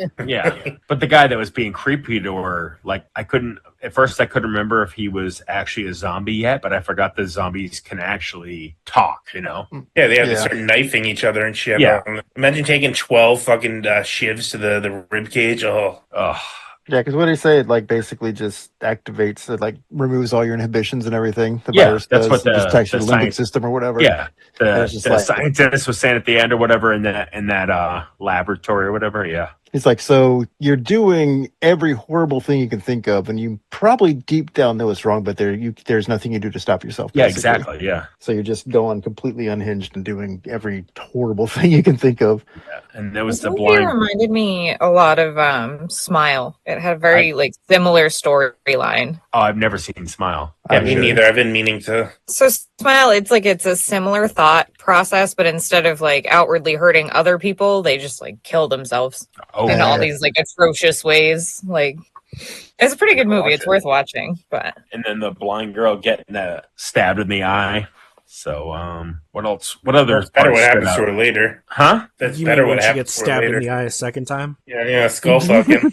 But the guy that was being creepy to her, like I couldn't remember if he was actually a zombie yet, but I forgot the zombies can actually talk. Yeah, they had to Yeah. start knifing each other and shit. Yeah. Imagine taking 12 fucking shivs to the rib cage. Oh, Ugh. Yeah, because what did he say? It like basically just activates, it like removes all your inhibitions and everything. The Yeah, virus that's does. what It just attacks your the limbic science- system or whatever. Yeah, it's just the like- scientist was saying at the end or whatever in that laboratory or whatever. Yeah, It's like, so you're doing every horrible thing you can think of, and you probably deep down know it's wrong, but there's nothing you do to stop yourself. yeah, basically. exactly. Yeah, So you're just going completely unhinged and doing every horrible thing you can think of. and there was This the movie blind. reminded me a lot of Smile. It had a very similar storyline. Oh, I've never seen Smile. yeah, me neither. I've been meaning to. So Smile, it's a similar thought process, but instead of like outwardly hurting other people, they just like kill themselves Oh, in yeah. all these like atrocious ways. Like, it's a pretty good movie. It's worth watching. But and then the blind girl getting stabbed in the eye. So, what else? What other? That's better what parts happens stood to out? her later. Huh? That's You better mean what when she happens gets to her stabbed in later. the eye a second time? Yeah, skull fucking.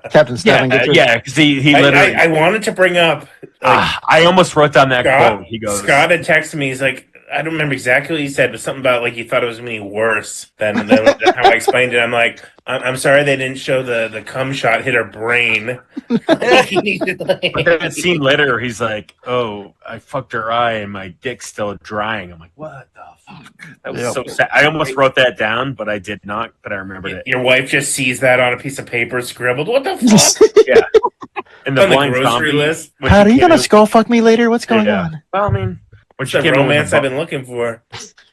Captain Stabbing gets her. Yeah, because he literally. I wanted to bring up. I almost wrote down that quote. He goes, Scott had texted me. He's like, I don't remember exactly what he said, but something about like he thought it was going to be worse than how I explained it. I'm like, I'm sorry they didn't show the cum shot hit her brain. But that scene later, he's like, "Oh, I fucked her eye, and my dick's still drying." I'm like, "What the fuck?" That was so sad. I almost wrote that down, but I did not. But I remembered it. Your wife just sees that on a piece of paper scribbled. What the fuck? Yeah, and the On the blind grocery zombie. list. when Pat, she are you came gonna in- skull fuck me later? What's going Yeah. on? Well, I mean, when It's she the came in with romance the I've been looking for.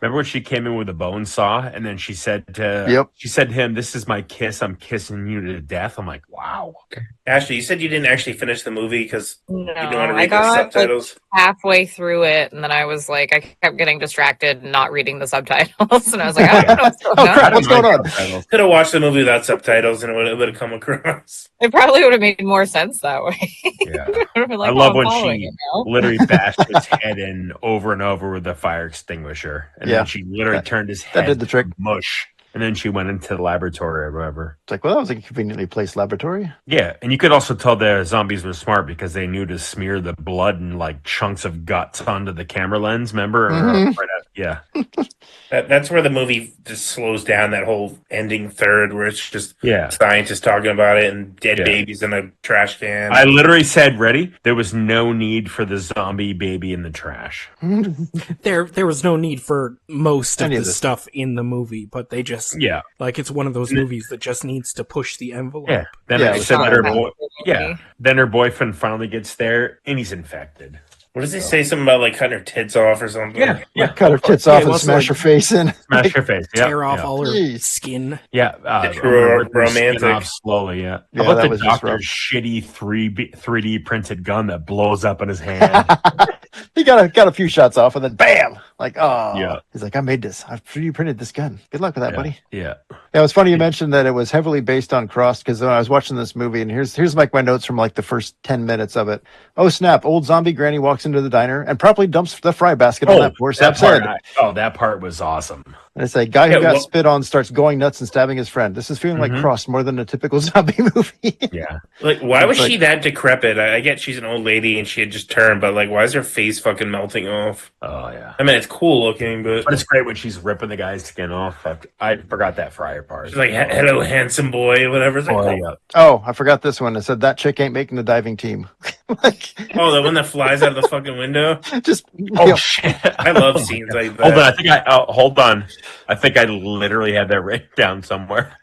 remember when she came in with a bone saw, and then she said to Yep. she said to him, "This is my kiss. I'm kissing you to death." I'm like, wow. Ashley, you said you didn't actually finish the movie because no, you didn't want to I read the got like subtitles. halfway through it, and then I was like, I kept getting distracted and not reading the subtitles, and I was like, I don't know what's going Oh, on. crap. What's going on? Could have watched the movie without subtitles and it would have come across. It probably would have made more sense that way. Yeah. Like, I love I'm when following she it now. literally bashed his head in over and over with the fire extinguisher, and Yeah. then she literally turned his That head did the trick. to mush, and then she went into the laboratory or whatever. It's like, well, that was a conveniently placed laboratory. Yeah, and you could also tell the zombies were smart because they knew to smear the blood and like chunks of guts onto the camera lens. Remember? Mhm. Yeah. That's where the movie just slows down. That whole ending third, where it's just Yeah. scientists talking about it and dead Yeah. babies in a trash can. I literally said, "Ready?" There was no need for the zombie baby in the trash. There was no need for most of Any the of this. stuff in the movie, but they just Yeah. like it's one of those movies that just needs to push the envelope. Yeah. Then Yeah, I it was said not that her bad. then her boyfriend finally gets there and he's infected. What does he say? Something about like cutting her tits off or something? Yeah. Cut her tits Yeah, off he and wants to, smash like, her face in. Smash her face. Yeah. Tear off yeah. all her Jeez. skin. Yeah, I'm It's gonna rip her skin romantic. off slowly. Yeah, Yeah, how about that the was just doctor's rough. shitty 3D printed gun that blows up in his hand? He got a few shots off, and then bam! Like, oh, Yeah. he's like, I made this. I 3D printed this gun. Good luck with that, buddy. Yeah, Yeah, it was funny you mentioned that it was heavily based on Crossed because when I was watching this movie, and here's like my notes from like the first 10 minutes of it. Oh snap! Old zombie granny walks into the diner and promptly dumps the fry basket on that poor sap's head. that part was awesome. And it's a guy who Yeah, got well- spit on starts going nuts and stabbing his friend. This is feeling like Crossed more than a typical zombie movie. Yeah, Like, why was It's she that decrepit? I get she's an old lady and she had just turned, but like, why is her face fucking melting off? oh yeah. I mean, it's cool looking, but But it's great when she's ripping the guy's skin off. I forgot that fryer part. she's like, "Hello, handsome boy," whatever. It's like, Oh, oh, yeah. Oh, I forgot this one. It said that chick ain't making the diving team. Like, oh, the one that flies out of the fucking window. just Oh shit! I love scenes like that. Hold on, hold on. I think I literally had that written down somewhere.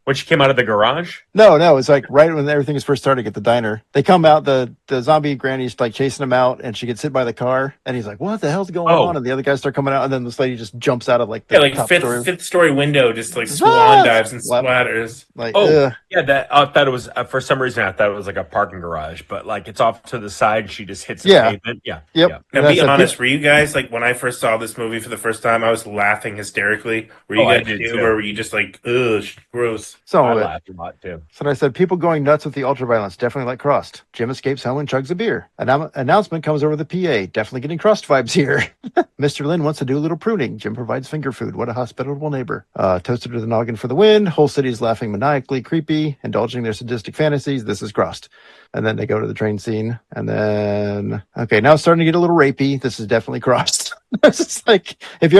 When she came out of the garage. No, it's like right when everything is first starting at the diner. They come out, the zombie granny's like chasing him out, and she gets hit by the car, and he's like, "What the hell's going on?" And the other guys start coming out, and then this lady just jumps out of like the Yeah, like top fifth story. fifth story window, just like swan dives and Slap. splatters. Like, Oh, ugh. yeah, that I thought it was for some reason I thought it was like a parking garage, but like it's off to the side. She just hits the Yeah. pavement. Yeah. Yep. Yeah. Now, And I be said, honest, were you guys like when I first saw this movie for the first time? I was laughing hysterically. Were you Oh, I guys did too, too. or were you just like, ugh, gross? Some I of it. laughed a lot too. So I said, people going nuts with the ultraviolence, definitely like Crossed. Jim escapes home and chugs a beer. Announcement comes over the PA, definitely getting Crossed vibes here. Mr. Lynn wants to do a little pruning. Jim provides finger food. What a hospitable neighbor. Toasted to the noggin for the win. Whole city's laughing maniacally, creepy, indulging their sadistic fantasies. This is Crossed. And then they go to the train scene. And then, okay, now it's starting to get a little rapey. This is definitely Crossed. It's just like, if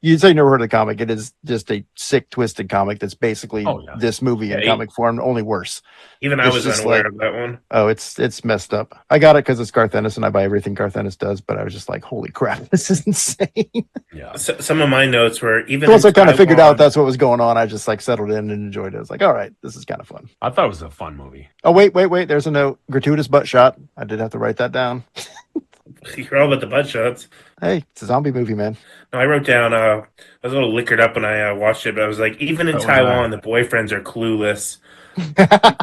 you say you never heard of the comic, it is just a sick, twisted comic that's basically this movie in comic form, only worse. Even I It's was just unaware like- of that one. Oh, it's messed up. I got it because it's Garth Ennis and I buy everything Garth Ennis does, but I was just like, holy crap, this is insane. Yeah. So, some of my notes were even Once in I kind of figured Taiwan- out that's what was going on, I just like settled in and enjoyed it. I was like, all right, this is kind of fun. I thought it was a fun movie. Oh, wait. There's a note. Gratuitous butt shot. I did have to write that down. You're all about the butt shots. Hey, it's a zombie movie, man. No, I wrote down. I was a little liquored up when I watched it, but I was like, even in Oh, Taiwan, the boyfriends are clueless.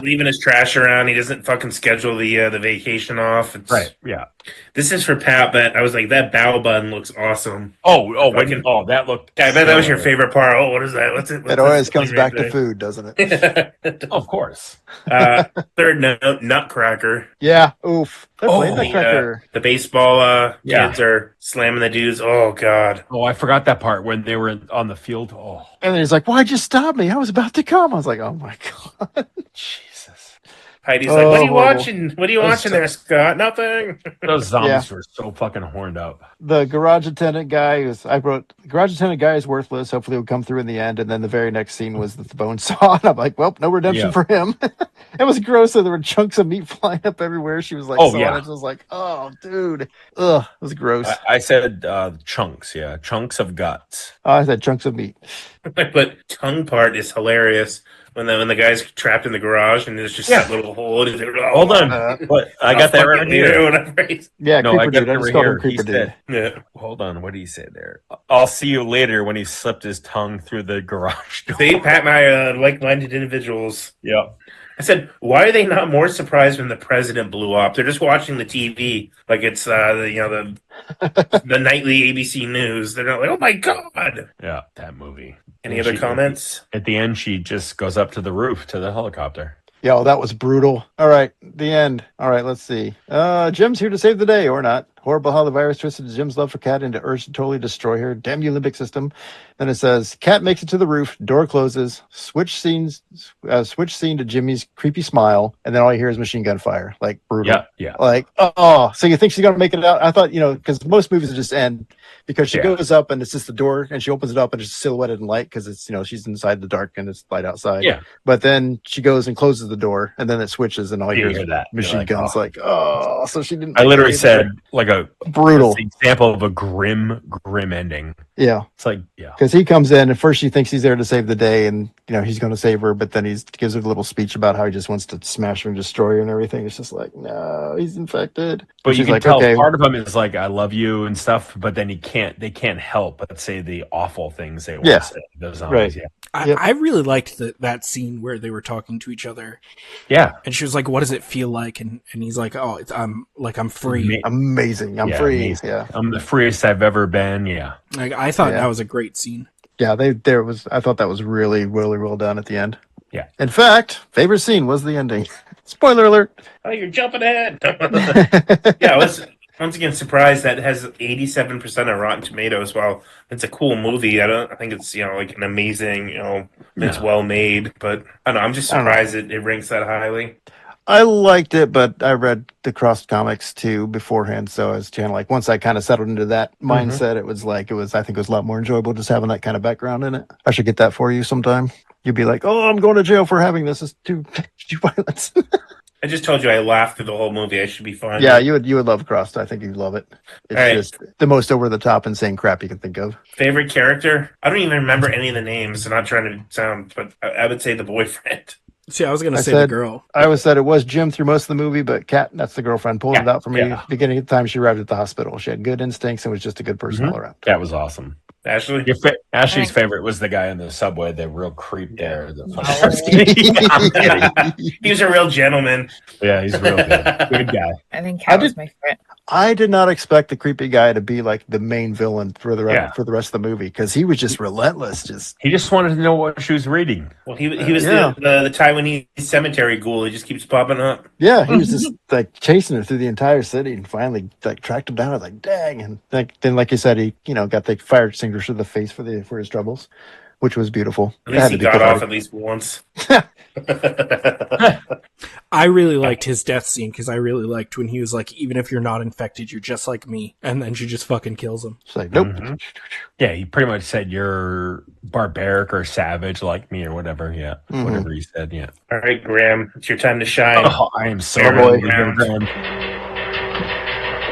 Leaving his trash around, he doesn't fucking schedule the vacation off. It's, Right. Yeah. This is for Pat, but I was like, that bow bun looks awesome. That looked. I bet that was your favorite part. Oh, what is that? What's it? It always comes back to food, doesn't it? food. Of course. Third note, Nutcracker. Yeah. Oof. They're playing The, Nutcracker. the baseball Yeah. kids are slamming the dudes. Oh God. Oh, I forgot that part when they were on the field. Oh, And then he's like, why'd you stop me? I was about to come. I was like, oh my God. Jesus. Heidi's like, what are you horrible. watching? What are you watching there, Scott? Nothing. Those zombies were so fucking horned up. The garage attendant guy the garage attendant guy is worthless. Hopefully he'll come through in the end. And then the very next scene was the bone saw. And I'm like, well, no redemption Yeah. for him. It was gross. So there were chunks of meat flying up everywhere. She was like, Oh, sawing yeah. it. I was like, oh, dude. Ugh, it was gross. I said chunks. Yeah, chunks of guts. I said chunks of meat. But tongue part is hilarious when the guy's trapped in the garage and there's just that little hole. And he's like, oh, Hold on. What? I got that right here. Whatever. Yeah, No, I Creeper got Dude. that I just right called him here. He Creeper Dude. said, Yeah. hold on. What did he say there? I'll see you later when he slipped his tongue through the garage door. See, Pat and I are like-minded individuals. Yeah. I said, why are they not more surprised when the president blew up? They're just watching the TV like it's the nightly ABC news. They're not like, oh my God. Yeah, that movie. Any And other she- comments? At the end, she just goes up to the roof to the helicopter. Yo, that was brutal. All right, the end. All right, let's see. Jim's here to save the day, or not. Horrible how the virus twisted Jim's love for Kat into urge to totally destroy her. Damn you, limbic system. Then it says, Kat makes it to the roof, door closes, switch scene to Jimmy's creepy smile, and then all you hear is machine gun fire. Like, brutal. Yeah, yeah. Like, oh, so you think she's going to make it out? I thought, because most movies just end because she goes up and it's just the door and she opens it up and it's silhouetted in light because it's, she's inside the dark and it's light outside. Yeah. But then she goes and closes the door and then it switches and all you You hear hear is that. You're machine like, guns. oh. Like, oh, so she didn't. I literally said like a brutal. example of a grim ending. Yeah. It's like, yeah. Because he comes in and first she thinks he's there to save the day and he's going to save her, but then he gives her a little speech about how he just wants to smash her and destroy her and everything. It's just like, no, he's infected. But And you she's can like, tell okay. part of him is like, I love you and stuff, but then they can't help but say the awful things they want Yeah. to say. Those zombies, Right. yeah. Yep. I really liked that scene where they were talking to each other, Yeah. and she was like, "What does it feel like?" And he's like, "Oh, I'm free." Amazing. I'm Yeah, free. amazing. Yeah. I'm the freest I've ever been. Yeah. Like I thought Yeah. that was a great scene. Yeah, I thought that was really, really well done at the end. Yeah. In fact, favorite scene was the ending. Spoiler alert. Oh, you're jumping ahead. Yeah, I was once again surprised that it has 87% on Rotten Tomatoes. Well, it's a cool movie. I think it's like an amazing it's No. well made, but I don't know. I'm just I don't know. surprised it ranks that highly. I liked it, but I read the Crossed comics too beforehand, so I was kind of like, once I kind of settled into that mindset, I think it was a lot more enjoyable just having that kind of background in it. I should get that for you sometime. You'd be like, oh, I'm going to jail for having this. It's too violent. I just told you I laughed through the whole movie. I should be fine. Yeah, you would love Crossed. I think you'd love it. It's All right. just the most over the top insane crap you can think of. Favorite character? I don't even remember any of the names. I'm not trying to sound, but I would say the boyfriend. See, I was gonna I say said- the girl. I always said it was Jim through most of the movie, but Kat, that's the girlfriend, pulled it out for me. Yeah. Beginning of the time she arrived at the hospital. She had good instincts and was just a good person all around. That was awesome. Ashley? Ashley's favorite was the guy in the subway, the real creep there. He was a real gentleman. Yeah, he's real good. Good guy. I think Cat was my favorite. I did not expect the creepy guy to be like the main villain for the Yeah. rest of the movie because he was just relentless. Just He just wanted to know what she was reading. Well, he was Yeah. the Taiwanese cemetery ghoul. He just keeps popping up. yeah, he was just like chasing her through the entire city and finally like tracked him down. I was like, dang! And then, like you said, he got the fire extinguisher to the face for his troubles, which was beautiful. At It had least he to be got cathartic. off at least once. I really liked his death scene because I really liked when he was like, "Even if you're not infected, you're just like me," and then she just fucking kills him. It's like, nope. Yeah, he pretty much said you're barbaric or savage like me or whatever. Yeah, whatever he said. Yeah. All right, Graham, it's your time to shine. Oh, I am so Boy. Graham.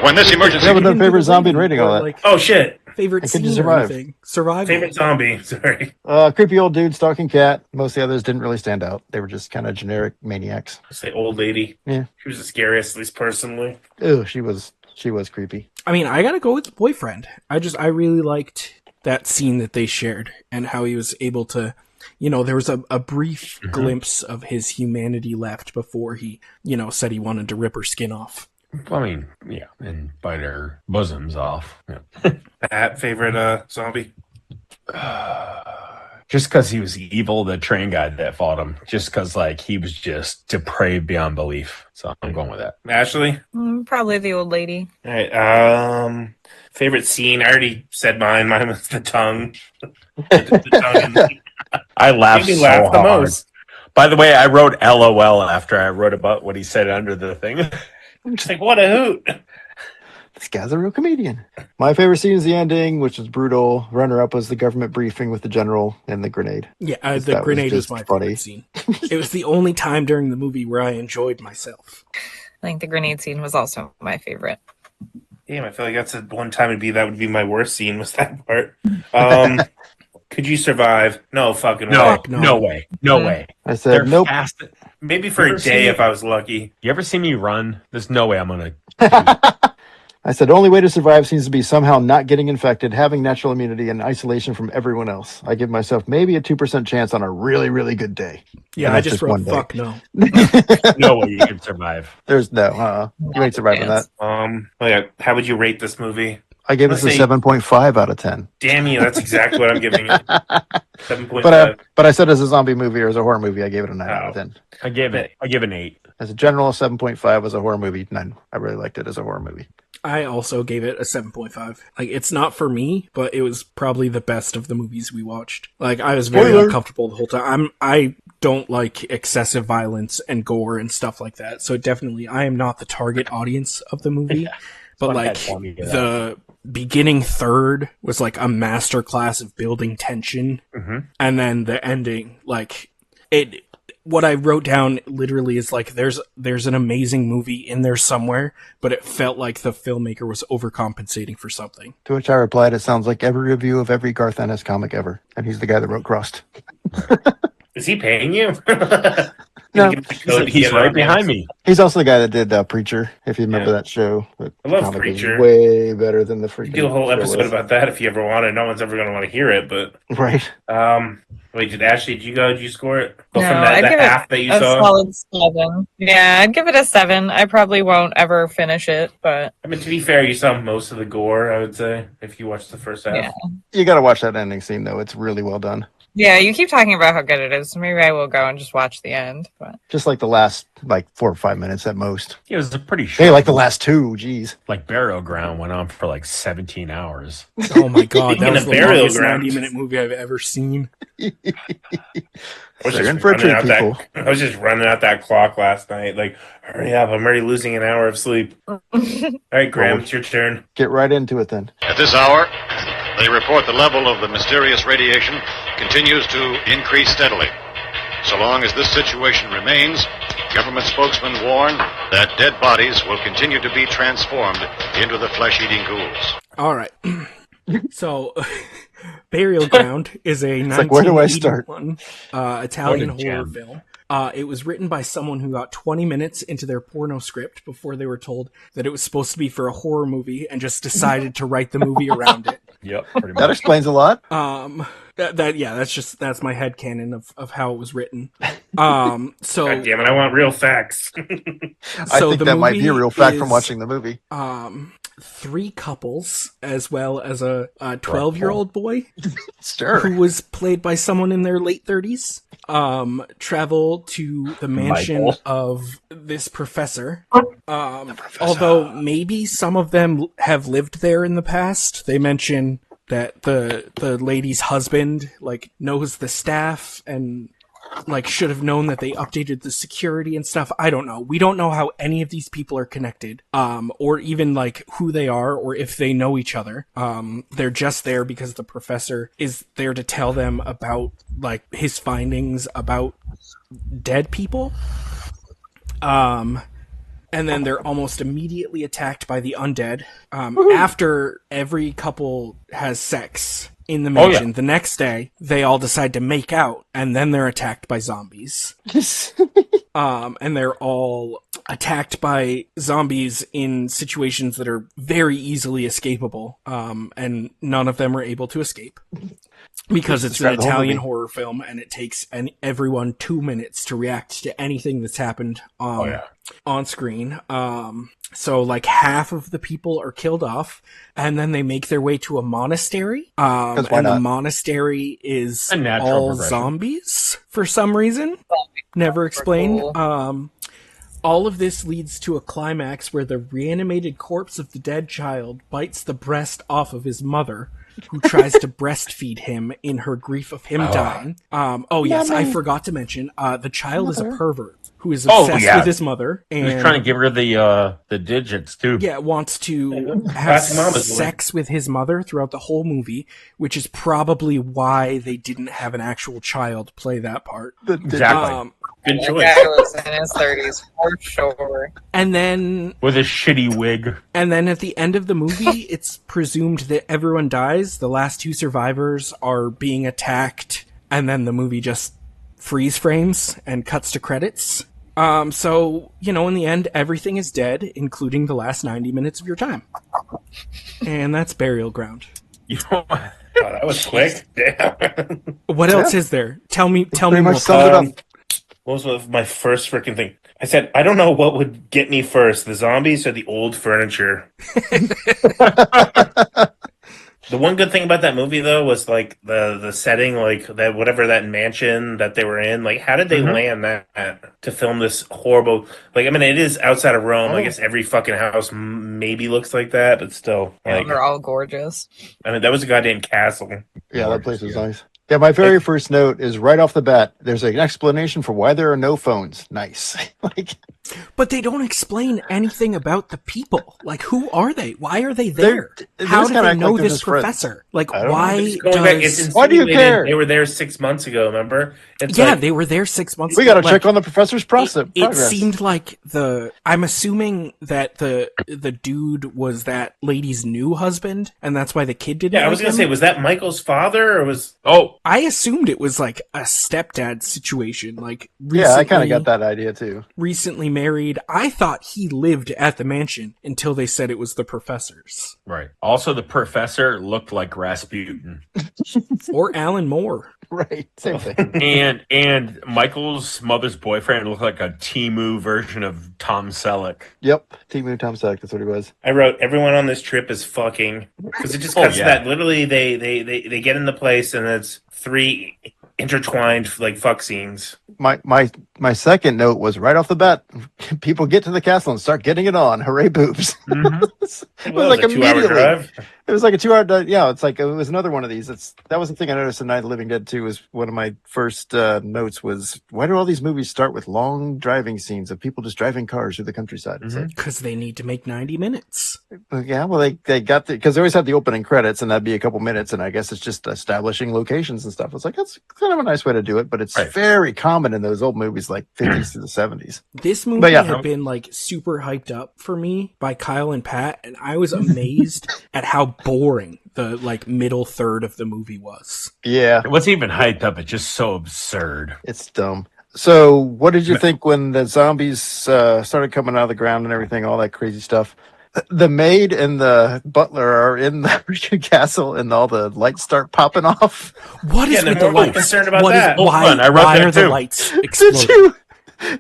When this emergency We haven't done Even favorite the zombie rating rating all or, that. like, Oh shit! favorite And could you scene or survive? anything. Survival. Favorite zombie. Sorry, Creepy old dude stalking cat. Most of the others didn't really stand out. They were just kind of generic maniacs. say old lady. Yeah. She was the scariest, at least personally. Ew, she was creepy. I mean, I gotta go with the boyfriend. I really liked that scene that they shared and how he was able to, there was a brief glimpse of his humanity left before he, said he wanted to rip her skin off. I mean, yeah, and bite her bosoms off. Yeah. Pat, favorite zombie. Just because he was evil, the train guy that fought him. Just because, he was just depraved beyond belief. So I'm going with that. Ashley. Probably the old lady. All right. Favorite scene. I already said mine. Mine was the tongue. The tongue. I laughed Made me so laugh the hard. most. By the way, I wrote LOL after I wrote about what he said under the thing. It's like, what a hoot. This guy's a real comedian. My favorite scene is the ending, which was brutal. Runner-up was the government briefing with the general and the grenade. Yeah, That the was grenade was just my funny. favorite scene. It was the only time during the movie where I enjoyed myself. I think the grenade scene was also my favorite. Damn, I feel like that's the one time that would be my worst scene was that part. Could you survive? No fucking way. No way. No way. I said, They're nope. fast. Maybe for You a ever day seen- if I was lucky. You ever see me run? There's no way I'm going to. I said, the only way to survive seems to be somehow not getting infected, having natural immunity, and isolation from everyone else. I give myself maybe a 2% chance on a really, really good day. Yeah, And I that's just one wrote day. fuck no. No way you can survive. There's no, you ain't surviving that. How would you rate this movie? I gave this a Let's say- 7.5 out of 10. Damn you, that's exactly what I'm giving it. 7.5. But I said as a zombie movie or as a horror movie, I gave it a 9 out of 10. I give an 8. As a general, 7.5 as a horror movie, 9. I really liked it as a horror movie. I also gave it a 7.5. It's not for me, but it was probably the best of the movies we watched. I was very Spoiler. uncomfortable the whole time. I don't like excessive violence and gore and stuff like that. So definitely, I am not the target audience of the movie. But my dad told me that. the beginning third was a masterclass of building tension, and then the ending, it. What I wrote down literally is there's an amazing movie in there somewhere, but it felt like the filmmaker was overcompensating for something. To which I replied, it sounds like every review of every Garth Ennis comic ever. And he's the guy that wrote Crust. Is he paying you? No. He's right behind me. He's also the guy that did Preacher, if you remember that show. That I love comic was Preacher. way better than the freaking You do a whole show episode was. about that if you ever want it. No one's ever going to want to hear it, but Right. wait, did Ashley? Did you go? Did you score it? Well, No, from I'd the give half it that you a saw. solid 7. Yeah, I'd give it a 7. I probably won't ever finish it, but I mean, to be fair, you saw most of the gore. I would say if you watched the first half. yeah. You got to watch that ending scene, though. It's really well done. Yeah, you keep talking about how good it is, so maybe I will go and just watch the end. But Just like the last, 4 or 5 minutes at most. It was a pretty short. Hey, like the last 2, geez. Like Burial Ground went on for like 17 hours. Oh my god, that Speaking was of the Burial longest Ground. 90-minute movie I've ever seen. I was They're just in for a running treat, out people. I was just running out that clock last night. Like, hurry up! I'm already losing an hour of sleep. All right, Graham, it's your turn. Get right into it then. At this hour, they report the level of the mysterious radiation continues to increase steadily. So long as this situation remains, government spokesmen warn that dead bodies will continue to be transformed into the flesh-eating ghouls. All right. So, Burial Ground is a like, where do I start? 1981 Italian What a horror gem. film. It was written by someone who got 20 minutes into their porno script before they were told that it was supposed to be for a horror movie and just decided to write the movie around it. Yep, pretty That much. explains a lot. That's my headcanon of how it was written. So God damn it! I want real facts. I so think the that might be a movie real fact from is, watching the movie. 3 couples as well as a 12-year-old boy Sure. who was played by someone in their late 30s, travel to the mansion Michael. of this professor. Although maybe some of them have lived there in the past. They mention that the lady's husband knows the staff and should have known that they updated the security and stuff. I don't know. We don't know how any of these people are connected, or even who they are or if they know each other. They're just there because the professor is there to tell them about his findings about dead people. And then they're almost immediately attacked by the undead. After every couple has sex in the mansion, the next day, they all decide to make out, and then they're attacked by zombies. And they're all attacked by zombies in situations that are very easily escapable. And none of them are able to escape. Because it's an Describe the whole Italian movie. horror film, and it takes everyone 2 minutes to react to anything that's happened on screen. So half of the people are killed off, and then they make their way to a monastery. why And the not? monastery is A natural all progression. zombies for some reason. Never explained. Cool. All of this leads to a climax where the reanimated corpse of the dead child bites the breast off of his mother, who tries to breastfeed him in her grief of him dying. Yes, I forgot to mention, the child is a pervert who is obsessed with his mother He and was trying to give her the digits too. wants to have Classic mama's boy. sex with his mother throughout the whole movie, which is probably why they didn't have an actual child play that part. Exactly. Good That choice. guy was in his 30s for sure. And then With a shitty wig. at the end of the movie, it's presumed that everyone dies. The last 2 survivors are being attacked, and then the movie just freeze frames and cuts to credits. So, in the end, everything is dead, including the last 90 minutes of your time. And that's Burial Ground. You know what? Oh, that was quick. Damn. What else is there? Tell me Pretty more. much summed it up. What was my first freaking thing? I said, I don't know what would get me first, the zombies or the old furniture. The one good thing about that movie, though, was the setting, that whatever that mansion that they were in. How did they land that to film this horrible? It is outside of Rome. I guess every fucking house maybe looks like that, but still, They're all gorgeous. that was a goddamn castle. Yeah, that place was nice. Yeah, my very first note is right off the bat. There's an explanation for why there are no phones. Nice. But they don't explain anything about the people. Who are they? Why are they there? They're How just do kinda they act know like they're this just friends. professor? don't know. Why It's going back, it's does... Why do you insinuated care? They were there 6 months ago. Remember? It's Yeah, they were there 6 months We ago. got to check on the professor's process. It seemed like I'm assuming that the dude was that lady's new husband, and that's why the kid didn't. Yeah, I was like gonna him. say, was that Michael's father or was? Oh, Well, I assumed it was like a stepdad situation. Like, Yeah, I kind of recently- got that idea too. recently married. I thought he lived at the mansion until they said it was the professor's. Right. Also, the professor looked like Rasputin. Or Alan Moore. Right, same thing. And Michael's mother's boyfriend looked like a Timu version of Tom Selleck. Yep, Timu Tom Selleck, that's what he was. I wrote everyone on this trip is fucking because it just Oh, cuts to yeah. that. Literally, they get in the place and it's 3 intertwined like fuck scenes. My second note was right off the bat, people get to the castle and start getting it on. Hooray, boobs. Mm-hmm. It was Well, like it was a 2-hour immediately. drive. It was like a 2-hour drive. Yeah, it's like it was another one of these. That was the thing I noticed in Night of the Living Dead too. Was one of my first notes was, why do all these movies start with long driving scenes of people just driving cars through the countryside? It's like, Because they need to make 90 minutes. yeah, well, they got because they always have the opening credits, and that'd be a couple minutes, and I guess it's just establishing locations and stuff. It's like that's kind of a nice way to do it, but it's Right. very common in those old movies like 50s to the 70s. This movie But yeah. had been like super hyped up for me by Kyle and Pat, and I was amazed at how boring the like middle third of the movie was. Yeah, It wasn't even hyped up. It's just so absurd. it's dumb. So, what did you think when the zombies started coming out of the ground and everything, all that crazy stuff? The maid and the butler are in the freaking castle, and all the lights start popping off. What is Yeah, they're with the more lights? concerned about What is- that. Hold why on, I wrote why that are the too. lights Did exploding? you?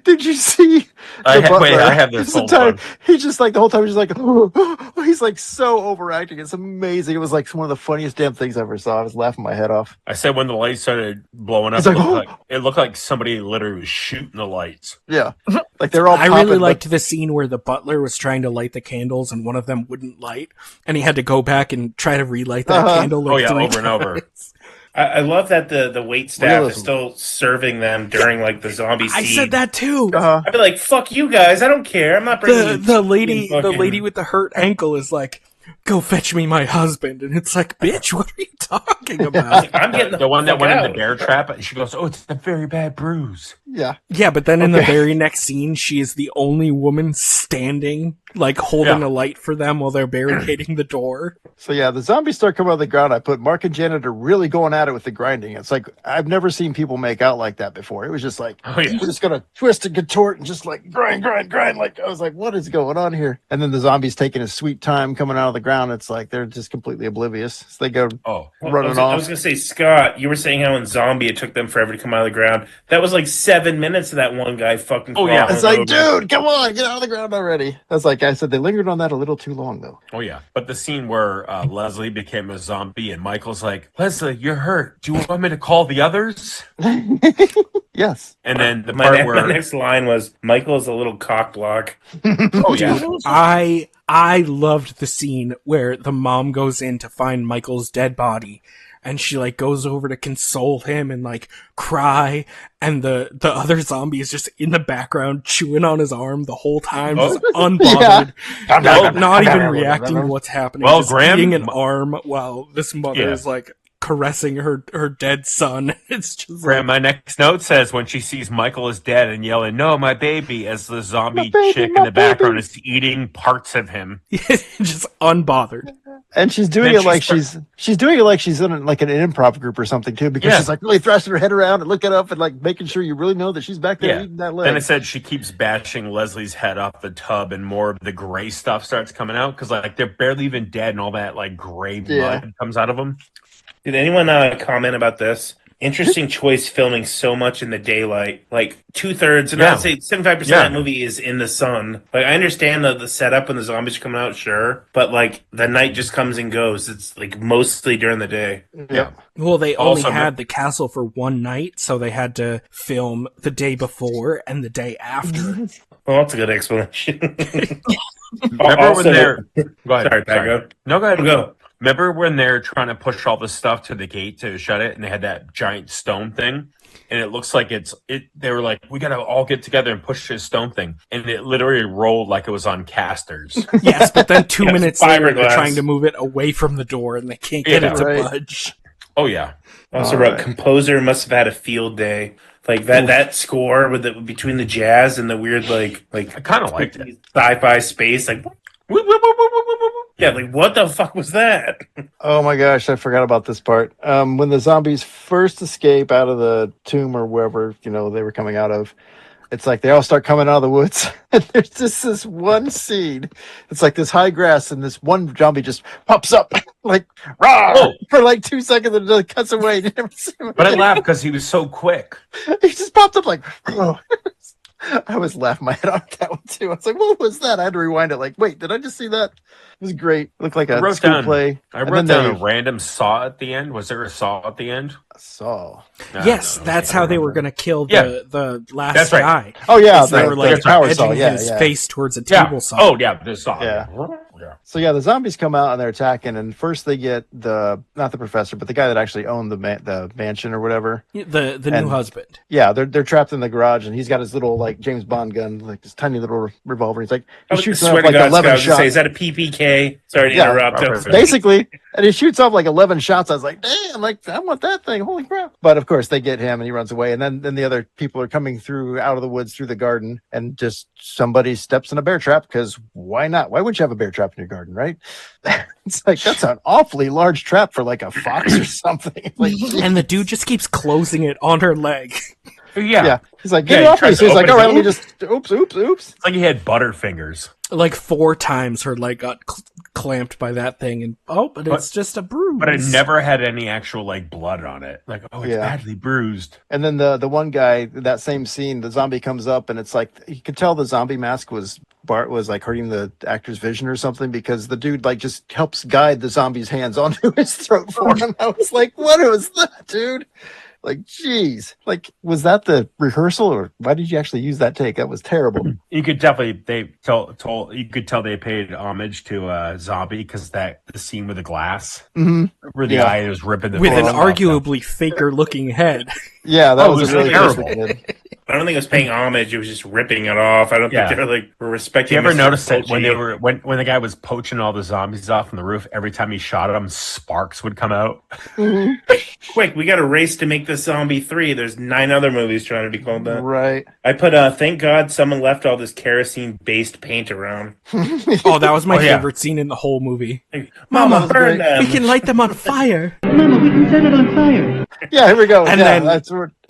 Did you see? I the ha- wait, butler? I have this. He's the Hold time- on. He's just like the whole time. He's just like, he's like so overacting. It's amazing. It was like one of the funniest damn things I ever saw. I was laughing my head off. I said when the lights started blowing up, It's it, like, looked like, it looked like somebody literally was shooting the lights. Yeah, like they're all. I popping, really but- liked the scene where the butler was trying to light the candles and one of them wouldn't light, and he had to go back and try to relight that Uh-huh. candle like Oh, yeah, 3 over and over. times. I love that the wait staff is Realism. still serving them during like the zombie I scene. said that too. Uh-huh. I'd be like, "Fuck you guys! I don't care. I'm not bringing you The lady fucking- with the hurt ankle is like, "Go fetch me my husband," and it's like, "Bitch, what are you talking about?" I'm getting The one that fuck went in out. the bear trap, and she goes, "Oh, it's a very bad bruise." Yeah, Yeah, but then in the Okay. very next scene, she is the only woman standing, like holding Yeah. a light for them while they're barricading the door. So yeah, the zombies start coming out of the ground. I put Mark and Janet are really going at it with the grinding. It's like I've never seen people make out like that before. It was just like Oh, yeah. we're just gonna twist and contort and just like grind. Like I was like, what is going on here? And then the zombies taking a sweet time coming out of the ground. It's like they're just completely oblivious. So they go Oh, running I off. was gonna say, Scott, you were saying how in Zombie it took them forever to come out of the ground. That was like 7 minutes of that one guy fucking. Oh, yeah. crawling It's like, over. dude, come on, get out of the ground already. That's like I said, they lingered on that a little too long though. oh yeah. But the scene where Leslie became a zombie, and Michael's like, "Leslie, you're hurt. Do you want me to call the others?" Yes. And then the My, part ne- where, my next line was, "Michael's a little cock block." oh yeah, I loved the scene where the mom goes in to find Michael's dead body, and she like goes over to console him and like cry, and the other zombie is just in the background chewing on his arm the whole time, just unbothered, not even reacting to what's happening, Well, just Graham- eating an arm while this mother Yeah. is like caressing her dead son. It's just Graham, my next note says when she sees Michael is dead and yelling, "No, my baby," as the zombie baby, chick my in the background baby. is eating parts of him. just unbothered. And she's doing Then it like she's- she's doing it like she's in like an improv group or something too, because Yeah. she's like really thrusting her head around and looking up and like making sure you really know that she's back there Yeah. eating that Then leg. it said she keeps bashing Leslie's head off the tub, and more of the gray stuff starts coming out because like they're barely even dead, and all that like gray Yeah. mud comes out of them. Did anyone comment about this? Interesting choice filming so much in the daylight. Like 2/3, and Yeah. I'd say 75% Yeah. of that movie is in the sun. Like I understand the setup when the zombies are coming out, sure. But like the night just comes and goes. It's like mostly during the day. Yeah. Well, they only Also, had the castle for one night, so they had to film the day before and the day after. Well, that's a good explanation. Remember Also- when they're go ahead. Sorry, Pat, go. No, go ahead. Go. Remember when they're trying to push all the stuff to the gate to shut it, and they had that giant stone thing, and it looks like it. They were like, "We got to all get together and push this stone thing," and it literally rolled like it was on casters. Yes, but then 2 Yes, minutes later, they're fiberglass. trying to move it away from the door, and they can't get Yeah. it to Right. budge. Oh yeah, Also All wrote right. composer must have had a field day. Like that score with between the jazz and the weird like I kind of liked it. sci-fi space. Like Yeah, like what the fuck was that? Oh my gosh, I forgot about this part. When the zombies first escape out of the tomb or wherever, they were coming out of, it's like they all start coming out of the woods. And there's just this one scene. It's like this high grass, and this one zombie just pops up like rah, for like 2 seconds and then cuts away. You never see him But I again. laughed because he was so quick. He just popped up like, oh. I was laughing my head off that one too. I was like, what was that? I had to rewind it. Like, wait, did I just see that? It was great. It looked like a school play. I wrote down a random saw at the end. Was there a saw at the end? A saw. Yes, that's how they were going to kill the last That's right. guy. Oh yeah, They were like power saw. edging Yeah, his yeah. face towards a table saw. Oh yeah, the saw. Yeah. So yeah, the zombies come out and they're attacking, and first they get not the professor, but the guy that actually owned the mansion or whatever. The new husband. Yeah, they're trapped in the garage, and he's got his little like James Bond gun, like this tiny little revolver. He's like, he shoots off like 11 shots. Say, is that a PPK? Sorry to interrupt. Basically, and he shoots off like 11 shots. I was like, damn, like I want that thing. Holy crap! But of course, they get him, and he runs away. And then the other people are coming out of the woods through the garden, and just somebody steps in a bear trap because why not? Why wouldn't you have a bear trap in your garden, right? It's like that's an awfully large trap for like a fox or something. Like, and the dude just keeps closing it on her leg. Yeah. He's like, get it off me. So he's like, all right, let me just, oops. It's like he had butterfingers. Like 4 times her leg got clamped by that thing, and but it's just a bruise. But it never had any actual like blood on it. Like, it's badly bruised. And then the one guy, that same scene, the zombie comes up, and it's like you could tell the zombie mask was like hurting the actor's vision or something, because the dude like just helps guide the zombie's hands onto his throat for him. I was like, what was that, dude? Like, geez, like, was that the rehearsal, or why did you actually use that take? That was terrible. You could definitely you could tell they paid homage to Zombie because the scene with the glass where the eye was ripping the with an face off arguably faker looking head. Yeah, that was really terrible. I don't think it was paying homage. It was just ripping it off. I don't think they were respecting. You ever notice that when the guy was poaching all the zombies off on the roof, every time he shot at them, sparks would come out? Quick, we got a race to make this Zombie 3. There's 9 other movies trying to be called that. Right. I put, thank God someone left all this kerosene-based paint around. Oh, that was my favorite scene in the whole movie. Mama, burn them. We can light them on fire. Mama, we can set it on fire. Yeah, here we go.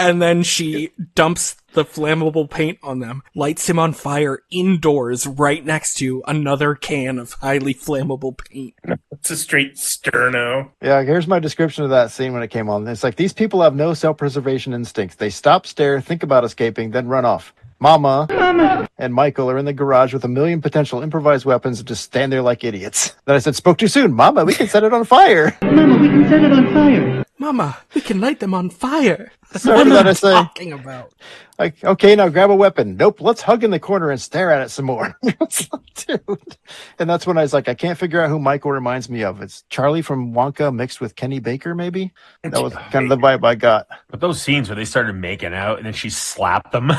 And then she dumps the flammable paint on them, lights him on fire indoors right next to another can of highly flammable paint. It's a straight sterno. Yeah, here's my description of that scene when it came on. It's like, these people have no self-preservation instincts. They stop, stare, think about escaping, then run off. Mama and Michael are in the garage with a million potential improvised weapons and just stand there like idiots. Then I said, spoke too soon. Mama, we can set it on fire. Mama, we can set it on fire. Mama, we can light them on fire. So what am I say? talking about? Like, okay, now grab a weapon. Nope, let's hug in the corner and stare at it some more. It's like, dude. And that's when I was like, I can't figure out who Michael reminds me of. It's Charlie from Wonka mixed with Kenny Baker, maybe? That was kind of the vibe I got. But those scenes where they started making out and then she slapped them.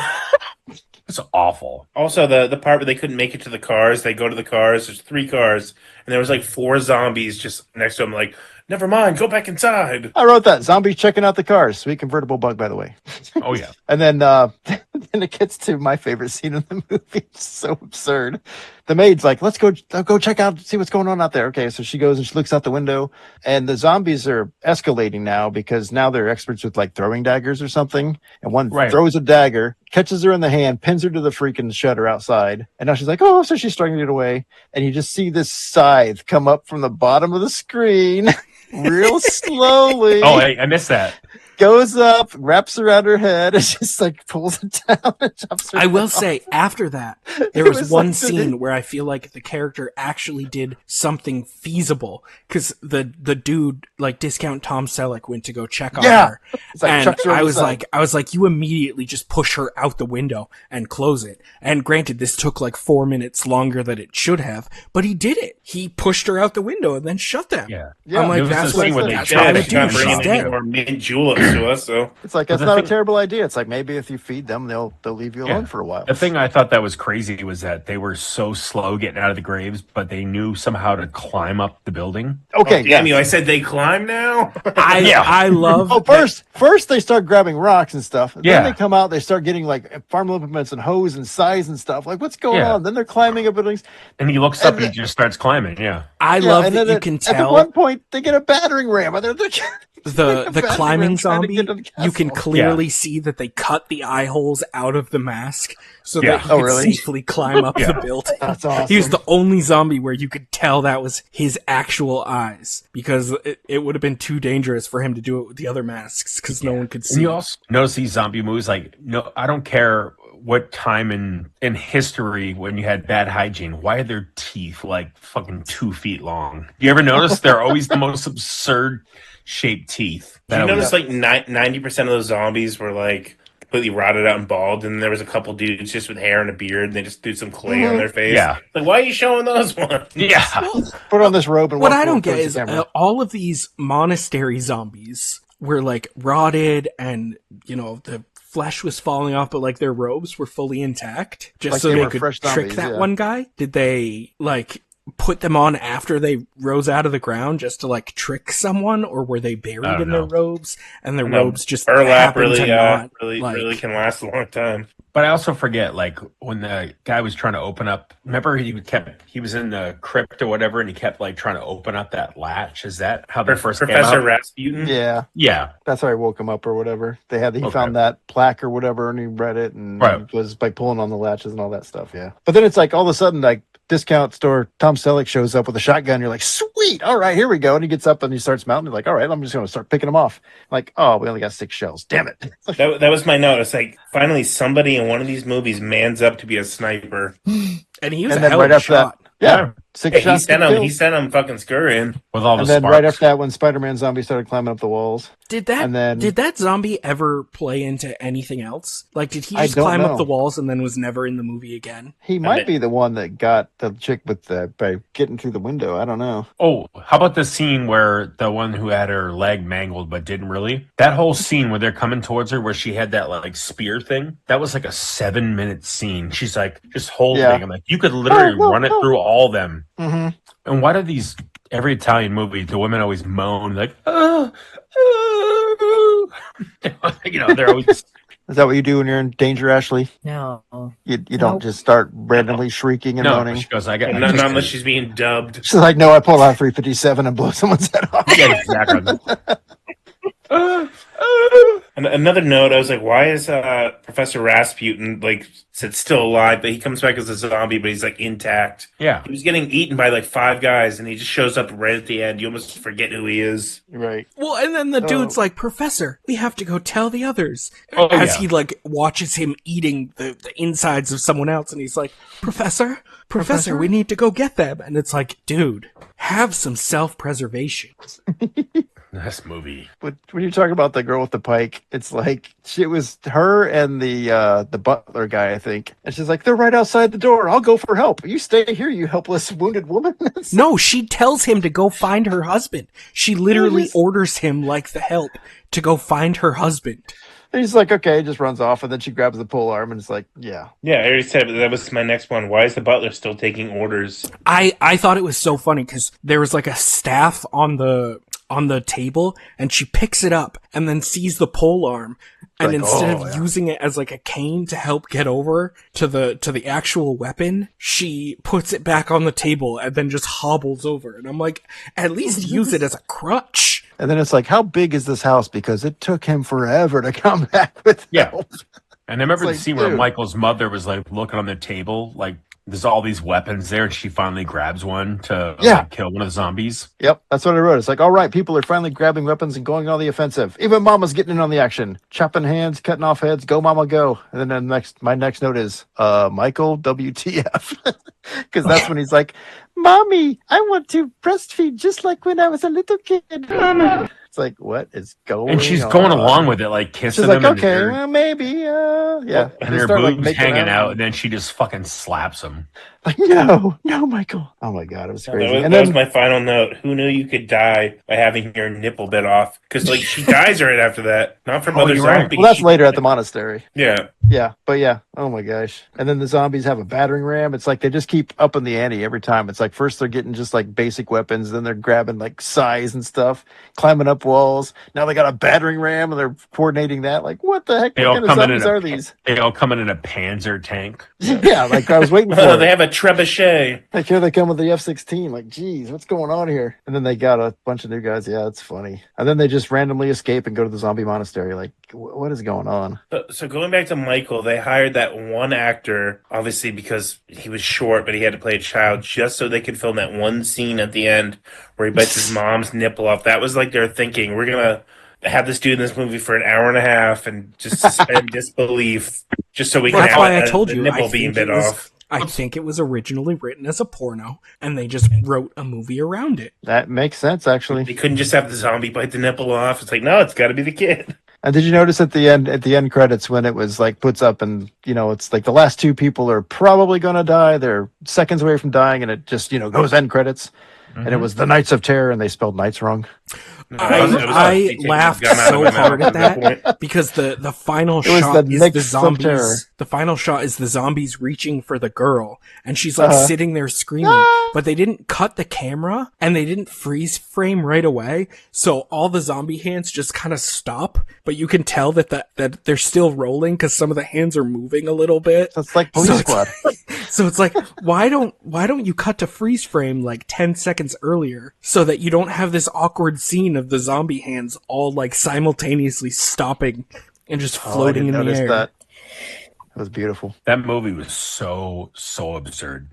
It's awful. Also, the part where they couldn't make it to the cars, they go to the cars, there's 3 cars, and there was like 4 zombies just next to them, like, never mind, go back inside. I wrote that. Zombies checking out the cars. Sweet convertible bug, by the way. Oh, yeah. And then then it gets to my favorite scene in the movie. It's so absurd. The maid's like, let's go check out, see what's going on out there. Okay, so she goes and she looks out the window, and the zombies are escalating now because now they're experts with like throwing daggers or something. And one throws a dagger, catches her in the hand, pins her to the freaking shutter outside. And now she's like, oh, so she's struggling it away. And you just see this scythe come up from the bottom of the screen real slowly. Oh, I missed that. Goes up, wraps around her head, and just like pulls it down and chops her I will down. say, after that, there was one like scene where I feel like the character actually did something feasible, because the dude, like Discount Tom Selleck, went to go check on her, like and chucks her on I the was side. like, you immediately just push her out the window and close it. And granted, this took like 4 minutes longer than it should have, but he did it. He pushed her out the window and then shut them. Yeah. Yeah. I'm like, There was that's the scene where they that's chopped what I it would do. down She's and dead. Or mint juleps. to us, so It's like, But that's the not thing- a terrible idea. It's like, maybe if you feed them, they'll leave you alone for a while. The thing I thought that was crazy was that they were so slow getting out of the graves, but they knew somehow to climb up the building. Okay, damn you! yes. I said they climb now. I love. Oh, first they start grabbing rocks and stuff. Yeah. Then they come out, they start getting like farm implements and hose and size and stuff. Like, what's going Yeah. on? Then they're climbing up buildings. And he looks up and he just starts climbing. Yeah. I love and that then you can at tell one point they get a battering ram. And they're the battering climbing ram trying to zombie. get to the You can castle. clearly see that they cut the eye holes out of the mask so Yeah. that he Oh, could really? safely climb up the building. That's awesome. He was the only zombie where you could tell that was his actual eyes, because it would have been too dangerous for him to do it with the other masks because no one could And see. you also notice these zombie movies, like, no, I don't care what time in history when you had bad hygiene, why are their teeth like fucking 2 feet long? You ever notice they're always the most absurd shaped teeth? Did you notice like 90% of those zombies were like completely rotted out and bald, and there was a couple dudes just with hair and a beard, and they just threw some clay on their face? Yeah. Like, why are you showing those ones? Yeah. Put on this robe and What walk I don't towards get the is camera. all of these monastery zombies were like rotted, and the flesh was falling off, but like their robes were fully intact, just Like so they they were could fresh trick zombies, that yeah. one guy. Did they like put them on after they rose out of the ground just to like trick someone, or were they buried I don't in their know. robes and their No, robes just burlap happened to not like, really can last a long time. But I also forget, like, when the guy was trying to open up, remember he was in the crypt or whatever, and he kept like trying to open up that latch. Is that how they first came Professor out? Rasputin? Yeah, Yeah. that's how I woke him up or whatever. He Okay. found that plaque or whatever, and he read it, and Right. it was by pulling on the latches and all that stuff. Yeah, but then it's like all of a sudden, like discount store Tom Selleck shows up with a shotgun. You're like, sweet, all right, here we go. And he gets up and he starts mounting. You're like, all right, I'm just going to start picking them off. Like, oh, we only got 6 shells. Damn it. That was my note. It's like, finally somebody in one of these movies mans up to be a sniper. and he was And a then hell right of a after that, shot. yeah, 6 Hey, shots. to kill. he sent him fucking scurrying. With all the And then sparks. right after that, when Spider-Man zombie started climbing up the walls, Did And then- that zombie ever play into anything else? Like, did he I just don't climb know. up the walls and then was never in the movie again? he might be the one that got the chick with by getting through the window. I don't know. Oh, how about the scene where the one who had her leg mangled but didn't really? That whole scene where they're coming towards her, where she had that like spear thing, that was like a 7-minute scene. She's like just holding. Yeah. I'm like, you could literally run it through all of them. Mm-hmm. And why do every Italian movie, the women always moan like, they're always. Is that what you do when you're in danger, Ashley? No. You don't Nope. just start randomly shrieking and No, moaning. she goes, I got. Not unless she's being dubbed. She's like, no, I pull out 357 and blow someone's head off. Yeah, exactly. And another note, I was like, why is Professor Rasputin like said still alive, but he comes back as a zombie, but he's like intact. Yeah. He was getting eaten by like 5 guys, and he just shows up right at the end. You almost forget who he is. Right. Well, and then the dude's like, Professor, we have to go tell the others. Oh, As yeah. he like watches him eating the insides of someone else, and he's like, Professor, we need to go get them. And it's like, dude, have some self-preservation. This movie. But when you talk about the girl with the pike, it's like it was her and the butler guy, I think. And she's like, they're right outside the door. I'll go for help. You stay here, you helpless wounded woman. No, she tells him to go find her husband. She literally orders him, like the help, to go find her husband. And he's like, okay, just runs off. And then she grabs the pole arm and it's like, yeah. Yeah, I already said it, but that was my next one. Why is the butler still taking orders? I thought it was so funny because there was like a staff on the table, and she picks it up and then sees the pole arm, and Like, instead oh, of yeah. using it as like a cane to help get over to the actual weapon, she puts it back on the table and then just hobbles over. And I'm like, at least use it as a crutch. And then it's like, how big is this house? Because it took him forever to come back with Yeah. help. And I remember It's the like, scene where dude. Michael's mother was like looking on the table, like there's all these weapons there, and she finally grabs one to like, kill one of the zombies. Yep, that's what I wrote. It's like, all right, people are finally grabbing weapons and going on the offensive. Even Mama's getting in on the action. Chopping hands, cutting off heads, go Mama, go. And then my next note is, Michael, WTF. Because that's when he's like, Mommy, I want to breastfeed just like when I was a little kid. Mama. It's like, what is going on? And she's going along with it, like kissing She's like, him. okay, well, maybe, yeah. And They her start, like, boobs making hanging out, and then she just fucking slaps him. Like, no, Michael. Oh my God, it was crazy. That And was then my final note. Who knew you could die by having your nipple bit off? Because like she dies right after that, not from other you're right. zombies. well, that's later at the monastery. Yeah. Yeah, but yeah, oh my gosh. And then the zombies have a battering ram. It's like they just keep upping the ante every time. It's like first they're getting just like basic weapons, then they're grabbing like sais and stuff, climbing up walls. Now they got a battering ram and they're coordinating that. Like, what the heck? They What all kind of come in zombies are these? They all come in a Panzer tank. Yeah, like I was waiting for Oh, it. they have a trebuchet. Like here they come with the F-16. Like, geez, what's going on here? And then they got a bunch of new guys. Yeah, it's funny. And then they just randomly escape and go to the zombie monastery. Like, what is going on? So going back to Michael, they hired that one actor, obviously because he was short, but he had to play a child, just so they could film that one scene at the end where he bites his mom's nipple off. That was like their thinking. We're gonna have this dude in this movie for an hour and a half and just suspend disbelief, just so we can That's have why I told the you. nipple I being think bit it was. off. I think it was originally written as a porno, and they just wrote a movie around it. That makes sense, actually. They couldn't just have the zombie bite the nipple off. It's like, no, it's got to be the kid. And did you notice at the end credits when it was like puts up and it's like the last two people are probably gonna die. They're seconds away from dying, and it just goes end credits, and it was the Knights of Terror, and they spelled Knights wrong. I laughed so hard at that because the final shot is the zombies. The final shot is the zombies reaching for the girl, and she's like sitting there screaming. But they didn't cut the camera, and they didn't freeze frame right away, so all the zombie hands just kind of stop. But you can tell that they're still rolling because some of the hands are moving a little bit. So it's like Police Squad. So it's like, why don't you cut to freeze frame like 10 seconds earlier so that you don't have this awkward scene of the zombie hands all like simultaneously stopping and just floating in the air. That was beautiful. That movie was so absurd.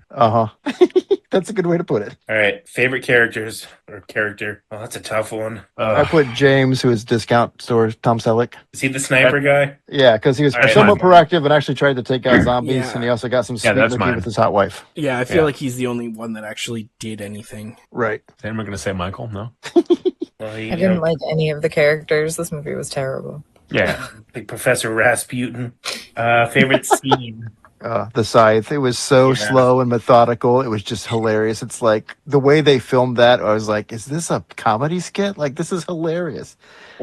That's a good way to put it. All right, favorite characters or character? Oh, that's a tough one. I put James, who is discount store Tom Selleck. Is he the sniper guy? Yeah, because he was somewhat proactive and actually tried to take out zombies, and he also got some sweet looking with his hot wife. Yeah, I feel like he's the only one that actually did anything. Right. Is anyone going to say Michael? No? Well, I didn't like any of the characters. This movie was terrible. Yeah. Like Professor Rasputin. Favorite scene? The Scythe. It was so slow and methodical. It was just hilarious. It's like the way they filmed that. I was like, is this a comedy skit? Like, this is hilarious.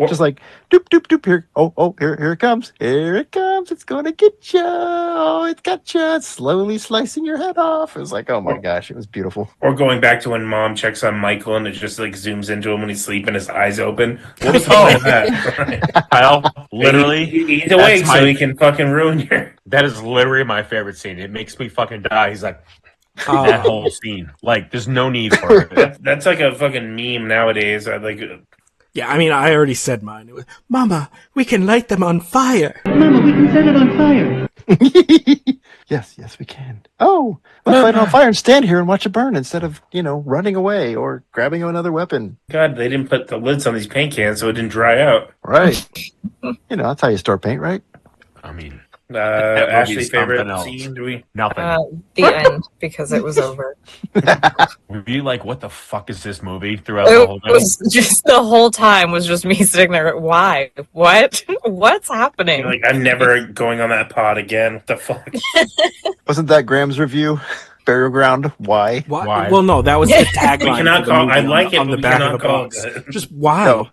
Just like doop doop doop here. Oh, here it comes. Here it comes. It's gonna get you. Oh, it got you. Slowly slicing your head off. It was like, oh my gosh, it was beautiful. Or going back to when Mom checks on Michael and it just like zooms into him when he's sleeping, his eyes open. What was the point of that? Kyle, literally, he's awake so he can fucking ruin your. That is literally my favorite scene. It makes me fucking die. He's like, that whole scene. Like, there's no need for it. That's like a fucking meme nowadays. Yeah, I mean, I already said mine. It was, Mama, we can light them on fire. Mama, we can set it on fire. Yes, we can. Oh, let's light it on fire and stand here and watch it burn instead of, running away or grabbing another weapon. God, they didn't put the lids on these paint cans so it didn't dry out. Right. That's how you store paint, right? I mean, Ashley's favorite scene? Do we? Nothing. The end, because it was over. Were you like, what the fuck is this movie throughout the whole It was just the whole time was just me sitting there. Why? What? What's happening? Like, I'm never going on that pod again. What the fuck? Wasn't that Graham's review? Burial Ground. Why? Why? Well, no, that was the tagline. We cannot for the call. movie I like it. on the But we back cannot of the call box. it. Just why?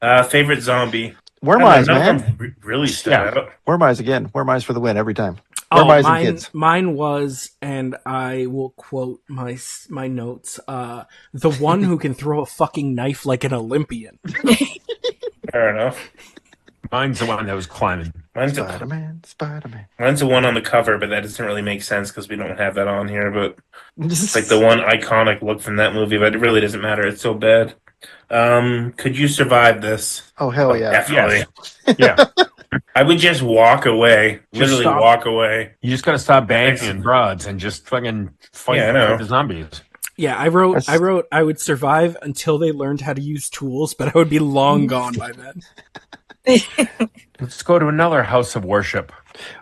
No. Favorite zombie. Wormize, None of man. them really stood out. Wormize again. Wormize for the win every time. Wormize and kids. Mine was, and I will quote my notes. The one who can throw a fucking knife like an Olympian. Fair enough. Mine's the one that was climbing. Spider-Man. Mine's the one on the cover, but that doesn't really make sense because we don't have that on here. But it's like the one iconic look from that movie, but it really doesn't matter. It's so bad. Could you survive this? Oh, hell yeah. Definitely. Yeah. I would just walk away. Literally walk away. You just gotta stop banging broads and just fucking fight the zombies. Yeah, I wrote I would survive until they learned how to use tools, but I would be long gone by then. Let's go to another house of worship.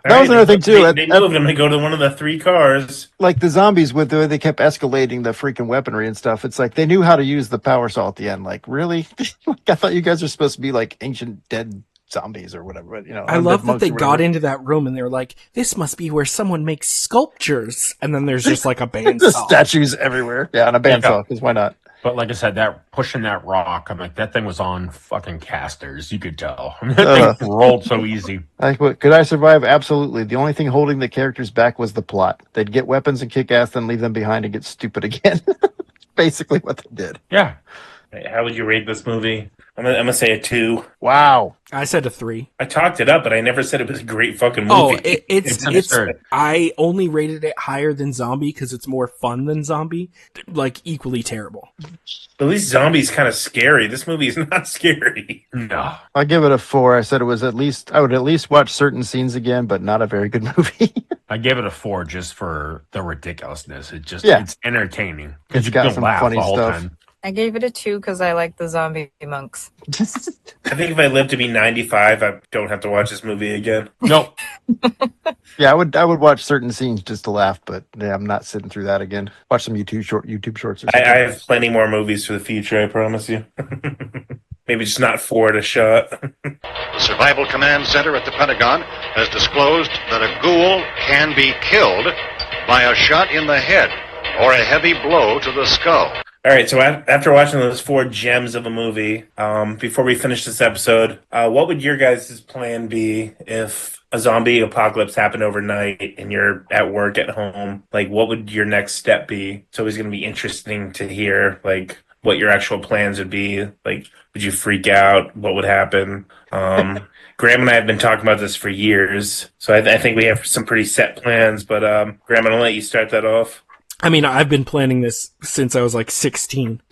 That was another thing too. They moved him to go to one of the 3 cars. Like the zombies, with the way they kept escalating the freaking weaponry and stuff. It's like they knew how to use the power saw at the end. Like, really? Like, I thought you guys are supposed to be like ancient dead zombies or whatever. But, you know, I love that they got into that room and they were like, "This must be where someone makes sculptures." And then there's just like a bandsaw. Statues everywhere. Yeah, and a bandsaw, because why not? But like I said, that pushing that rock, I'm like, that thing was on fucking casters. You could tell. That thing rolled so easy. Could I survive? Absolutely. The only thing holding the characters back was the plot. They'd get weapons and kick ass, then leave them behind and get stupid again. Basically what they did. Yeah. How would you rate this movie? I'm gonna say a 2. Wow. I said a 3. I talked it up, but I never said it was a great fucking movie. Oh, it's absurd. I only rated it higher than Zombie because it's more fun than Zombie. Like, equally terrible. At least Zombie's kind of scary. This movie is not scary. No. I give it a 4. I said it was I would at least watch certain scenes again, but not a very good movie. I gave it a 4 just for the ridiculousness. It's entertaining. It's got some funny stuff. Time. I gave it a 2 because I like the zombie monks. I think if I live to be 95, I don't have to watch this movie again. Nope. Yeah, I would watch certain scenes just to laugh, but yeah, I'm not sitting through that again. Watch some YouTube shorts or something. I have plenty more movies for the future, I promise you. Maybe just not 4 at a shot. The Survival Command Center at the Pentagon has disclosed that a ghoul can be killed by a shot in the head or a heavy blow to the skull. All right, so after watching those 4 gems of a movie, before we finish this episode, what would your guys' plan be if a zombie apocalypse happened overnight and you're at work at home? Like, what would your next step be? It's always going to be interesting to hear, like, what your actual plans would be. Like, would you freak out? What would happen? Graham and I have been talking about this for years, so I think we have some pretty set plans, but Graham, I'm going to let you start that off. I mean, I've been planning this since I was like 16.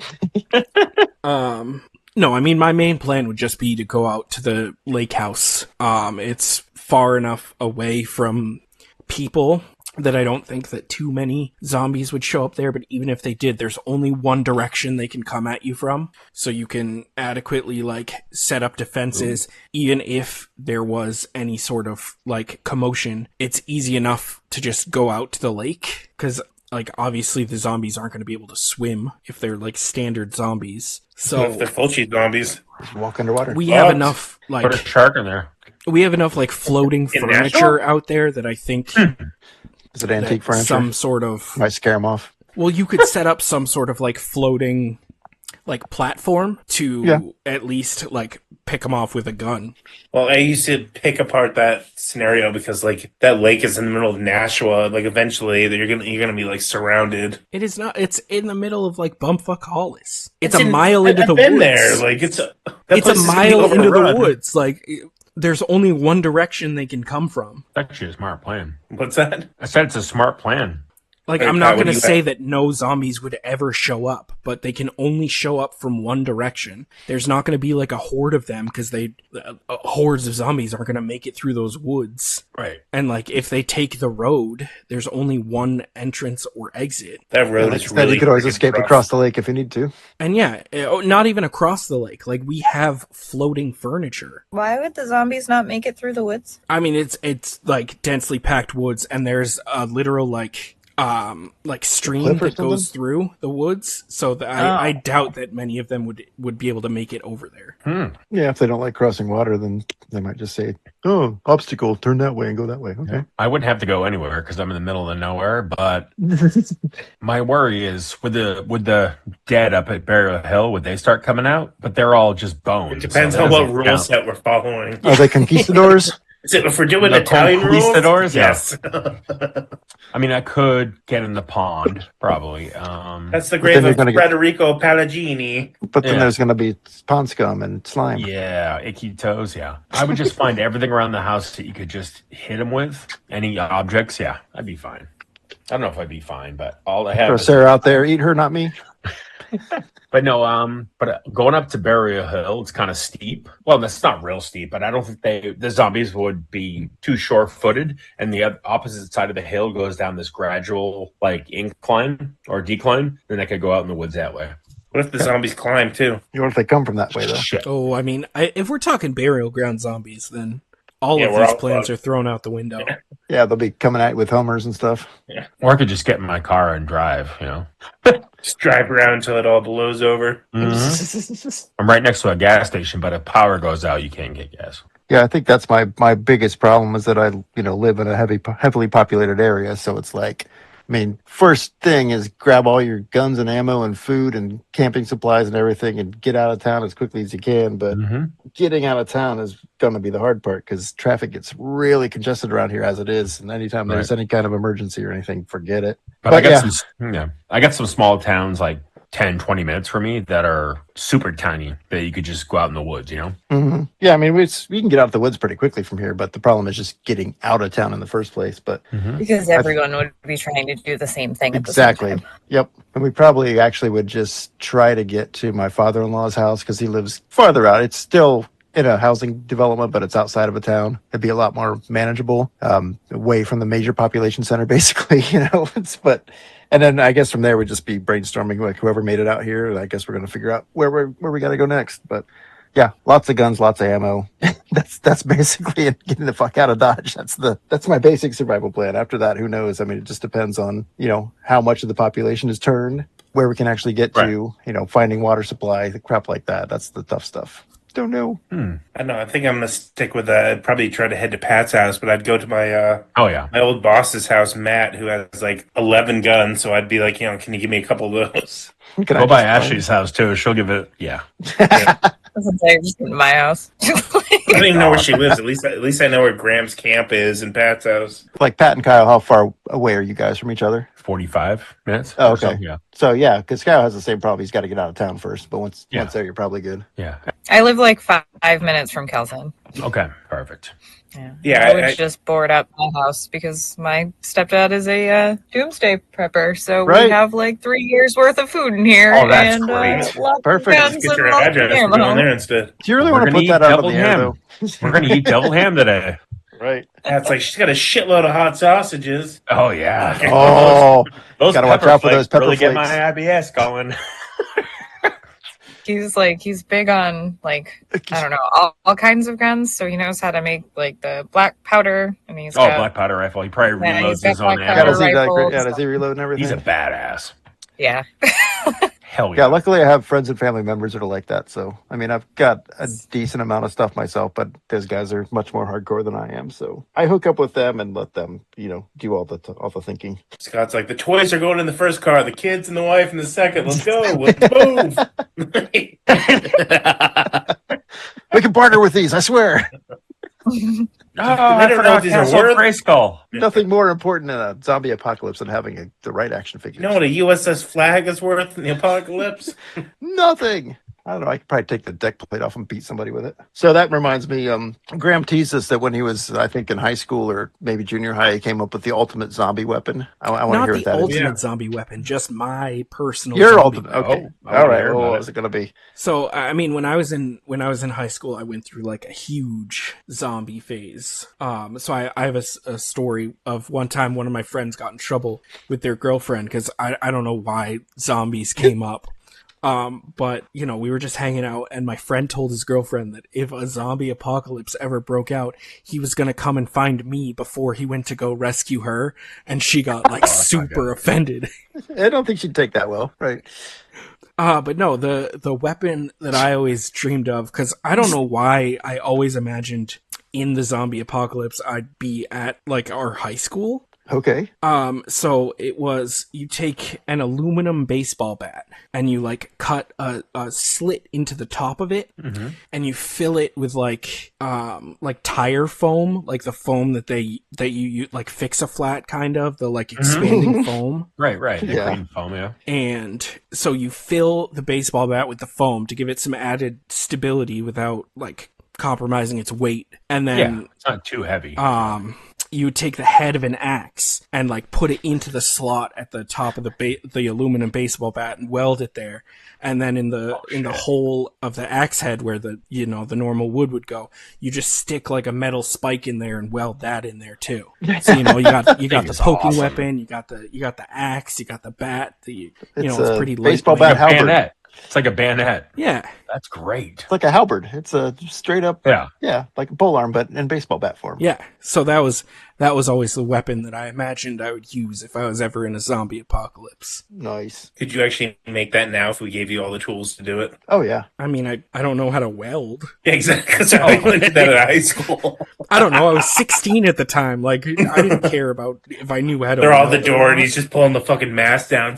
No, I mean, my main plan would just be to go out to the lake house. It's far enough away from people that I don't think that too many zombies would show up there, but even if they did, there's only one direction they can come at you from, so you can adequately, like, set up defenses. Even if there was any sort of, like, commotion, it's easy enough to just go out to the lake, because, like, obviously the zombies aren't going to be able to swim if they're, like, standard zombies. So if they're Fulci zombies, just walk underwater. We have enough, like... Put a shark in there. We have enough, like, floating furniture out there that I think... Is it antique furniture? Some sort of... Might scare them off. Well, you could set up some sort of, like, floating, like, platform to at least, like, pick them off with a gun. Well, I used to pick apart that scenario because, like, that lake is in the middle of Nashua. Like, eventually, you're gonna be, like, surrounded. It is not. It's in the middle of, like, Bumfuck Hollis. It's a mile into the woods. I've been there. Like, it's a mile into the woods. Like... There's only one direction they can come from. That's actually a smart plan. What's that? I said it's a smart plan. Like, I'm not going to say that no zombies would ever show up, but they can only show up from one direction. There's not going to be, like, a horde of them, because hordes of zombies aren't going to make it through those woods. Right. And, like, if they take the road, there's only one entrance or exit. That road is really... You could always escape across the lake if you need to. And yeah, not even across the lake. Like, we have floating furniture. Why would the zombies not make it through the woods? I mean, it's like, densely packed woods, and there's a literal, like stream that goes through the woods, so that I doubt that many of them would be able to make it over there. Yeah, if they don't like crossing water, then they might just say, "Oh, obstacle, turn that way and go that way." Okay. Yeah. I wouldn't have to go anywhere because I'm in the middle of nowhere, but my worry is with the dead up at Burial Hill, would they start coming out? But they're all just bones. It depends on what rule set we're following. Are they conquistadors? Is it if we're doing Italian rules? Yes. I mean, I could get in the pond, probably. That's the grave of Federico Palagini. But then there's going to be pond scum and slime. Yeah, icky toes, yeah. I would just find everything around the house that you could just hit them with. Any objects, yeah, I'd be fine. I don't know if I'd be fine, but all I have Throw is... Sarah out there, eat her, not me. But no, but going up to Burial Hill, it's kind of steep. Well, that's not real steep, but I don't think the zombies would be too short-footed. And the opposite side of the hill goes down this gradual, like, incline or decline. Then they could go out in the woods that way. What if the zombies climb too? What if they come from that way though? Shit. Oh, I mean, if we're talking burial ground zombies, then All Yeah, of we're these all plans fucked. are thrown out the window. Yeah, they'll be coming at you with Hummers and stuff. Or I could just get in my car and drive, you know. Just drive around until it all blows over. I'm right next to a gas station, but if power goes out, you can't get gas. Yeah, I think that's my biggest problem is that I live in a heavily populated area, so it's like, I mean, first thing is grab all your guns and ammo and food and camping supplies and everything and get out of town as quickly as you can. But getting out of town is going to be the hard part because traffic gets really congested around here as it is. And anytime there's any kind of emergency or anything, forget it. But I got some small towns like 10, 20 minutes from me that are super tiny that you could just go out in the woods, you know? Mm-hmm. Yeah, I mean, we can get out of the woods pretty quickly from here, but the problem is just getting out of town in the first place. But Because everyone would be trying to do the same thing exactly. at the same time. Yep. And we probably actually would just try to get to my father-in-law's house because he lives farther out. It's still in a housing development, but it's outside of a town. It'd be a lot more manageable, away from the major population center, basically, you know. And then I guess from there we'd just be brainstorming like whoever made it out here, and I guess we're gonna figure out where we gotta go next. But yeah, lots of guns, lots of ammo. that's basically it. Getting the fuck out of Dodge. That's my basic survival plan. After that, who knows? I mean, it just depends on, you know, how much of the population is turned, where we can actually get to, you know, finding water supply, the crap like that. That's the tough stuff. Don't know. I don't know. I think I'm gonna stick with that. I'd probably try to head to Pat's house, but I'd go to my my old boss's house, Matt, who has like 11 guns. So I'd be like, you know, can you give me a couple of those? Go by Ashley's house too. She'll give it. Yeah. I was gonna say, just in my house. I don't even know where she lives. At least I know where Graham's camp is and Pat's house. Like Pat and Kyle, how far away are you guys from each other? 45 minutes. Oh, okay. Yeah. So yeah, because Kyle has the same problem. He's got to get out of town first, but once there, you're probably good. Yeah. I live like 5 minutes from Kelton. Okay. Perfect. Yeah, I would just board up my house because my stepdad is a doomsday prepper, so we have like 3 years worth of food in here. Oh, that's and, great. Lots Perfect. Of Just get your address. We're going there instead. Do you really want to put that out on the air, though? We're going to eat double ham today. Right. That's like she's got a shitload of hot sausages. Oh yeah. Oh, those gotta watch out for those pepper really flakes. Get my IBS going. He's big on like, I don't know, all kinds of guns. So he knows how to make like the black powder, and he's got black powder rifle. He probably reloads his own powder ammo. Does he reload and everything? He's a badass. Yeah. Hell yeah. Luckily, I have friends and family members that are like that. So, I mean, I've got a decent amount of stuff myself, but those guys are much more hardcore than I am. So I hook up with them and let them, you know, do all the thinking. Scott's like, the toys are going in the first car, the kids and the wife in the second. Let's go. Let's move. We can partner with these, I swear. I forgot Castle Grayskull. Nothing more important in a zombie apocalypse than having the right action figures. You know what a USS flag is worth in the apocalypse? Nothing. I don't know. I could probably take the deck plate off and beat somebody with it. So that reminds me, Graham teased us that when he was, I think, in high school or maybe junior high, he came up with the ultimate zombie weapon. I want to hear what that is. Not the ultimate zombie weapon, just my personal. Your zombie ultimate. weapon. Okay. All right. What was it going to be? So, I mean, when I was in high school, I went through like a huge zombie phase. So I have a story of one time one of my friends got in trouble with their girlfriend because I don't know why zombies came up. But you know, we were just hanging out and my friend told his girlfriend that if a zombie apocalypse ever broke out, he was going to come and find me before he went to go rescue her. And she got like super offended. I don't think she'd take that well. Right. But no, the weapon that I always dreamed of, cause I don't know why I always imagined in the zombie apocalypse, I'd be at like our high school. Okay. So it was, you take an aluminum baseball bat and you like cut a slit into the top of it and you fill it with like tire foam, like the foam that you like fix a flat kind of, the like expanding foam. Right. Yeah. Green foam, yeah. And so you fill the baseball bat with the foam to give it some added stability without like compromising its weight. And then it's not too heavy. you would take the head of an axe and like put it into the slot at the top of the aluminum baseball bat and weld it there. And then in the hole of the axe head where the normal wood would go, you just stick like a metal spike in there and weld that in there too. So you got the poking weapon, you got the axe, you got the bat, it's pretty light. baseball bat halberd. It's like a bayonet. Yeah. That's great. It's like a halberd. It's a straight up, Yeah. like a polearm, but in baseball bat form. Yeah. So that was always the weapon that I imagined I would use if I was ever in a zombie apocalypse. Nice. Could you actually make that now if we gave you all the tools to do it? Oh yeah. I mean, I don't know how to weld. Yeah, exactly. So I learned that at high school. I don't know. I was 16 at the time. Like, I didn't care about if I knew how to They're all weld the or door, and not. he's just pulling the fucking mask down.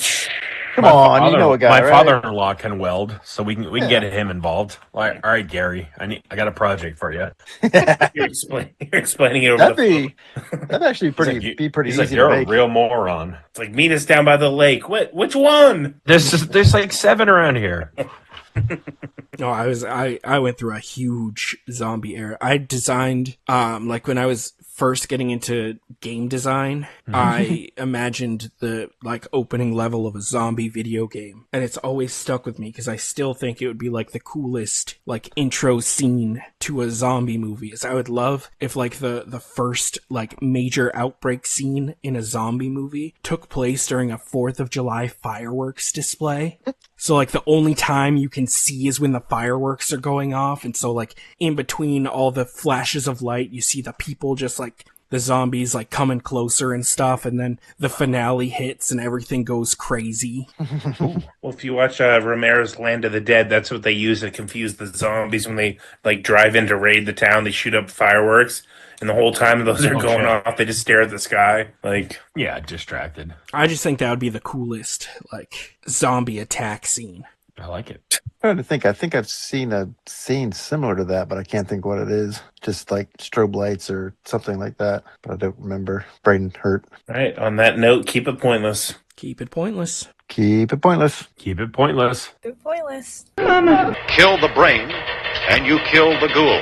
Come on, you know a guy, My right? father-in-law can weld, so we can get him involved. Like, all right, Gary, I got a project for you. You're explaining it over That'd actually be pretty He's easy like, you're to a make. real moron. It's like, meet us down by the lake. Which one? There's like 7 around here. No, I went through a huge zombie era. I designed, like when I was first getting into game design, I imagined the like opening level of a zombie video game. And it's always stuck with me because I still think it would be like the coolest like intro scene to a zombie movie. Is I would love if like the first like major outbreak scene in a zombie movie took place during a 4th of July fireworks display. So like the only time you can see is when the fireworks are going off. And so like in between all the flashes of light, you see the people just like the zombies like coming closer and stuff. And then the finale hits and everything goes crazy. Well, if you watch Romero's Land of the Dead, that's what they use to confuse the zombies when they like drive in to raid the town. They shoot up fireworks. And the whole time those are going off, they just stare at the sky. Like, yeah, distracted. I just think that would be the coolest, like, zombie attack scene. I like it. I'm trying to think. I think I've seen a scene similar to that, but I can't think what it is. Just like strobe lights or something like that. But I don't remember. Brain hurt. all right, on that note, keep it pointless. Keep it pointless. Keep it pointless. Keep it pointless. They're pointless. Kill the brain, and you kill the ghoul.